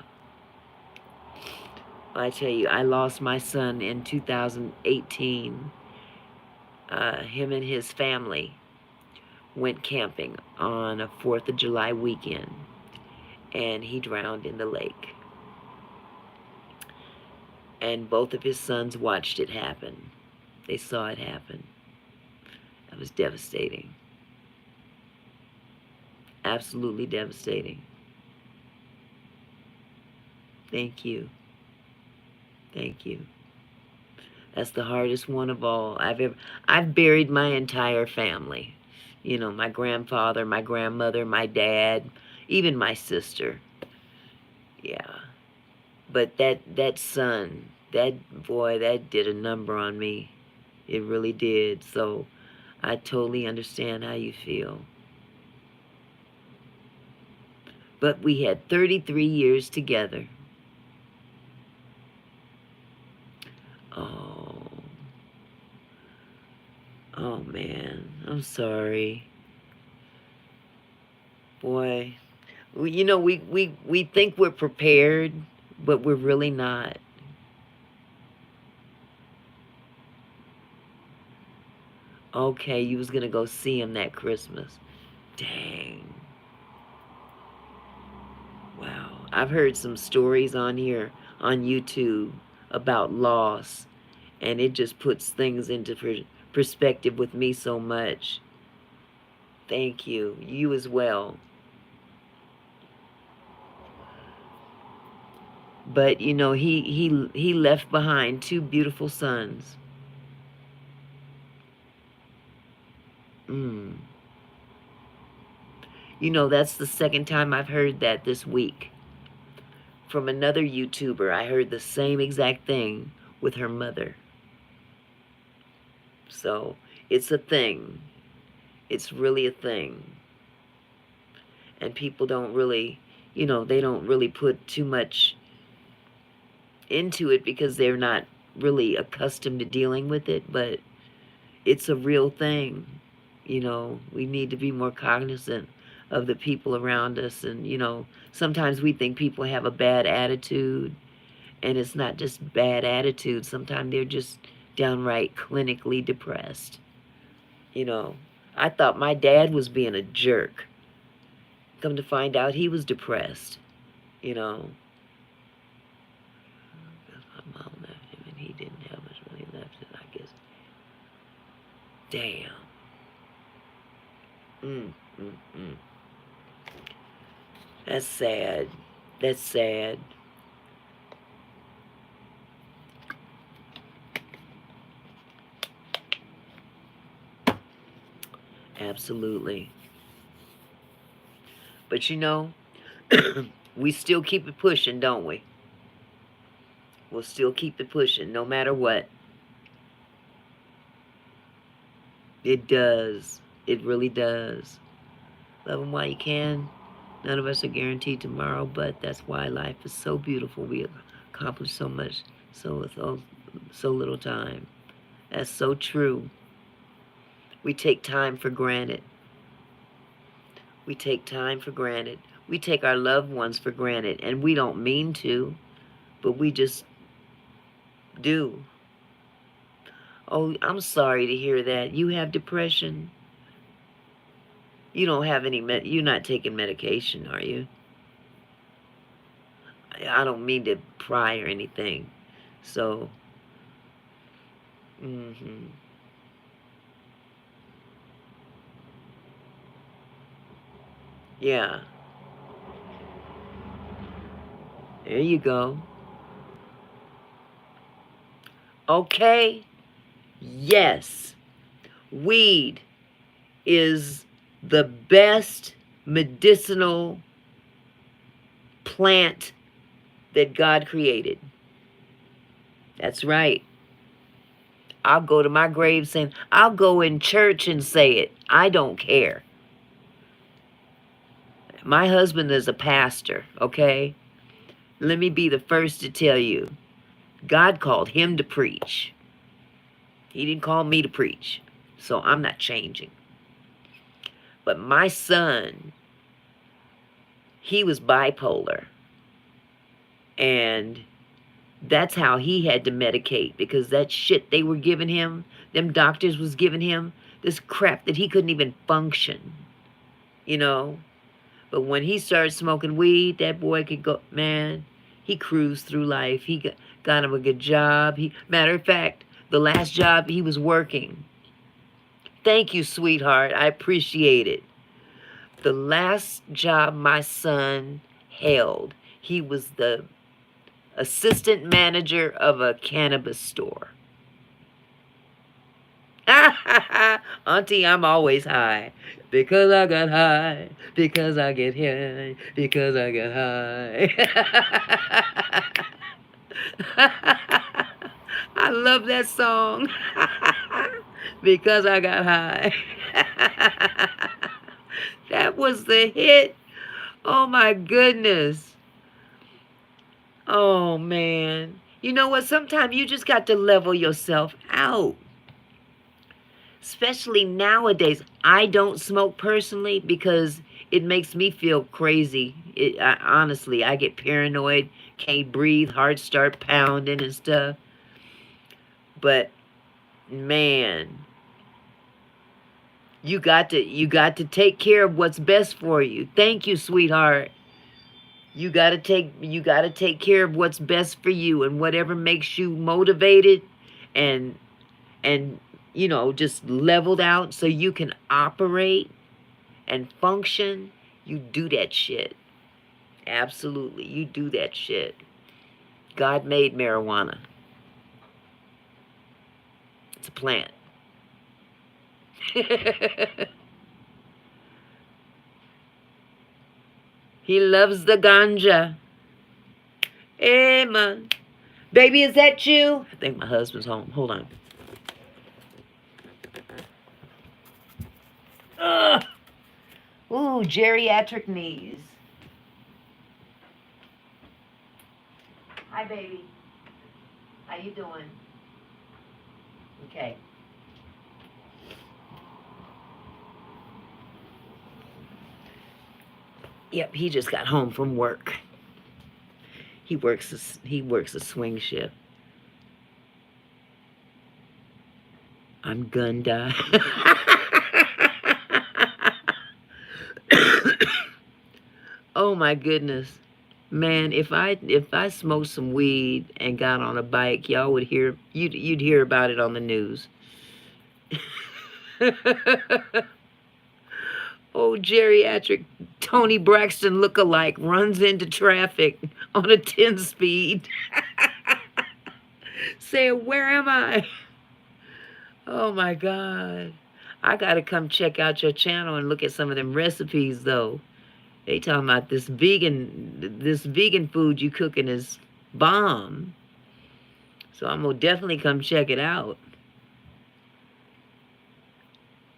Speaker 1: I tell you, I lost my son in 2018. Him and his family went camping on a 4th of July weekend, and he drowned in the lake. And both of his sons watched it happen. They saw it happen. It was devastating. Absolutely devastating. Thank you. Thank you. That's the hardest one of all I've buried my entire family. You know, my grandfather, my grandmother, my dad, even my sister. Yeah. But that son, that boy, that did a number on me. It really did. So I totally understand how you feel. But we had 33 years together. Oh. Oh, man. I'm sorry. Boy. You know, we think we're prepared, but we're really not. Okay, you was going to go see him that Christmas. Dang. Wow. I've heard some stories on here on YouTube about loss, and it just puts things into perspective with me so much. Thank you. You as well. But you know, he left behind 2 beautiful sons. Mm. You know, that's the second time I've heard that this week. From another YouTuber, I heard the same exact thing with her mother. So, it's a thing. It's really a thing. And people don't really, you know, they don't really put too much into it because they're not really accustomed to dealing with it, but it's a real thing. You know, we need to be more cognizant of the people around us. And, you know, sometimes we think people have a bad attitude, and it's not just bad attitude. Sometimes they're just downright clinically depressed. You know, I thought my dad was being a jerk. Come to find out, he was depressed, you know. My mom left him and he didn't have much money left, and I guess. Damn. Mm, mm, mm. That's sad. That's sad. Absolutely. But you know, we still keep it pushing, don't we? We'll still keep it pushing no matter what. It does. It really does. Love them while you can. None of us are guaranteed tomorrow, but that's why life is so beautiful. We accomplish so much, so little time. That's so true. We take time for granted. We take time for granted. We take our loved ones for granted, and we don't mean to, but we just do. Oh, I'm sorry to hear that. You have depression. You don't have any you're not taking medication, are you? I don't mean to pry or anything. So, yeah. There you go. Okay. Yes. Weed is the best medicinal plant that God created. That's right. I'll go to my grave saying, I'll go in church and say it. I don't care. My husband is a pastor, okay? Let me be the first to tell you, God called him to preach. He didn't call me to preach, so I'm not changing. But my son, he was bipolar, and that's how he had to medicate, because that shit they were giving him, them doctors was giving him, this crap that he couldn't even function, you know? But when he started smoking weed, that boy could go, man, he cruised through life. He got him a good job. Matter of fact, the last job he was working. Thank you, sweetheart. I appreciate it. The last job my son held, he was the assistant manager of a cannabis store. Auntie, I'm always high. Because I got high. Because I get high. Because I get high. I love that song. Because I got high. That was the hit. Oh my goodness. Oh man. You know what? Sometimes you just got to level yourself out. Especially nowadays. I don't smoke personally because it makes me feel crazy. Honestly, I get paranoid, can't breathe, heart start pounding and stuff. But man, you got to take care of what's best for you. Thank you, sweetheart. You got to take care of what's best for you, and whatever makes you motivated and you know, just leveled out so you can operate and function, you do that shit. Absolutely, you do that shit. God made marijuana. It's a plant. He loves the ganja. Hey, man. Baby, is that you? I think my husband's home. Hold on. Ugh. Ooh, geriatric knees. Hi, baby. How you doing? Okay. Yep, he just got home from work. He works a swing shift. I'm gonna die. Oh my goodness. Man, if I smoked some weed and got on a bike, y'all would hear you'd hear about it on the news. Oh, geriatric Tony Braxton look-alike runs into traffic on a 10 speed. Saying, where am I? Oh my God. I gotta come check out your channel and look at some of them recipes though. They talking about this vegan food you cooking is bomb. So I'm gonna definitely come check it out.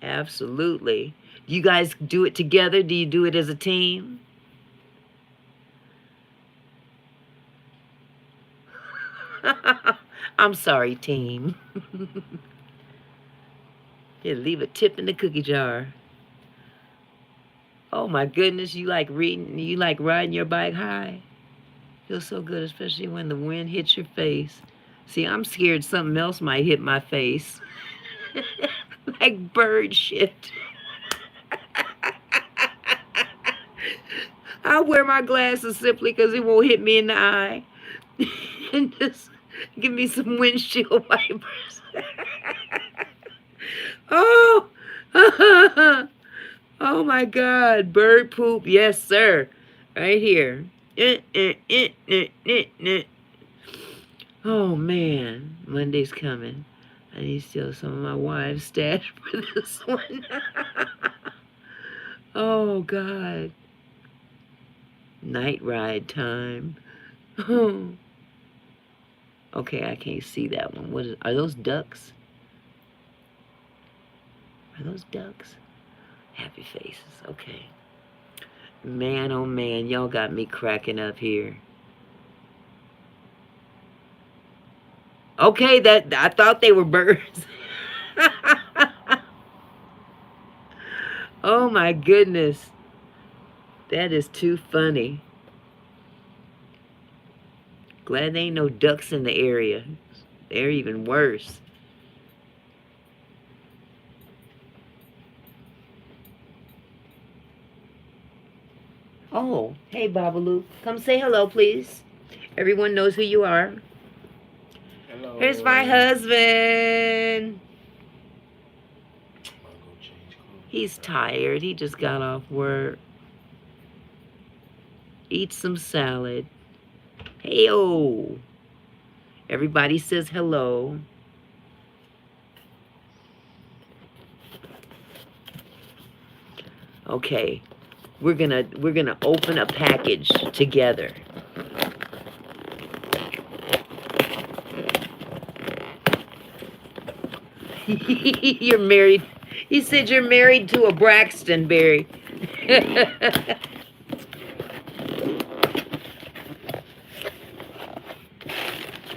Speaker 1: Absolutely. You guys do it together? Do you do it as a team? I'm sorry, team. Yeah, leave a tip in the cookie jar. Oh my goodness, you like riding your bike high? Feels so good, especially when the wind hits your face. See, I'm scared something else might hit my face. Like bird shit. I wear my glasses simply because it won't hit me in the eye. And just give me some windshield wipers. Oh, oh my God, bird poop, yes sir, right here. Oh man, Monday's coming. I need to steal some of my wife's stash for this one. Oh God, night ride time. Okay, I can't see that one. Are those ducks? Are those ducks? Happy faces, okay. Man, oh man, y'all got me cracking up here. Okay, that I thought they were birds. Oh my goodness. That is too funny. Glad there ain't no ducks in the area. They're even worse. Oh, hey Babalu. Come say hello, please. Everyone knows who you are.
Speaker 3: Hello.
Speaker 1: Here's my husband. He's tired. He just got off work. Eat some salad. Hey-o. Everybody says hello. Okay. We're gonna open a package together. You're married. He said you're married to a Braxton, Barry.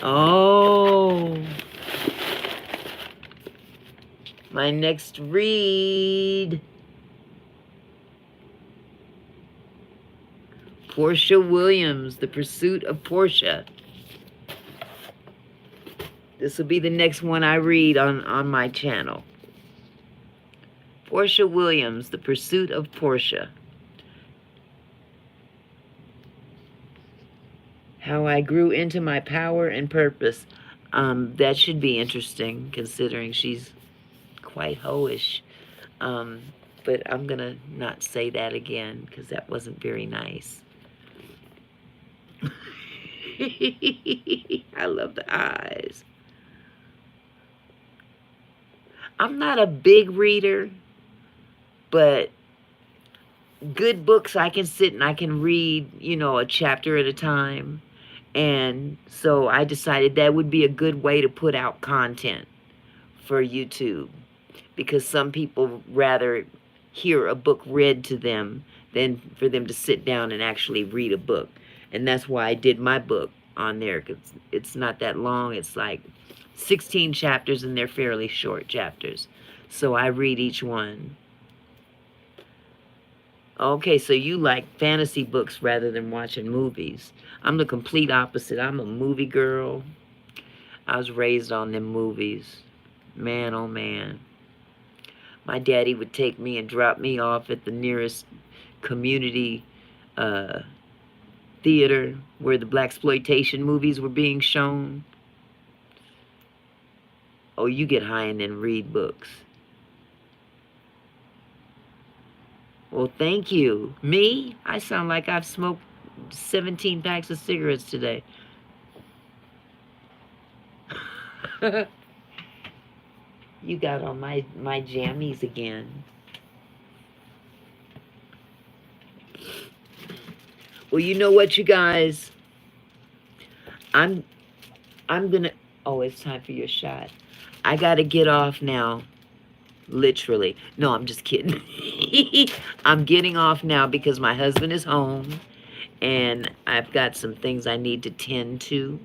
Speaker 1: Oh. My next read. Portia Williams, The Pursuit of Portia. This will be the next one I read on my channel. Portia Williams, The Pursuit of Portia. How I Grew into My Power and Purpose. That should be interesting, considering she's quite hoish. But I'm going to not say that again, because that wasn't very nice. I love the eyes. I'm not a big reader, but good books I can sit and I can read, you know, a chapter at a time. And so I decided that would be a good way to put out content for YouTube, because some people rather hear a book read to them than for them to sit down and actually read a book. And that's why I did my book on there, because it's not that long. It's like 16 chapters, and they're fairly short chapters. So I read each one. Okay, so you like fantasy books rather than watching movies. I'm the complete opposite. I'm a movie girl. I was raised on them movies. Man, oh man. My daddy would take me and drop me off at the nearest community uh, theater where the blaxploitation movies were being shown. Oh, you get high and then read books. Well, thank you. Me? I sound like I've smoked 17 packs of cigarettes today. You got on my jammies again. Well, you know what, you guys? I'm gonna. Oh, it's time for your shot. I gotta get off now. Literally. No, I'm just kidding. I'm getting off now because my husband is home and I've got some things I need to tend to.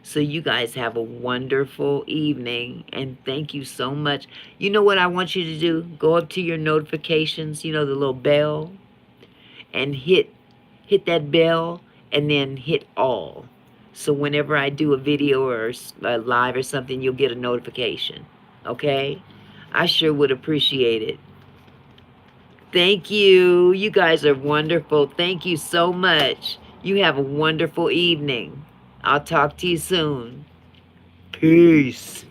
Speaker 1: So you guys have a wonderful evening and thank you so much. You know what I want you to do? Go up to your notifications, you know, the little bell, and hit that bell and then hit all. So whenever I do a video or a live or something, you'll get a notification. Okay? I sure would appreciate it. Thank you. You guys are wonderful. Thank you so much. You have a wonderful evening. I'll talk to you soon. Peace.